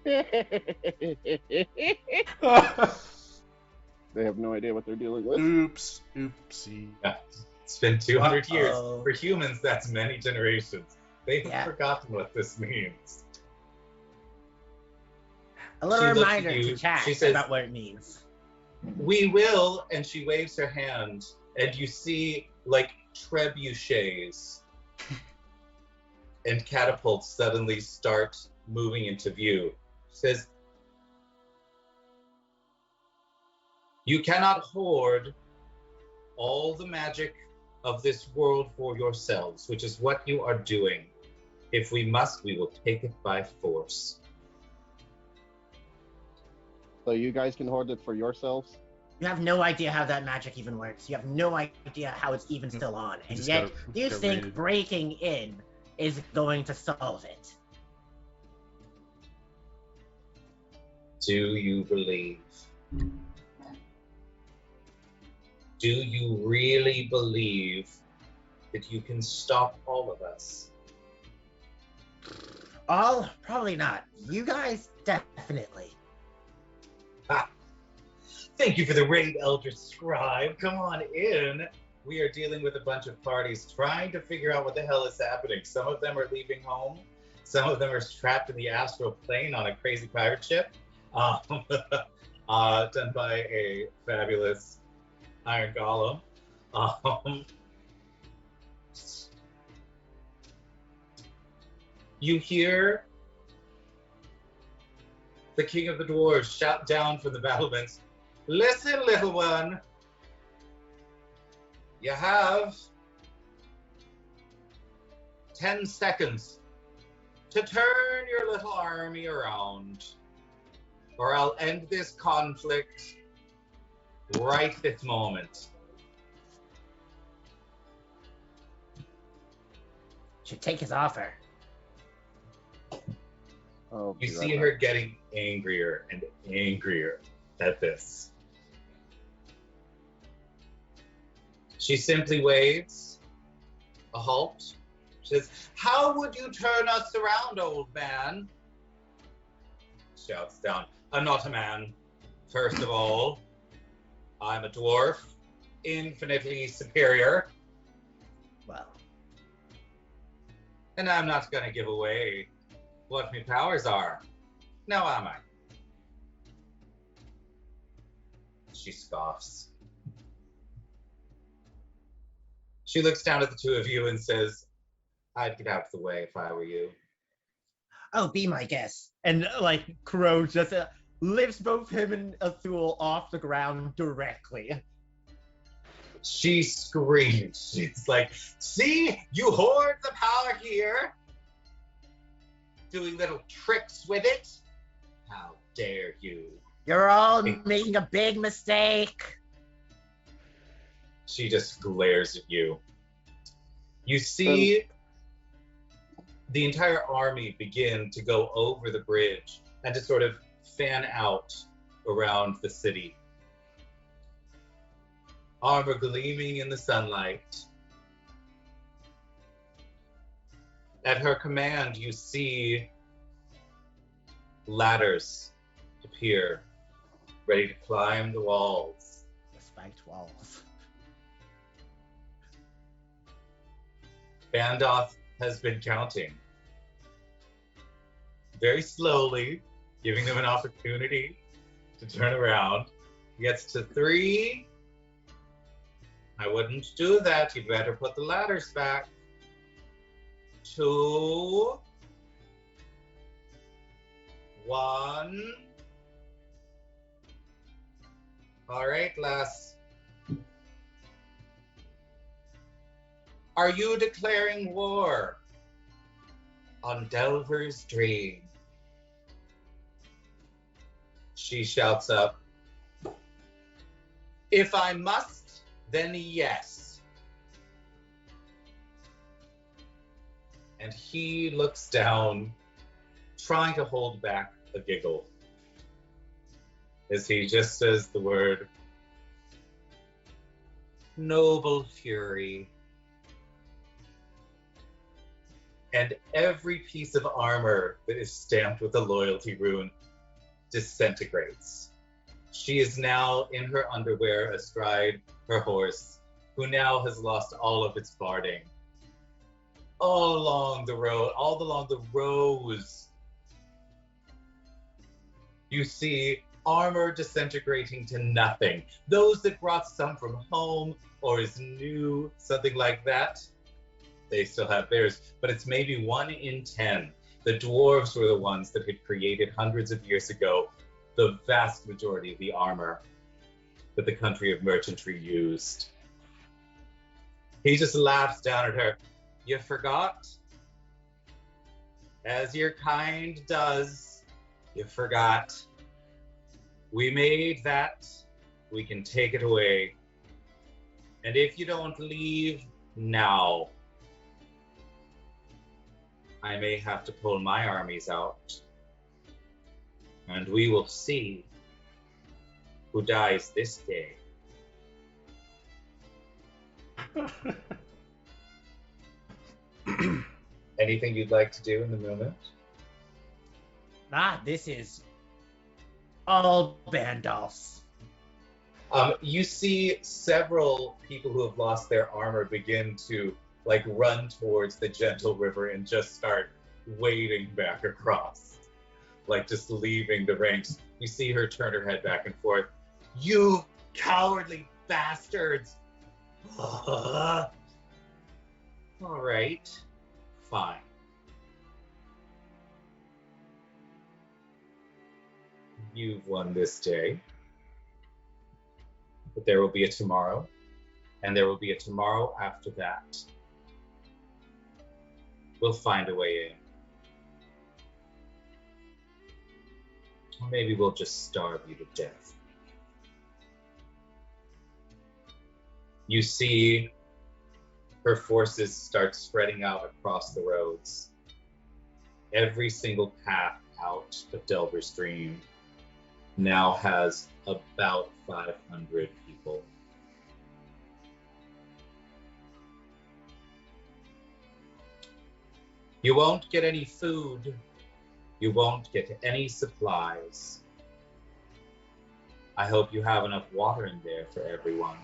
ring. They have no idea what they're dealing with. Oops. Oopsie. Yeah. It's been 200 years. Uh-oh. For humans, that's many generations. They've Yeah. forgotten what this means. A little She looks reminder at you, to chat she says- about what it means. We will, and she waves her hand, and you see like trebuchets and catapults suddenly start moving into view. She says, you cannot hoard all the magic of this world for yourselves, which is what you are doing. If we must, we will take it by force. So you guys can hoard it for yourselves? You have no idea how that magic even works. You have no idea how it's even still on. And just yet, gotta you get think raided. breaking in is going to solve it. Do you believe? Do you really believe that you can stop all of us? All? Probably not. You guys, definitely. Ah, thank you for the raid, Elder Scribe. Come on in. We are dealing with a bunch of parties trying to figure out what the hell is happening. Some of them are leaving home. Some of them are trapped in the astral plane on a crazy pirate ship. Done by a fabulous Iron Golem. You hear the king of the dwarves shout down from the battlements, listen, little one. You have 10 seconds to turn your little army around, or I'll end this conflict right this moment. Should take his offer. Oh, You see her getting angrier and angrier at this. She simply waves a halt. She says, how would you turn us around, old man? Shouts down, I'm not a man. First of all, I'm a dwarf, infinitely superior, Well, and I'm not going to give away what my powers are. Now am I? She scoffs. She looks down at the two of you and says, I'd get out of the way if I were you. oh, be my guest. And Crow just lifts both him and Athul off the ground directly. She screams. She's like, see, you hoard the power here, doing little tricks with it. How dare you? You're all making a big mistake. She just glares at you. You see the entire army begin to go over the bridge and to sort of fan out around the city. Armor gleaming in the sunlight. At her command, you see Ladders appear, ready to climb the walls. The spiked walls. Bandoth has been counting very slowly, giving them an opportunity to turn around. He gets to 3. I wouldn't do that. You'd better put the ladders back. 2. 1. All right, lass. Are you declaring war on Delver's dream? She shouts up, if I must, then yes. And he looks down, trying to hold back a giggle, as he just says the word, noble fury. And every piece of armor that is stamped with a loyalty rune disintegrates. She is now in her underwear astride her horse, who now has lost all of its barding. All along the road, all along the rows, you see armor disintegrating to nothing. Those that brought some from home or is new, something like that, they still have theirs, but it's maybe 1 in 10. The dwarves were the ones that had created hundreds of years ago the vast majority of the armor that the country of merchantry used. He just laughs down at her. You forgot? As your kind does, you forgot. We made that. We can take it away. And if you don't leave now, I may have to pull my armies out. And we will see who dies this day. Anything you'd like to do in the moment? This is all Bandolphs. You see several people who have lost their armor begin to run towards the gentle river and just start wading back across. Just leaving the ranks. You see her turn her head back and forth. You cowardly bastards! All right, fine. You've won this day. But there will be a tomorrow, and there will be a tomorrow after that. We'll find a way in. Or maybe we'll just starve you to death. You see her forces start spreading out across the roads. Every single path out of Delver's Dream now has about 500 people. You won't get any food. You won't get any supplies. I hope you have enough water in there for everyone.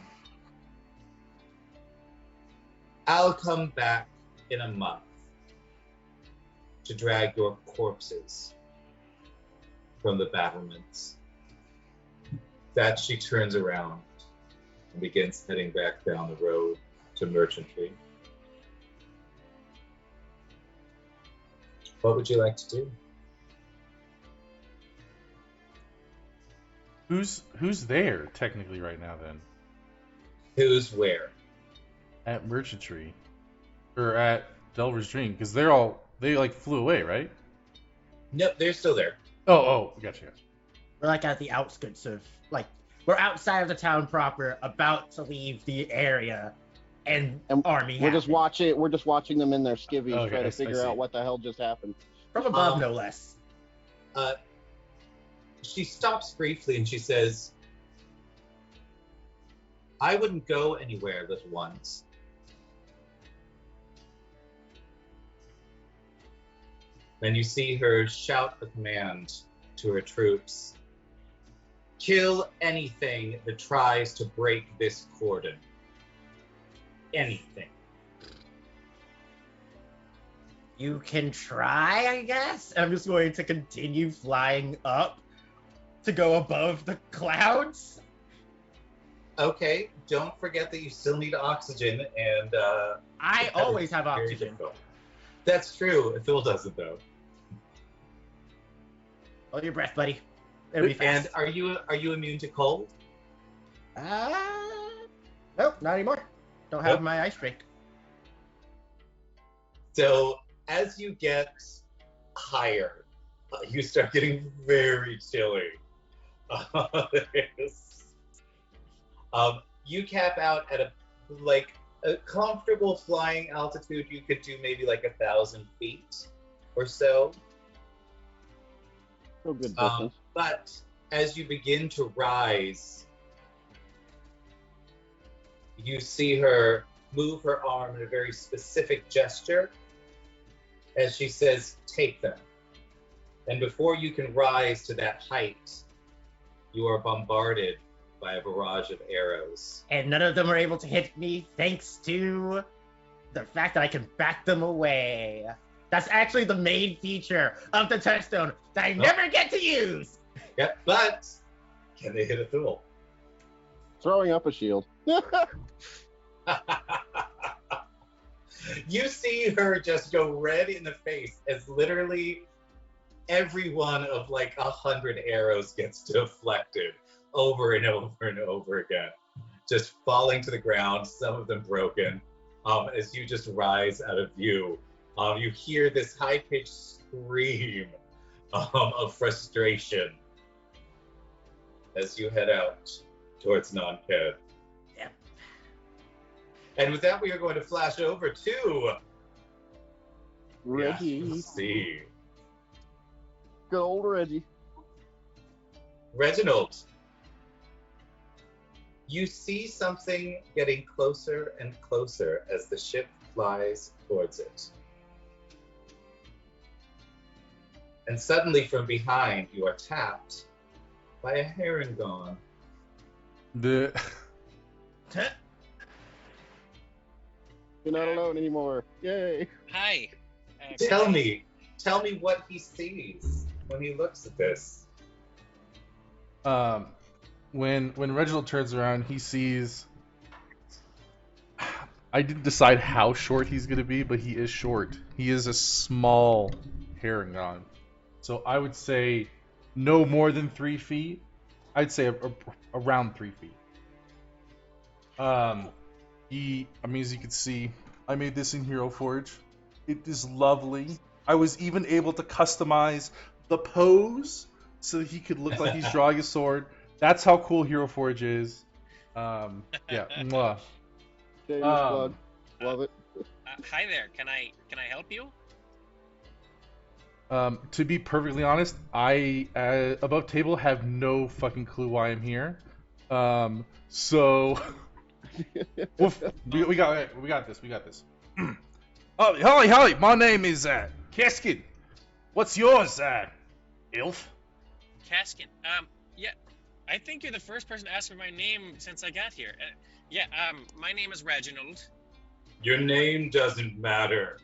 I'll come back in a month to drag your corpses from the battlements. That she turns around and begins heading back down the road to merchantry. What would you like to do? Who's there technically right now then? Who's where? At merchantry, or at Delver's Dream? Because they flew away, right? Nope, they're still there. Oh, gotcha. We're at the outskirts of we're outside of the town proper, about to leave the area, and army. We're just watching them in their skivvies try to I figure see. out what the hell just happened. from above, no less. She stops briefly and she says, I wouldn't go anywhere, little ones. Then you see her shout a command to her troops. Kill anything that tries to break this cordon. Anything. You can try, I guess. I'm just going to continue flying up to go above the clouds. Okay, don't forget that you still need oxygen, and I that always is have very oxygen. difficult. That's true. Phil doesn't though. Hold your breath, buddy. It'll be And fast. are you immune to cold? Nope, not anymore. Don't have Nope. my ice drink. So as you get higher, you start getting very chilly. You cap out at a comfortable flying altitude. You could do maybe like 1,000 feet or so. So good distance. But as you begin to rise, you see her move her arm in a very specific gesture as she says, "Take them." And before you can rise to that height, you are bombarded by a barrage of arrows. And none of them are able to hit me thanks to the fact that I can back them away. That's actually the main feature of the touchstone that I never get to use. Yep, but can they hit a Thule? Throwing up a shield. You see her just go red in the face as literally every one of like 100 arrows gets deflected over and over and over again, just falling to the ground, some of them broken. As you just rise out of view, you hear this high-pitched scream of frustration as you head out towards Nonked. Yep. And with that, we are going to flash over to Reggie. Let's see. Good old Reggie. Reginald, you see something getting closer and closer as the ship flies towards it. And suddenly from behind, you are tapped by a herringon. The You're not alone anymore. Yay. Hi. Tell me what he sees when he looks at this. when Reginald turns around, he sees. I didn't decide how short he's gonna be, but he is short. He is a small herringon, so I would say no more than 3 feet. I'd say around 3 feet. As you can see, I made this in Hero Forge. It is lovely. I was even able to customize the pose so that he could look like he's drawing a sword. That's how cool Hero Forge is. Yeah, mwah. Shameless plug. Love it. Hi there. Can I help you? To be perfectly honest, I above table have no fucking clue why I'm here. So we got this. Oh, hi, my name is Keskin. What's yours, Ilf? Caskin. Yeah. I think you're the first person to ask for my name since I got here. My name is Reginald. Your name doesn't matter.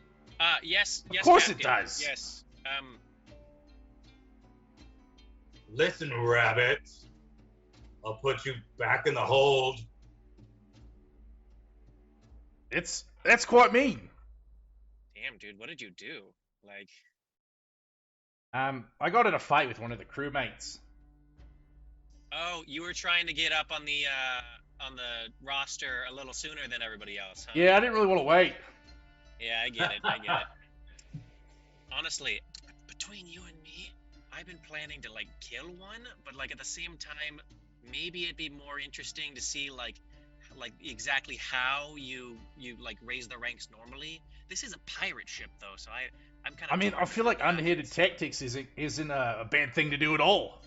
Yes, Of course it Captain. does. Yes. Listen, Rabbit. I'll put you back in the hold. That's quite mean. Damn, dude, what did you do? Like, I got in a fight with one of the crewmates. oh, you were trying to get up on the roster a little sooner than everybody else, huh? Yeah, I didn't really want to wait. Yeah, I get it. Honestly, between you and me, I've been planning to like kill one, but like at the same time, maybe it'd be more interesting to see like exactly how you like raise the ranks normally. This is a pirate ship though, so I'm kind of. I feel like underhanded tactics isn't a bad thing to do at all.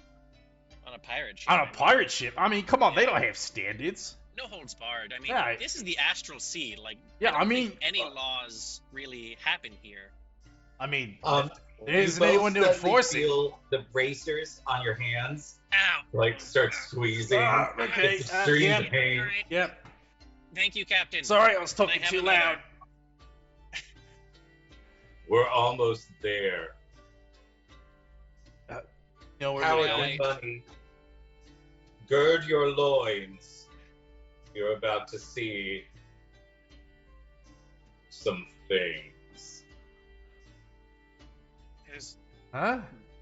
On a pirate ship. On a pirate ship? Come on, they don't have standards. No holds barred. Yeah. This is the Astral Sea. Like, Yeah, I don't think any laws really happen here. I mean, Um, there you isn't both anyone to suddenly enforce it. feel the bracers on your hands Ow. like start squeezing. Ah, okay, It's extreme yeah. pain. All right. Yep. Thank you, Captain. Sorry, I was Can I talking have too another? loud. We're almost there. You know where Howard we're and going? Bunny, gird your loins. You're about to see some things. It's Huh?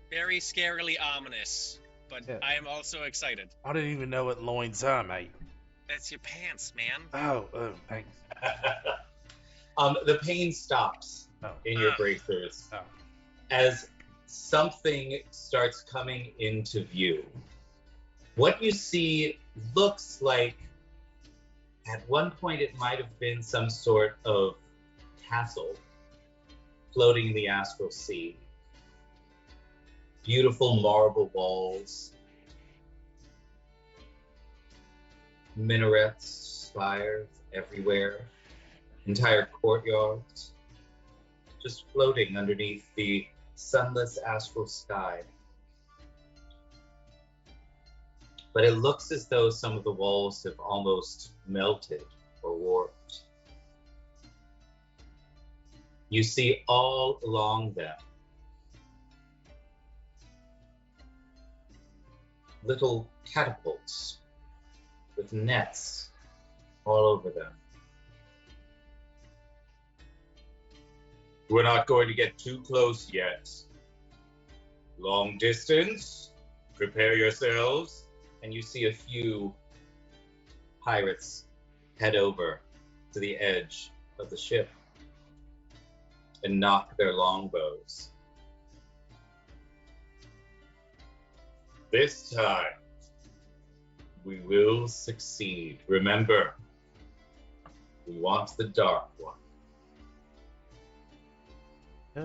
very scarily ominous, but Yeah. I am also excited. I don't even know what loins are, mate. That's your pants, man. Oh, thanks. The pain stops Oh. in your Ah. bracers Oh. as something starts coming into view. What you see looks like, at one point, it might have been some sort of castle floating in the astral sea. Beautiful marble walls, minarets, spires everywhere, entire courtyards, just floating underneath the sunless astral sky. But it looks as though some of the walls have almost melted or warped. You see all along them little catapults with nets all over them. We're not going to get too close yet. Long distance, prepare yourselves. And you see a few pirates head over to the edge of the ship and knock their longbows. This time, we will succeed. Remember, we want the dark one. Yeah.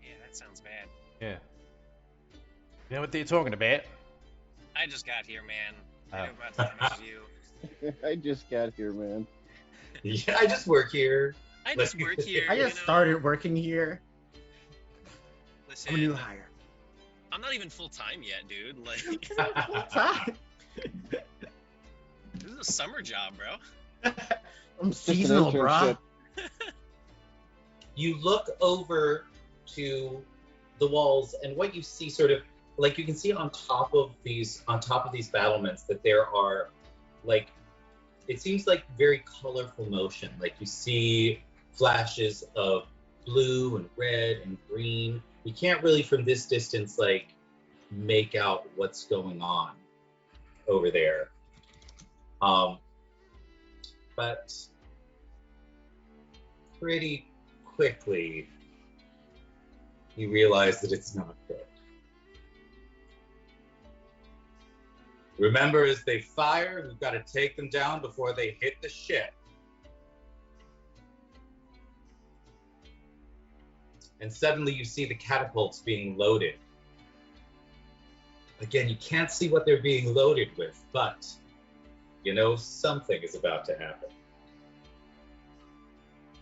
Yeah, that sounds bad. Yeah. You know what they're talking about? I just got here, man. I Oh. know about as much as you. I just got here, man. Yeah, I just work here. I just work here. I just started working here. Listen, I'm a new hire. I'm not even full time yet, dude. Like, Full time. this is a summer job, bro. I'm Just an seasonal, internship. bruh. You look over to the walls, and what you see sort of like you can see on top of these battlements that there are like it seems like very colorful motion. Like you see flashes of blue and red and green. You can't really from this distance like make out what's going on over there. But pretty quickly you realize that it's not good. Remember, as they fire, we've got to take them down before they hit the ship. And suddenly you see the catapults being loaded. Again, you can't see what they're being loaded with, but you know something is about to happen.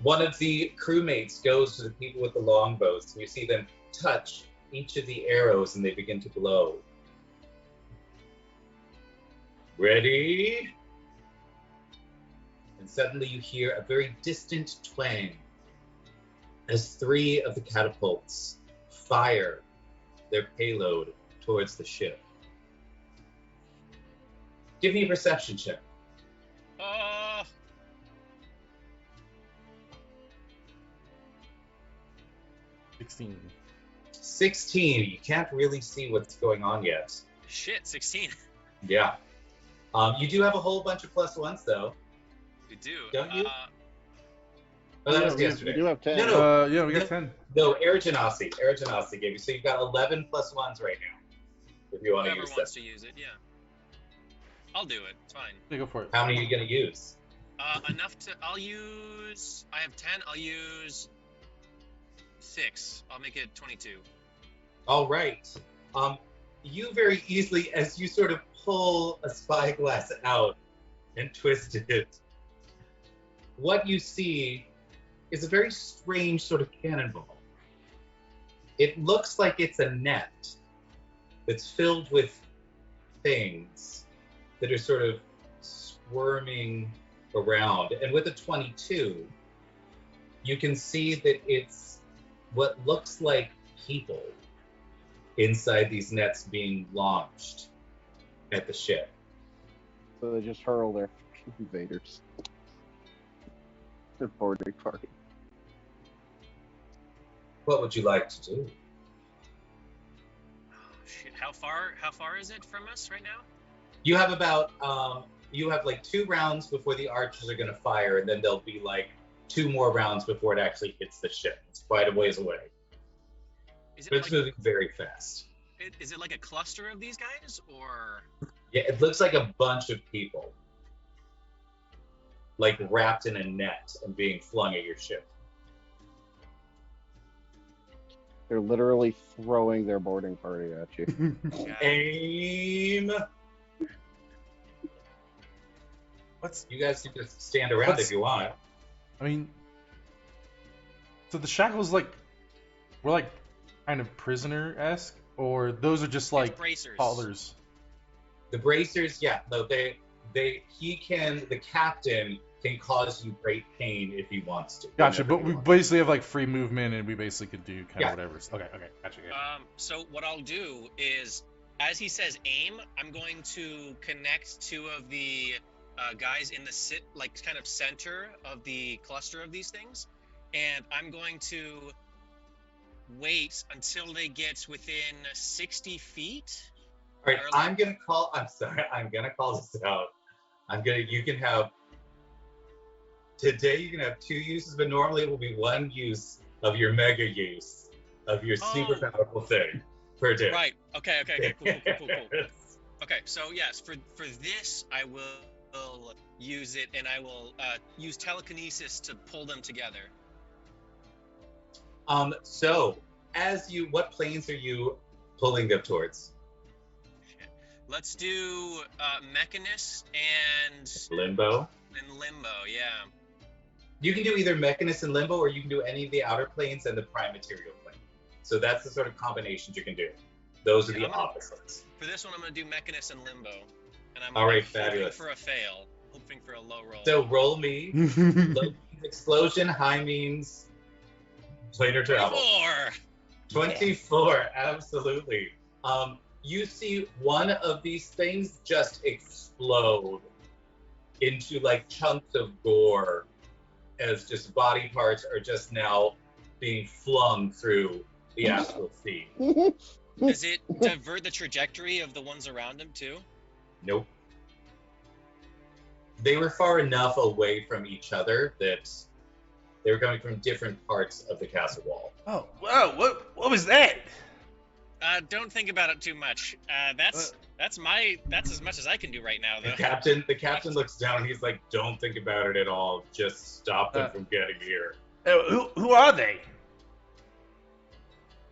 One of the crewmates goes to the people with the longbows, and you see them touch each of the arrows and they begin to glow. Ready? And suddenly you hear a very distant twang as 3 of the catapults fire their payload towards the ship. Give me a perception check. Oh, 16. 16. You can't really see what's going on yet. shit, 16. Yeah. You do have a whole bunch of +1s though. We do. Don't you? Oh, that was We yesterday. do have 10. No. Yeah, we got No. 10. No, Erigenasi gave you. So you've got 11 +1s right now. If you want to Whoever use wants them. to use it, yeah. I'll do it. It's fine. Yeah, go for it. How many are you going to use? Enough to. I have 10. I'll use 6. I'll make it 22. All right. You very easily, as you sort of pull a spyglass out and twist it, what you see is a very strange sort of cannonball. It looks like it's a net that's filled with things that are sort of squirming around. And with a 22, you can see that it's what looks like people inside these nets being launched at the ship. So they just hurl their invaders. Their boarding party. What would you like to do? Shit, how far is it from us right now? You have about you have like 2 rounds before the archers are going to fire, and then there'll be like 2 more rounds before it actually hits the ship. It's quite a ways away. Is But it it's like moving very fast. is it like a cluster of these guys, or? Yeah, it looks like a bunch of people, like wrapped in a net and being flung at your ship. They're literally throwing their boarding party at you. Aim! What's You guys can just stand around What's- if you want. I mean, so the shackles we're like kind of prisoner-esque, or those are just like bracers. collars? The bracers, yeah, no, the captain can cause you great pain if he wants to. Gotcha, whenever but he we wants. basically have like free movement, and we basically could do kind Yeah. of whatever. Okay, gotcha. So what I'll do is, as he says aim, I'm going to connect 2 of the guys in the kind of center of the cluster of these things, and I'm going to wait until they get within 60 feet. All right, I'm gonna call this out. You can have 2 uses, but normally it will be 1 use of your mega use of your super powerful thing per day. Right. Okay. Cool. Okay. So yes, for this, I will use it, and I will use telekinesis to pull them together. So what planes are you pulling them towards? Let's do Mechanist and Limbo. Limbo. Yeah. You can do either Mechanist and Limbo, or you can do any of the outer planes and the prime material plane. So that's the sort of combinations you can do. Those are the opposites. For this one, I'm going to do Mechanist and Limbo. And I'm All right, hoping fabulous. for a fail. Hoping for a low roll. So roll me. Low means explosion, high means planar travel. 24, absolutely. You see one of these things just explode into like chunks of gore as just body parts are just now being flung through the astral sea. Does it divert the trajectory of the ones around him too? Nope. They were far enough away from each other that they were coming from different parts of the castle wall. Oh, wow, what was that? Don't think about it too much. That's as much as I can do right now, though. The captain looks down and he's like, "Don't think about it at all. Just stop them from getting here." Who are they?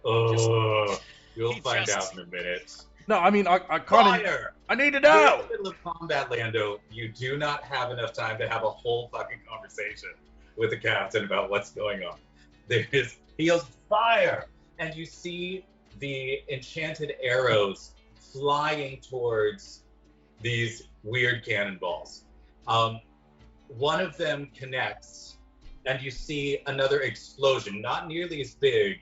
You'll find out in a minute. No, I mean, I kind of. Fire! I need to You're in know. the middle of combat, Lando. You do not have enough time to have a whole fucking conversation with the captain about what's going on. He yells, "Fire!" And you see the enchanted arrows flying towards these weird cannonballs. One of them connects, and you see another explosion, not nearly as big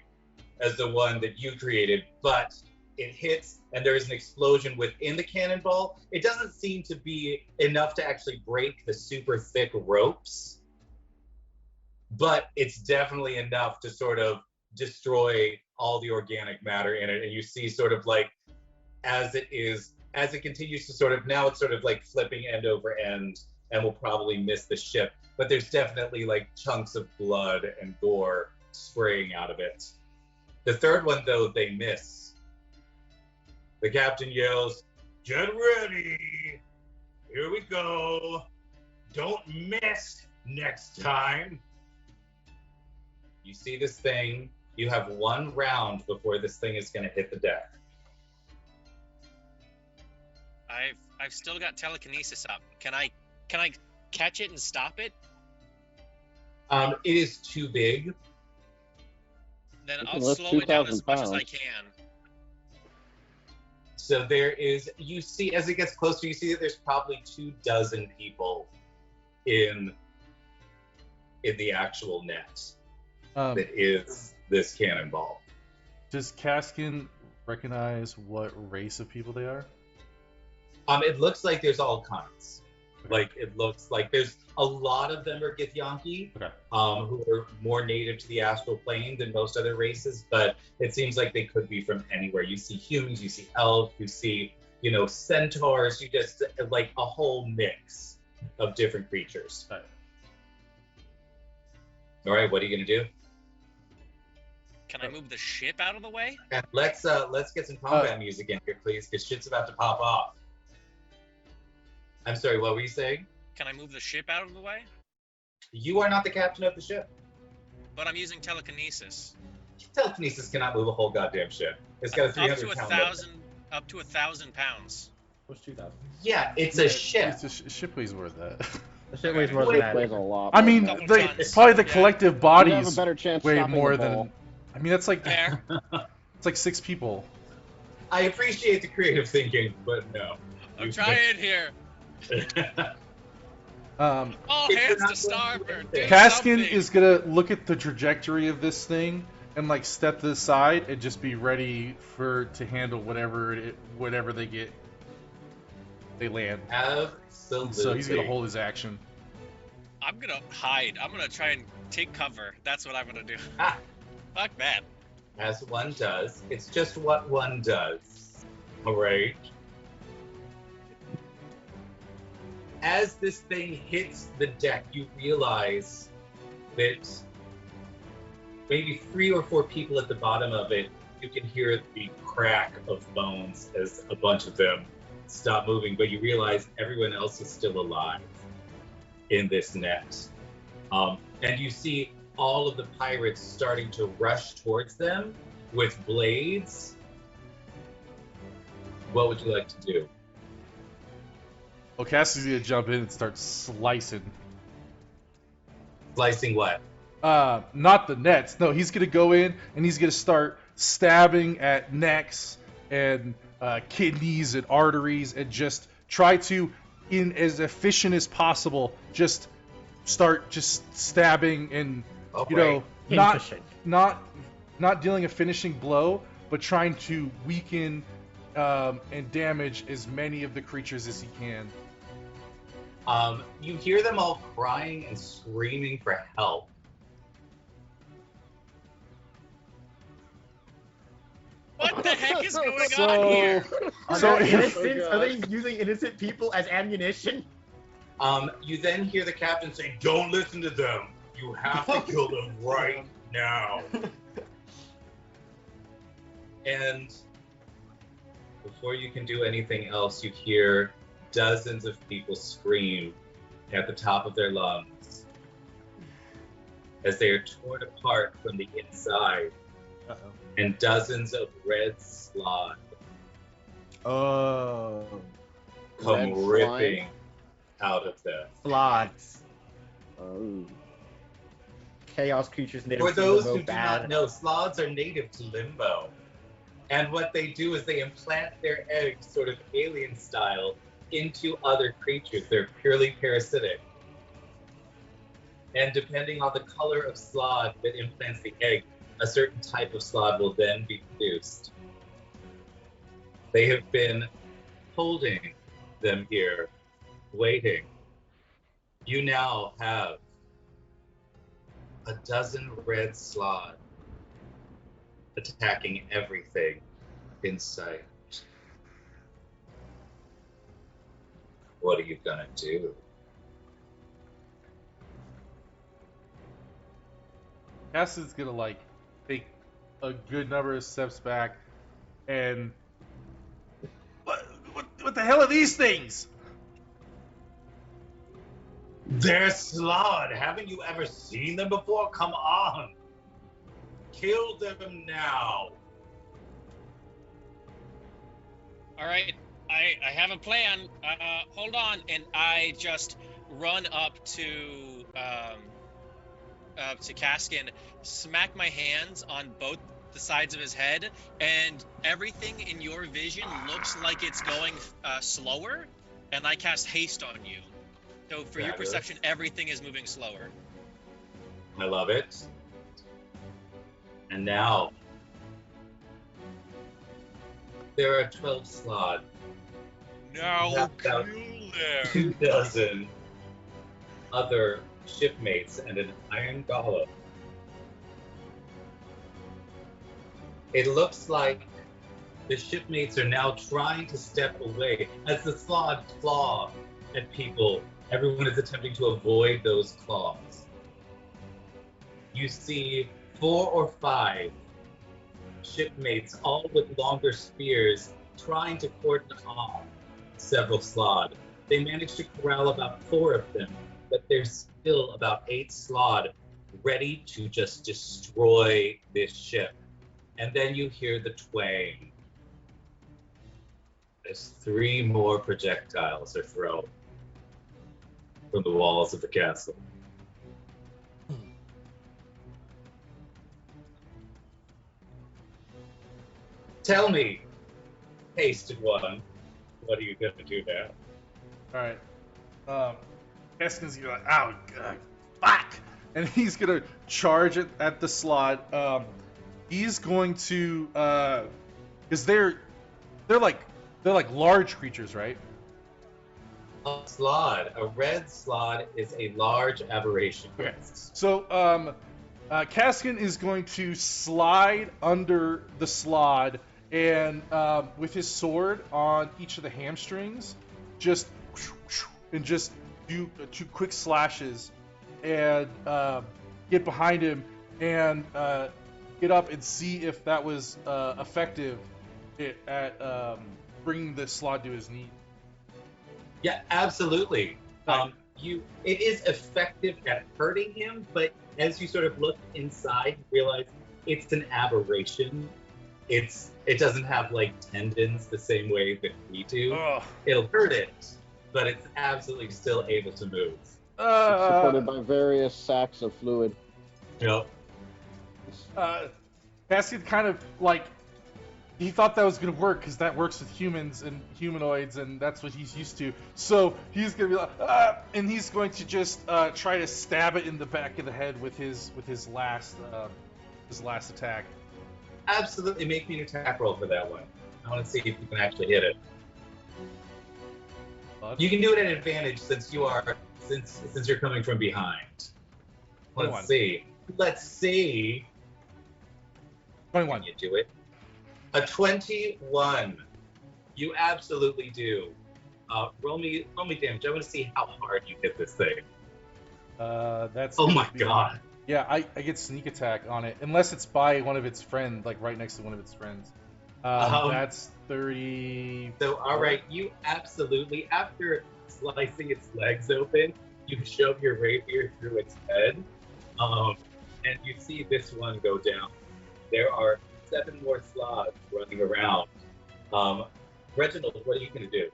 as the one that you created, but it hits, and there is an explosion within the cannonball. It doesn't seem to be enough to actually break the super thick ropes, but it's definitely enough to sort of destroy all the organic matter in it. And you see sort of like, as it continues to sort of, now it's sort of like flipping end over end and will probably miss the ship, but there's definitely like chunks of blood and gore spraying out of it. The third one, though, they miss. The captain yells, "Get ready! Here we go! Don't miss next time!" You see this thing. You have 1 round before this thing is going to hit the deck. I've still got telekinesis up. Can I catch it and stop it? It is too big. Then You I'll can lift slow it down as 2,000 much as I pounds. can. So there is, you see, as it gets closer, you see that there's probably 24 people in the actual net that is this cannonball. Does Caskin recognize what race of people they are? It looks like there's all kinds. Like, it looks like there's a lot of them are Githyanki, Okay. who are more native to the astral plane than most other races, but it seems like they could be from anywhere. You see humans, you see elves, you see, centaurs, you just, like, a whole mix of different creatures. All right. All right, what are you gonna do? Can I move the ship out of the way? And let's get some combat music in here, please, because shit's about to pop off. I'm sorry, what were you saying? Can I move the ship out of the way? You are not the captain of the ship. But I'm using telekinesis. Telekinesis cannot move a whole goddamn ship. It's got a 300 pound limit. Up to 1,000 pounds. What's 2,000? Yeah, it's a ship. It's a ship weighs worth that. The shit weighs more Wait, than Weighs that. a lot. I mean, Couple they, tons. probably the Yeah. collective You have a bodies better chance weigh stopping more the ball. than. I mean, that's like There. it's like 6 people. I appreciate the creative thinking, but no. I'm trying here. Um, All If you're hands not to starboard. Do Caskin something. is gonna look at the trajectory of this thing and like step to the side and just be ready to handle whatever they land. Absolutely. So he's gonna hold his action. I'm gonna hide. I'm gonna try and take cover. That's what I'm gonna do. Ah. Fuck that. As one does. It's just what one does. All right. As this thing hits the deck, you realize that maybe 3 or 4 people at the bottom of it, you can hear the crack of bones as a bunch of them stop moving, but you realize everyone else is still alive in this net. And you see all of the pirates starting to rush towards them with blades. What would you like to do? Well, Cassie's gonna jump in and start slicing. Slicing what? Not the nets. No, he's gonna go in and he's gonna start stabbing at necks and kidneys and arteries and just try to, in as efficient as possible, just start stabbing and Okay. not dealing a finishing blow, but trying to weaken and damage as many of the creatures as he can. You hear them all crying and screaming for help. What the heck is going on So- here? Are, So they if- innocent? Oh, Are they using innocent people as ammunition? You then hear the captain say, "Don't listen to them. You have to kill them right now." And before you can do anything else, you hear dozens of people scream at the top of their lungs as they are torn apart from the inside, Uh-oh. and dozens of red slod Oh. come Red slime? ripping out of them. Slots. Oh. Chaos creatures native For to those Limbo who do bad. not know, sloths are native to Limbo. And what they do is they implant their eggs, sort of alien style, into other creatures. They're purely parasitic. And depending on the color of sloth that implants the egg, a certain type of sloth will then be produced. They have been holding them here, waiting. You now have a dozen red sloth attacking everything in sight. What are you gonna do? Cassie's gonna take a good number of steps back and what the hell are these things? They're sloth. Haven't you ever seen them before? Come on. Kill them now. All right, I have a plan. Hold on, and I just run up to to Kaskin, smack my hands on both the sides of his head, and everything in your vision looks like it's going slower, and I cast haste on you. So for your Fabulous. perception, everything is moving slower. I love it. And now, there are 12 slod. Now That's kill about them. 2 dozen other shipmates and an iron golem. It looks like the shipmates are now trying to step away as the slod claw at people. Everyone is attempting to avoid those claws. You see 4 or 5 shipmates, all with longer spears, trying to cordon off several slod. They managed to corral about 4 of them, but there's still about 8 slod ready to just destroy this ship. And then you hear the twang as 3 more projectiles are thrown from the walls of the castle. Tell me, hasted one, what are you gonna do now? Alright. Keskin's gonna be like, oh, God, fuck! And he's gonna charge at the slot. He's going to, because they're like large creatures, right? A slod, a red slod, is a large aberration. Okay. So, Kaskin is going to slide under the slod and with his sword on each of the hamstrings, just do 2 quick slashes and get behind him and get up and see if that was effective at bringing the slod to his knee. Yeah, absolutely. Right. It is effective at hurting him, but as you sort of look inside, you realize it's an aberration. It doesn't have like tendons the same way that we do. Ugh. It'll hurt it, but it's absolutely still able to move. It's supported by various sacs of fluid. Yep. Kaskin kind of like, he thought that was going to work because that works with humans and humanoids, and that's what he's used to. So he's going to be like, and he's going to just try to stab it in the back of the head with his last attack. Absolutely, make me an attack roll for that one. I want to see if you can actually hit it. You can do it at advantage since you're coming from behind. 21. Let's see. 21. Can you do it? A 21. You absolutely do. Roll me damage. I want to see how hard you hit this thing. That's. Oh my god. Yeah, I get sneak attack on it, unless it's by one of its friends, like right next to one of its friends. That's 30. So, all right, you absolutely, after slicing its legs open, you shove your rapier through its head, and you see this one go down. There are 7 more sloths running around. Reginald, what are you going to do?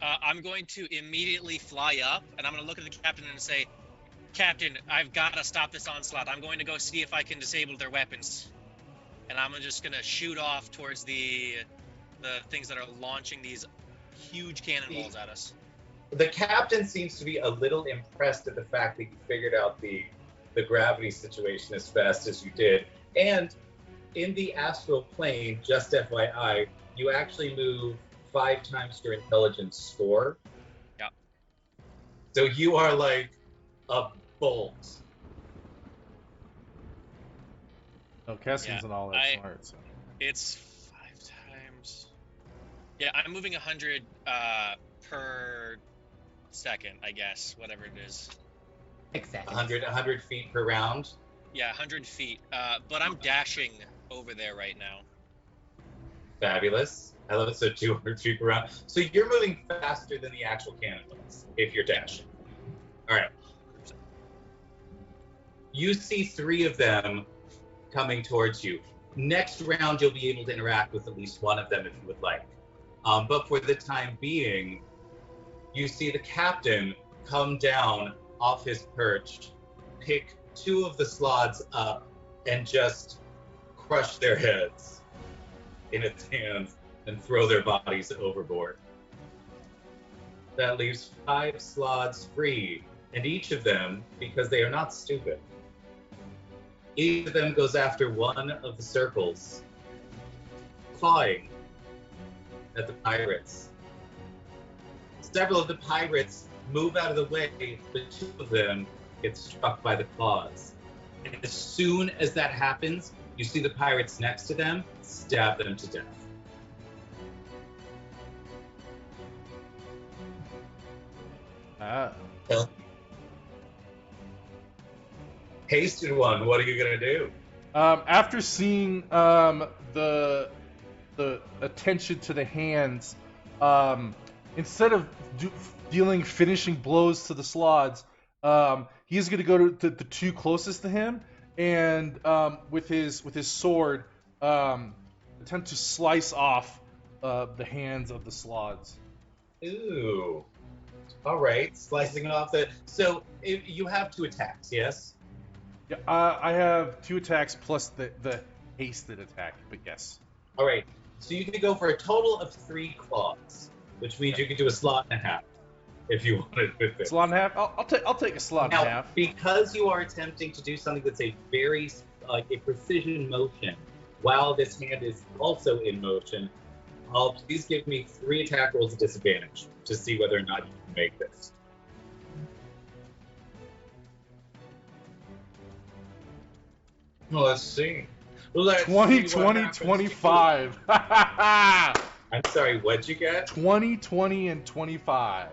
I'm going to immediately fly up, and I'm going to look at the captain and say, Captain, I've got to stop this onslaught. I'm going to go see if I can disable their weapons. And I'm just going to shoot off towards the things that are launching these huge cannonballs at us. The captain seems to be a little impressed at the fact that you figured out the gravity situation as fast as you did. And in the astral plane, just FYI, you actually move 5 times your intelligence score. Yeah. So you are like a bolt. No, Kaskin's not all that smart. So. It's 5 times. Yeah, I'm moving 100 per second, I guess, whatever it is. 6 seconds. 100 feet per round. Yeah, 100 feet. But I'm dashing over there right now. Fabulous. I love it. So 200 feet per round. So you're moving faster than the actual cannonballs if you're dashing. All right. You see 3 of them coming towards you. Next round, you'll be able to interact with at least one of them if you would like. But for the time being, you see the captain come down off his perch, pick two of the slots up and just crush their heads in its hands and throw their bodies overboard. That leaves 5 slots free, and each of them, because they are not stupid, each of them goes after one of the circles, clawing at the pirates. Several of the pirates move out of the way, but 2 of them get struck by the claws. And as soon as that happens, you see the pirates next to them stab them to death. Ah. Hasted one, what are you gonna do? After seeing the attention to the hands, instead of dealing finishing blows to the slots, he's going to go to the 2 closest to him, and with his sword, attempt to slice off the hands of the slots. Ooh. All right, slicing off the. So you have 2 attacks, yes? Yeah, I have 2 attacks plus the hasted attack, but yes. All right, so you can go for a total of 3 claws, which means you can do a slot and a half if you wanted with this. Slot and a half. I'll take a slot Now, and a half. because you are attempting to do something that's a very a precision motion, while this hand is also in motion, please give me 3 attack rolls at disadvantage to see whether or not you can make this. Well, let's see. 20, 20, 25. I'm sorry, what'd you get? 20, 20, and 25.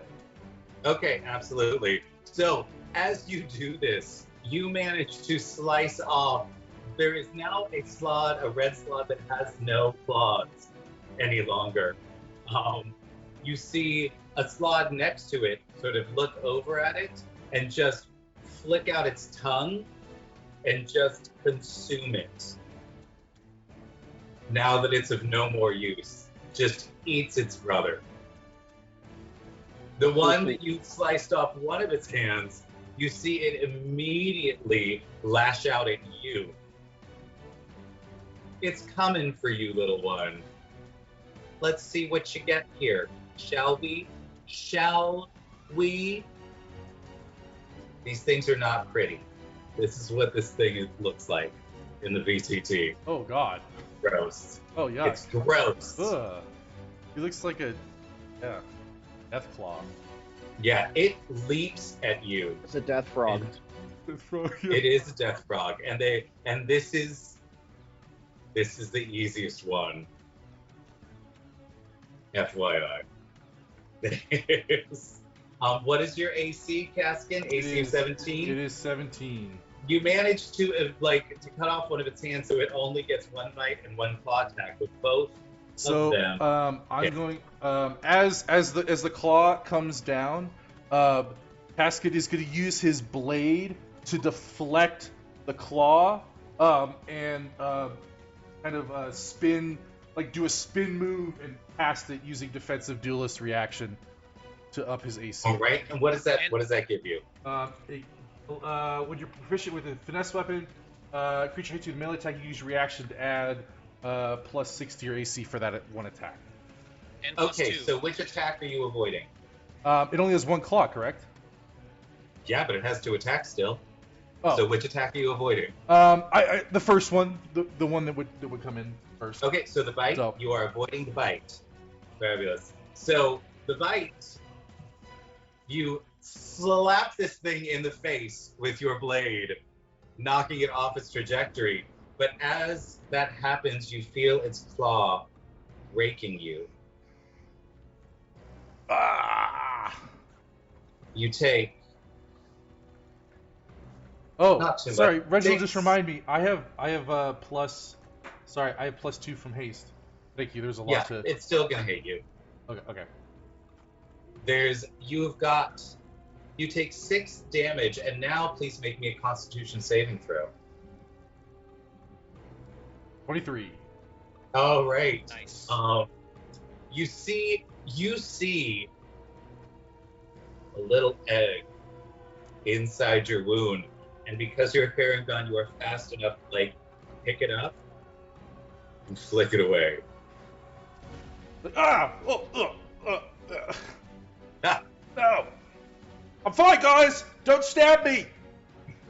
Okay, absolutely. So, as you do this, you manage to slice off. There is now a red slot that has no claws any longer. You see a slot next to it sort of look over at it and just flick out its tongue and just consume it. Now that it's of no more use, just eats its brother. The one that you sliced off one of its hands, you see it immediately lash out at you. It's coming for you, little one. Let's see what you get here. Shall we? Shall we? These things are not pretty. This is what this thing looks like in the VTT. Oh, God. Gross. Oh, yeah. It's gross. Ugh. He looks like a death claw. Yeah, it leaps at you. It's a death frog. It is a death frog, and this is the easiest one. FYI. What is your AC, Caskin? AC of 17? It is 17. You managed to cut off one of its hands, so it only gets 1 bite and 1 claw attack with both of them. I'm going as the claw comes down, Casket is going to use his blade to deflect the claw and kind of spin, do a spin move and cast it using defensive duelist reaction to up his AC. All right, and what does that give you? When you're proficient with a finesse weapon, creature hits you with melee attack, you use your reaction to add +6 to your AC for that 1 attack. And Okay, +2. so which attack are you avoiding? It only has 1 claw, correct? Yeah, but it has 2 attacks still. Oh. So which attack are you avoiding? The first one, the one that would come in first. Okay, so the bite, So- you are avoiding the bite. Fabulous. So the bite, you slap this thing in the face with your blade, knocking it off its trajectory. But as that happens, you feel its claw raking you. Ah! You take Oh, Not too sorry, much. Reginald, Six. just remind me. I have plus. Sorry, I have +2 from haste. Thank you. There's a lot yeah, to. it's still gonna hit you. Okay. You take 6 damage, and now please make me a Constitution saving throw. 23. All right. Nice. You see a little egg inside your wound, And because you're a paragon, you are fast enough to like pick it up and flick it away. Ah! Oh, Ah, no! I'm fine, guys! Don't stab me!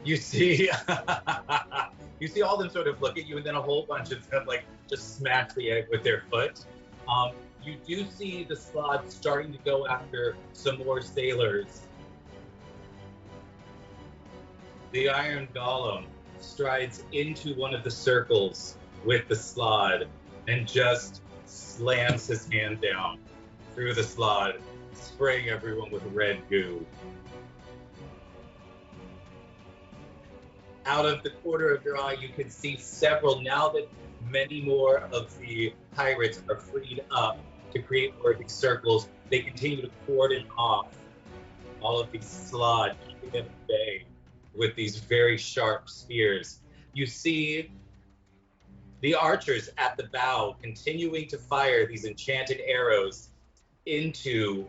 you see, you see all of them sort of look at you, and then a whole bunch of them like just smash the egg with their foot. You do see the slot starting to go after some more sailors. The Iron Golem strides into one of the circles with the slod and just slams his hand down through the slod, spraying everyone with red goo. Out of the corner of your eye, you can see several, now that many more of the pirates are freed up to create more of these circles, they continue to cordon off all of these slod, keeping them at bay with these very sharp spears. You see the archers at the bow continuing to fire these enchanted arrows into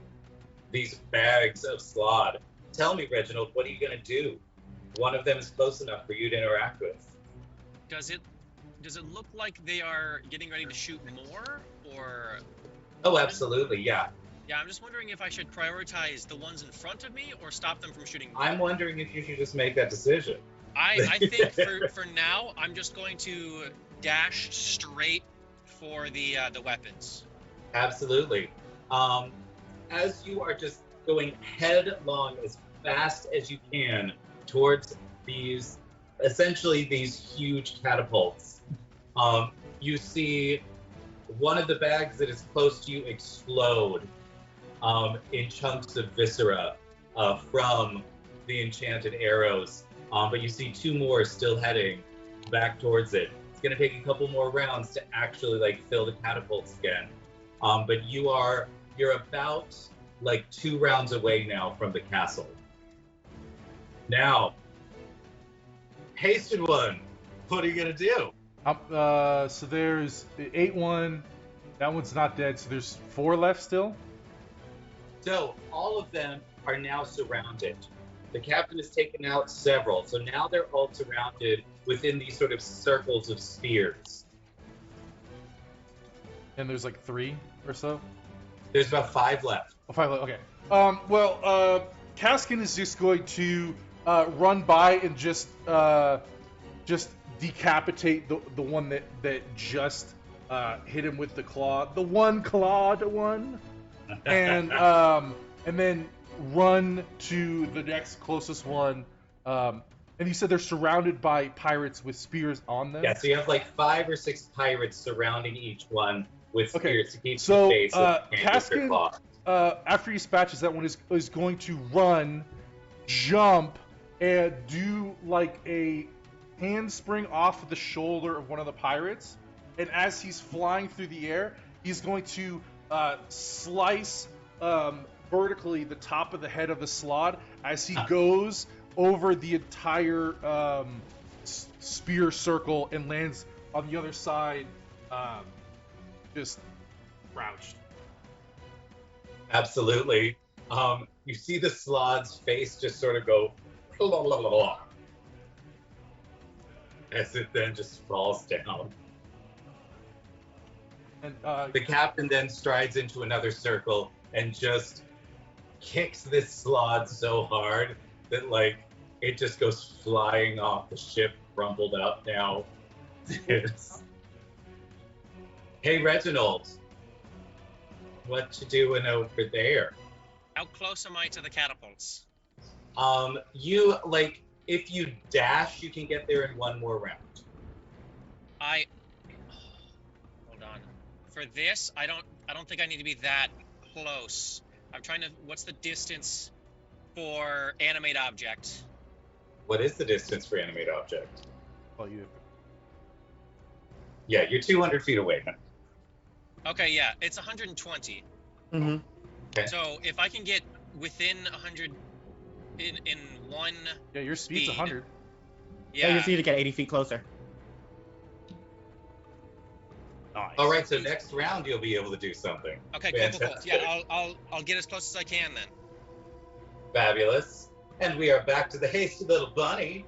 these bags of slod. Tell me, Reginald, what are you going to do? One of them is close enough for you to interact with. Does it look like they are getting ready to shoot more, or? Oh, absolutely, yeah. Yeah, I'm just wondering if I should prioritize the ones in front of me or stop them from shooting more. I'm wondering if you should just make that decision. I think for now, I'm just going to dash straight for the weapons. Absolutely. As you are just going headlong as fast as you can towards these, essentially these huge catapults, you see one of the bags that is close to you explode in chunks of viscera from the enchanted arrows. But you see two more still heading back towards it. It's going to take a couple more rounds to actually like fill the catapults again. But you're about like 2 rounds away now from the castle. Now, Hasted One, what are you going to do? So there's 8-1. That one's not dead. So there's 4 left still. So all of them are now surrounded. The captain has taken out several, so now they're all surrounded within these sort of circles of spears. And there's like 3 or so. There's about 5 left. Oh, 5 left. Okay. Kaskin is just going to run by and just decapitate the one that just hit him with the claw, the one clawed one, and then run to the next closest one. And you said they're surrounded by pirates with spears on them. Yeah, so you have like 5 or 6 pirates surrounding each one with spears to keep so, the face of Kaskin, claw. after he dispatches that one, is going to run, jump, and do like a handspring off of the shoulder of one of the pirates. And as he's flying through the air, he's going to slice vertically the top of the head of the slot as he goes over the entire spear circle and lands on the other side, just crouched. Absolutely. You see the slod's face just sort of go blah, blah, blah, blah, as it then just falls down. And the captain then strides into another circle and just kicks this slod so hard that like it just goes flying off the ship, crumpled up now. Hey Reginald, what you doing over there? How close am I to the catapults? You like if you dash, you can get there in 1 more round. Hold on. For this, I don't think I need to be that close. I'm trying to. What's the distance for animate object? What is the distance for animate object? well, you. Yeah, you're 200 feet away. Okay, yeah, it's 120. Mm-hmm. Okay. So if I can get within 100 in one. Yeah, your speed's Speed. 100. Yeah, you Yeah. just need to get 80 feet closer. Nice. All right, so next round you'll be able to do something. Okay, cool, cool, cool. Fantastic. Yeah, I'll get as close as I can then. Fabulous. And we are back to the hasty little bunny.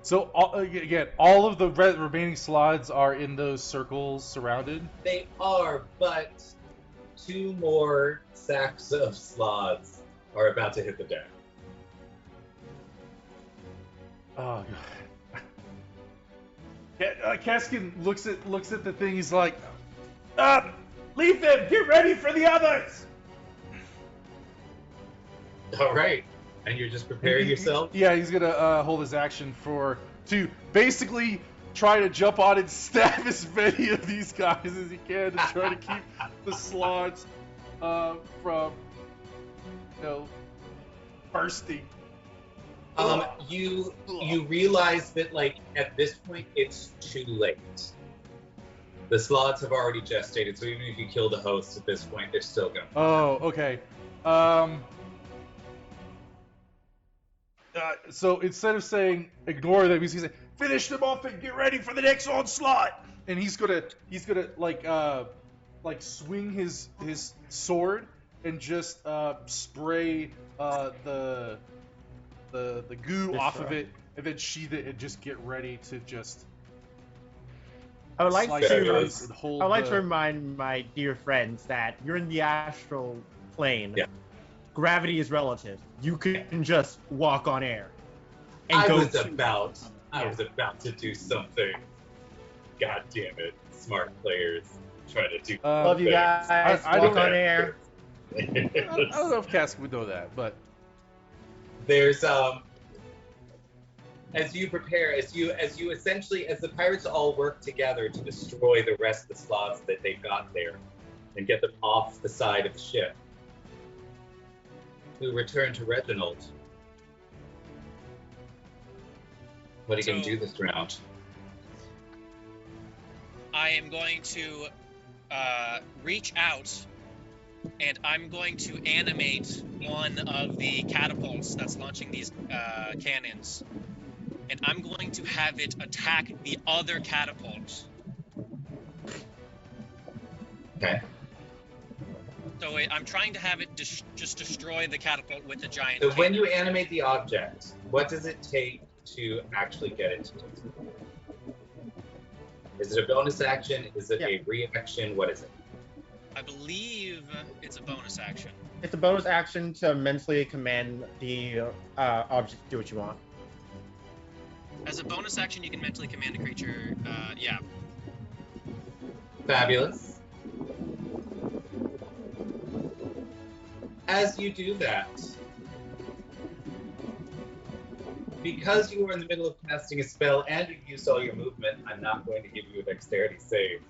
So again, all of the remaining slots are in those circles surrounded. They are, but 2 more sacks of sloths are about to hit the deck. Oh god. Caskin looks at the thing. He's like, leave them. Get ready for the others. All right, and you're just preparing yourself. Yeah, he's gonna hold his action to basically try to jump on and stab as many of these guys as he can to try to keep the slots from, bursting. You realize that, like, at this point it's too late. The sloths have already gestated, so even if you kill the host at this point, they're still gonna. Oh, okay. So instead of saying ignore them, he's gonna say finish them off and get ready for the next onslaught. And he's gonna like swing his sword and just spray the goo off of it, and then sheath it and just get ready to just. I would like slice to. it and hold I would like to the- remind my dear friends that you're in the astral plane. Yeah. Gravity is relative. You can just walk on air. And I go was to- about to do something. God damn it, smart players trying to do. Love you guys. I walk don't- on air. I don't know if Cask would know that, but There's as you prepare, as you essentially, as the pirates all work together to destroy the rest of the sloths that they've got there and get them off the side of the ship, we return to Reginald. What are you going to do this round? I am going to reach out, and I'm going to animate one of the catapults that's launching these cannons, and I'm going to have it attack the other catapult. Okay. So I'm trying to have it just destroy the catapult with the giant. So when cannon. you animate the object, what does it take to actually get it to do? Is it a bonus action? Is it a reaction? What is it? I believe it's a bonus action. It's a bonus action to mentally command the object to do what you want. As a bonus action, you can mentally command a creature. Yeah. Fabulous. As you do that, because you were in the middle of casting a spell and you used all your movement, I'm not going to give you a dexterity save.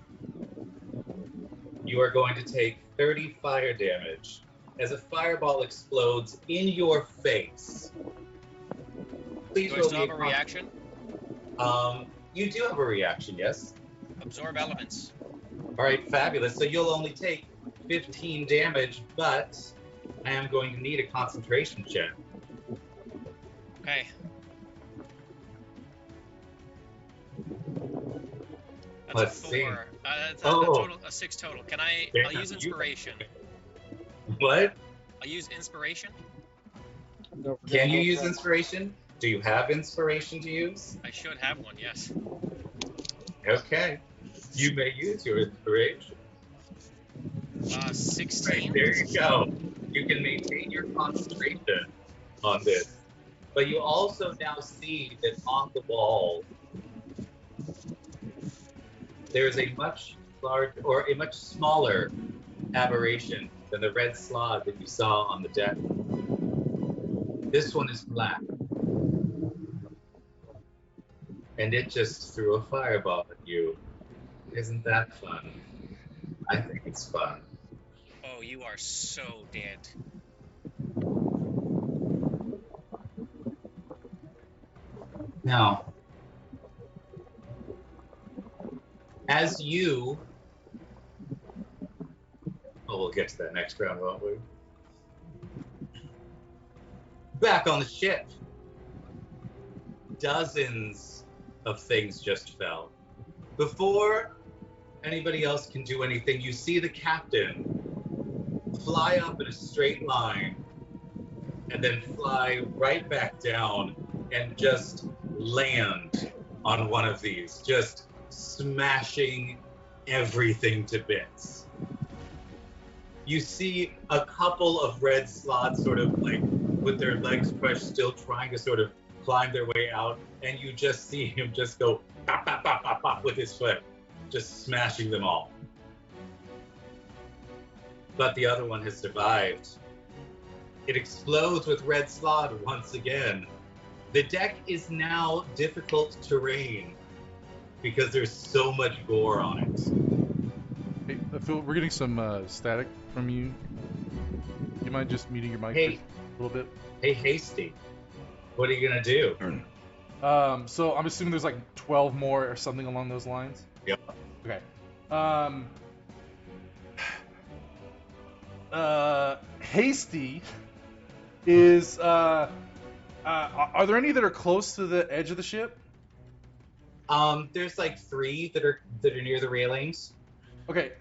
You are going to take 30 fire damage as a fireball explodes in your face. Please Do I roll still me have a reaction? You do have a reaction, yes? Absorb elements. All right, fabulous. So you'll only take 15 damage, but I am going to need a concentration check. Okay. That's Let's a 4. see. That's Oh. a 6 total. Can I? Damn, I'll use you- inspiration. What? I'll use inspiration. Don't forget Can you about use that. inspiration? Do you have inspiration to use? I should have one. Yes. Okay. You may use your inspiration. 16. Right, there you go. You can maintain your concentration on this. But you also now see that on the wall, there is a much larger, or a much smaller aberration than the red slot that you saw on the deck. This one is black. And it just threw a fireball at you. Isn't that fun? I think it's fun. Oh, you are so dead. Now, as you, we'll get to that next round, won't we? Back on the ship, dozens of things just fell. Before anybody else can do anything, you see the captain fly up in a straight line and then fly right back down and just land on one of these, just smashing everything to bits. You see a couple of red slots sort of like with their legs crushed, still trying to sort of climb their way out, and you just see him just go pop, pop, pop, pop, pop with his foot, just smashing them all. But the other one has survived. It explodes with red slot once again. The deck is now difficult terrain because there's so much gore on it. Hey, Phil, we're getting some static from you. You mind just muting your mic Hey. a little bit? Hey, Hasty, what are you gonna do? So I'm assuming there's like 12 more or something along those lines? Yep. Okay. Hasty is, are there any that are close to the edge of the ship? There's like 3 that are near the railings. Okay,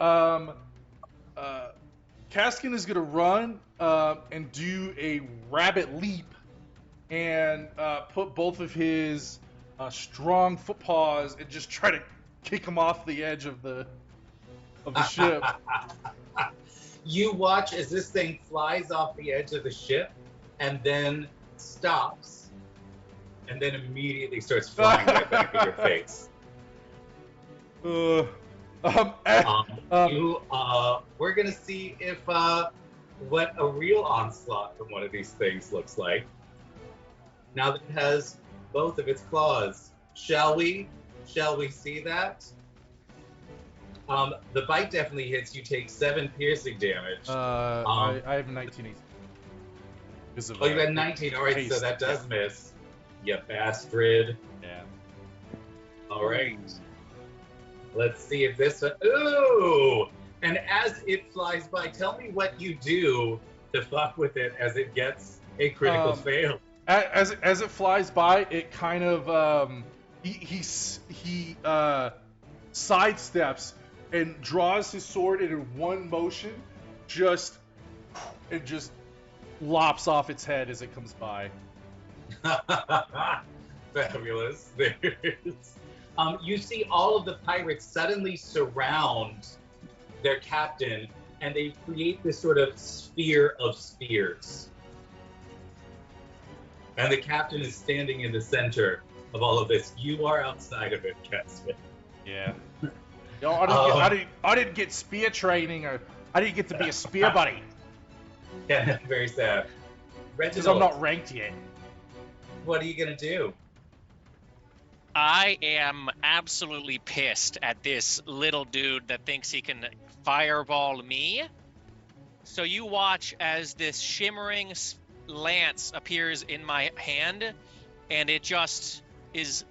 Kaskin is gonna run and do a rabbit leap and put both of his strong foot paws and just try to kick him off the edge of the ship. You watch as this thing flies off the edge of the ship and then stops and then immediately starts flying right back in your face. We're gonna see if what a real onslaught from one of these things looks like. Now that it has both of its claws, shall we? Shall we see that? The bite definitely hits. You take 7 piercing damage. I have 19 AC. Oh, you got 19. All right, haste. so that does miss. You bastard. Yeah. All right. Let's see if this one. Ooh! And as it flies by, tell me what you do to fuck with it as it gets a critical fail. As it flies by, it kind of he sidesteps and draws his sword and in one motion, just lops off its head as it comes by. Fabulous. You see all of the pirates suddenly surround their captain, and they create this sort of sphere of spears. And the captain is standing in the center of all of this. You are outside of it, Casper. Yeah. Yo, I didn't get spear training, or I didn't get to be a spear buddy. Yeah, very sad. Because Reginald, I'm not ranked yet. what are you gonna do? I am absolutely pissed at this little dude that thinks he can fireball me. So you watch as this shimmering lance appears in my hand, and it just is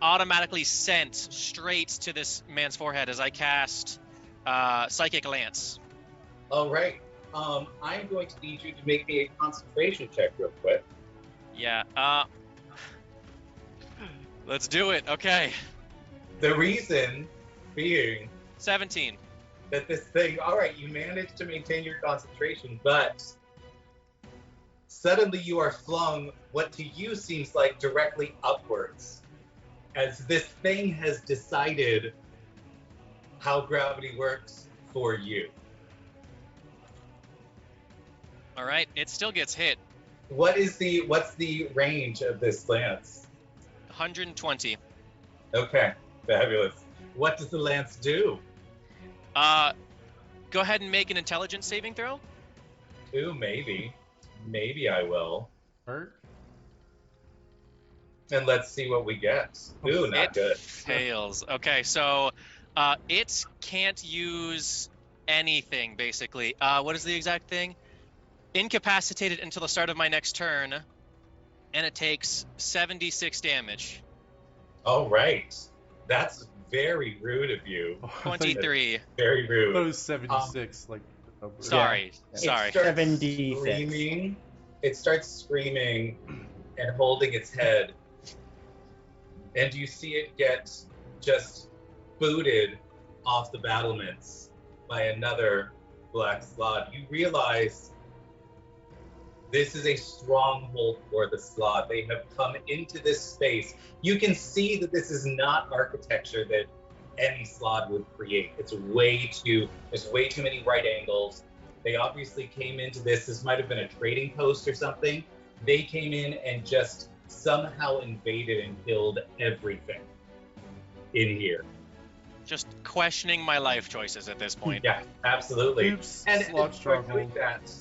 automatically sent straight to this man's forehead as I cast Psychic Lance. All right. I'm going to need you to make me a concentration check real quick. Yeah, let's do it. Okay. The reason being 17. that this thing, all right, you managed to maintain your concentration, but suddenly you are flung what to you seems like directly upwards, as this thing has decided how gravity works for you. All right, it still gets hit. What's the range of this lance? 120. Okay, fabulous. What does the lance do? Go ahead and make an intelligence saving throw. Ooh, maybe. Maybe I will. Hurt? And let's see what we get. Ooh, not It good. fails. Okay, so it can't use anything, basically. What is the exact thing? Incapacitated until the start of my next turn, and it takes 76 damage. All right. That's very rude of you. 23. Very It rude. was 76, like the number. Sorry. It Sorry. starts 76. screaming. It starts screaming and holding its head. And you see it get just booted off the battlements by another black slot. You realize This is a stronghold for the Slaad. They have come into this space. You can see that this is not architecture that any Slaad would create. There's way too many right angles. They obviously came into this. This might have been a trading post or something. They came in and just somehow invaded and killed everything in here. Just questioning my life choices at this point. Yeah, absolutely. Oops, And slot by struggle. doing that,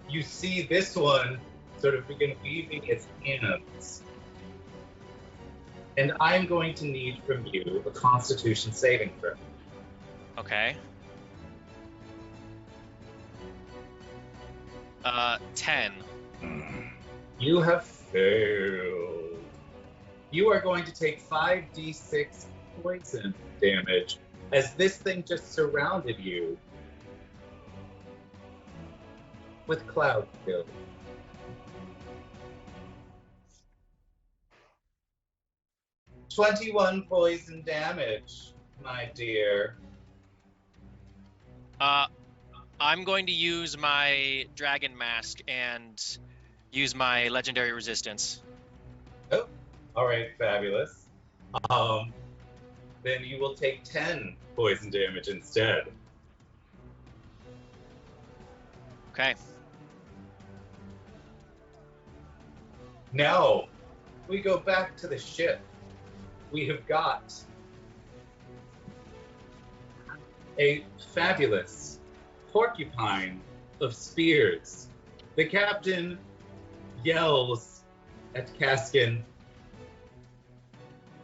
you see this one sort of begin weaving its hands. And I'm going to need from you a Constitution saving throw. Okay. 10. You have failed. You are going to take 5d6 poison damage as this thing just surrounded you with cloud kill. "21 poison damage, my dear." I'm going to use my dragon mask and use my legendary resistance. Oh, all right, fabulous. Then you will take 10 poison damage instead. Okay. Now, we go back to the ship. We have got a fabulous porcupine of spears. The captain yells at Kaskin,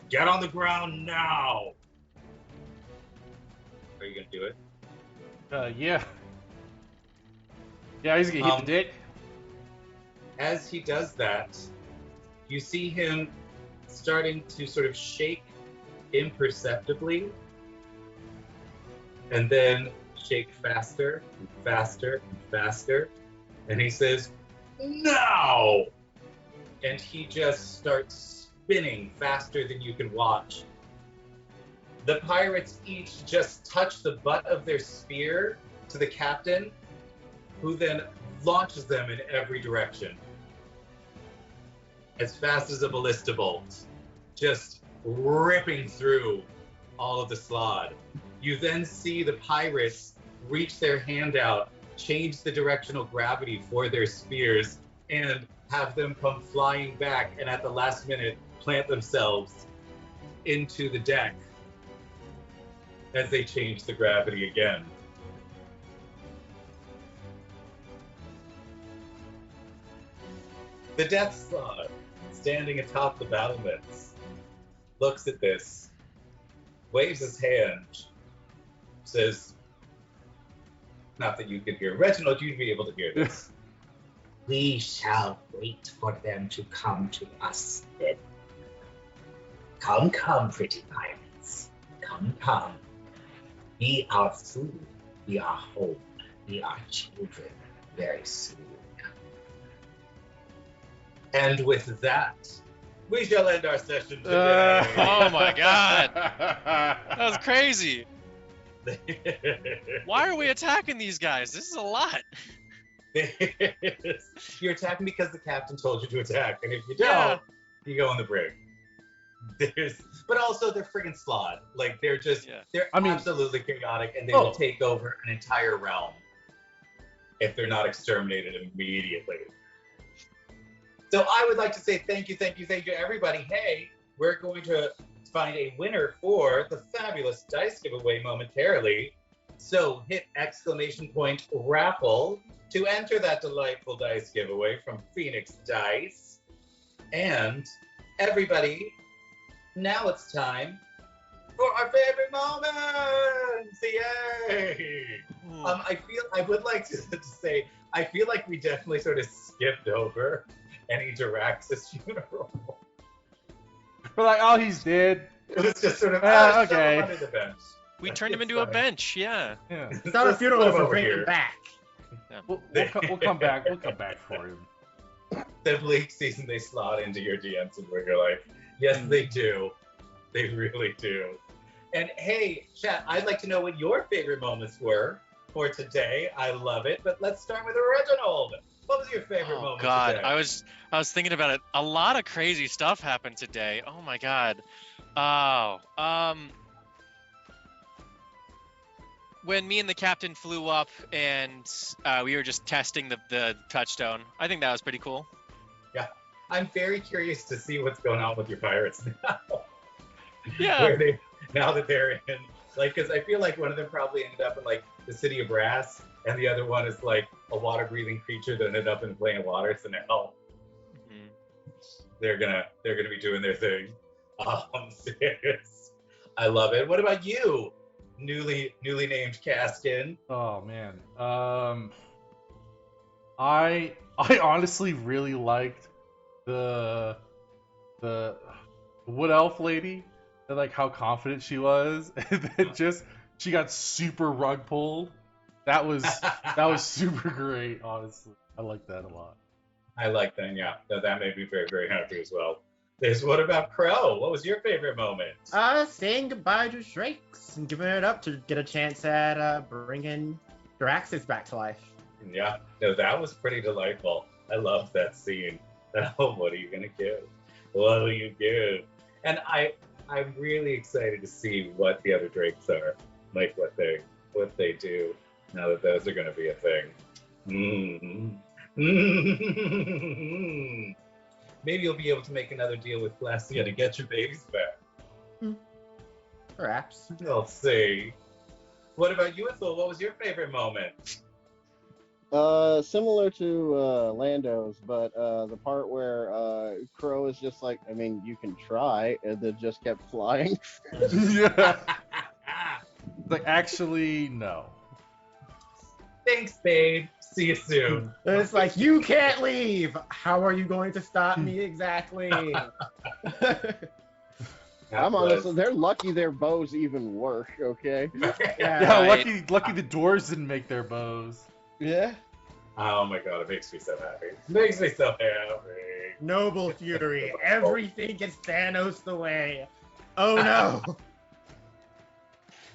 "Get on the ground now!" Are you gonna do it? Yeah. Yeah, he's gonna hit the dick. As he does that, you see him starting to sort of shake imperceptibly, and then shake faster and faster and faster. And he says, "Now!" And he just starts spinning faster than you can watch. The pirates each just touch the butt of their spear to the captain, who then launches them in every direction as fast as a ballista bolt, just ripping through all of the Slaad. You then see the pirates reach their hand out, change the directional gravity for their spears, and have them come flying back, and at the last minute plant themselves into the deck as they change the gravity again. The Death Slaad, standing atop the battlements, looks at this, waves his hand, says, not that you could hear, Reginald, you'd be able to hear this. We shall wait for them to come to us then. Come, come, pretty pirates. Come, come. We are food. We are home. We are children very soon. And with that, we shall end our session today. Oh my god. That was crazy. Why are we attacking these guys? This is a lot. You're attacking because the captain told you to attack, and if you don't, Yeah. you go in the brig. But also they're friggin' Slaad. Like they're just, they're absolutely chaotic, and they will take over an entire realm if they're not exterminated immediately. So I would like to say thank you, everybody. Hey, we're going to find a winner for the fabulous dice giveaway momentarily. So hit !raffle to enter that delightful dice giveaway from Phoenix Dice. And everybody, now it's time for our favorite moments! Yay! I would like to say, I feel like we definitely sort of skipped over any Diraxis funeral. We're like, oh, he's dead. It was just sort of, okay. under the bench. We turned him into a bench, yeah. It's not a funeral for bringing him back. Yeah. We'll come back. We'll come back for him. The Bleak season, they slot into your DMs and where you're like, yes, they do. They really do. And hey, chat, I'd like to know what your favorite moments were for today. I love it. But let's start with Reginald. What was your favorite Oh moment God, today? I was thinking about it. A lot of crazy stuff happened today. Oh my God. Oh, when me and the captain flew up and we were just testing the touchstone. I think that was pretty cool. Yeah. I'm very curious to see what's going on with your pirates now. Yeah. Where they now that they're in, like, because I feel like one of them probably ended up in like the city of brass, and the other one is like a water-breathing creature that ended up in plain water. So now Mhm. they're gonna be doing their thing. Serious. I love it. What about you, newly named Caskin? Oh man. I honestly really liked the wood elf lady, and like how confident she was, and then just she got super rug pulled. That was super great. Honestly, I like that a lot. I like that. Yeah, that made me very, very happy as well. What about Crow? What was your favorite moment? Saying goodbye to Drakes and giving it up to get a chance at bringing Draxus back to life. Yeah, no, that was pretty delightful. I loved that scene. Oh, what are you gonna give? What will you give? And I'm really excited to see what the other Drakes are, like what they do now that those are gonna be a thing. Maybe you'll be able to make another deal with Glacia to get your babies back. Perhaps. We'll see. What about you, Ethel? What was your favorite moment? Similar to Lando's, but the part where Crow is just like, I mean, you can try, and then just kept flying. Yeah. Like actually, no. Thanks, babe. See you soon. It's like, you can't leave. How are you going to stop me exactly? I'm honestly, they're lucky their bows even work. Okay. Yeah, Right. lucky the doors didn't make their bows. Yeah. Oh my god, it makes me so happy. It makes me so happy. Noble Fury, everything gets Thanos the way. Oh no.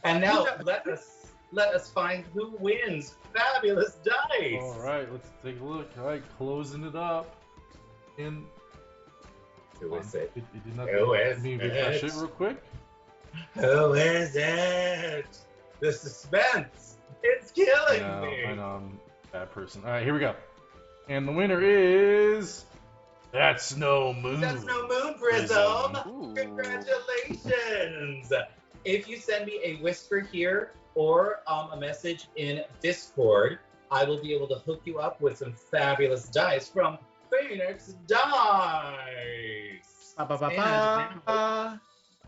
And now let us find who wins Fabulous Dice. All right, let's take a look. All right, closing it up. And Who is it? It did not. Who is Let me refresh it? it real quick. Who is it? The suspense. It's killing No, me. I know I'm a bad person. All right, here we go. And the winner is That's No Moon. That's No Moon Prism. Ooh. Congratulations. If you send me a whisper here or a message in Discord, I will be able to hook you up with some fabulous dice from Phoenix Dice. Ba, ba, ba, And ba. now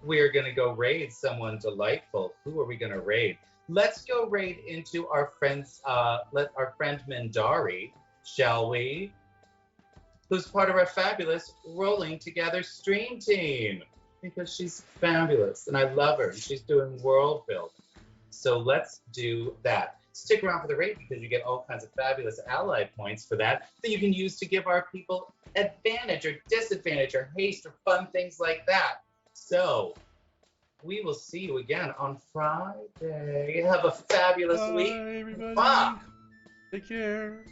we're going to go raid someone delightful. Who are we going to raid? Let's go raid into our friends, our friend Mindari, shall we? Who's part of our fabulous Rolling Together stream team. Because she's fabulous and I love her and she's doing world building. So let's do that. Stick around for the raid because you get all kinds of fabulous ally points for that you can use to give our people advantage or disadvantage or haste or fun things like that. So we will see you again on Friday. Have a fabulous week. Bye, everybody. Bye. Take care.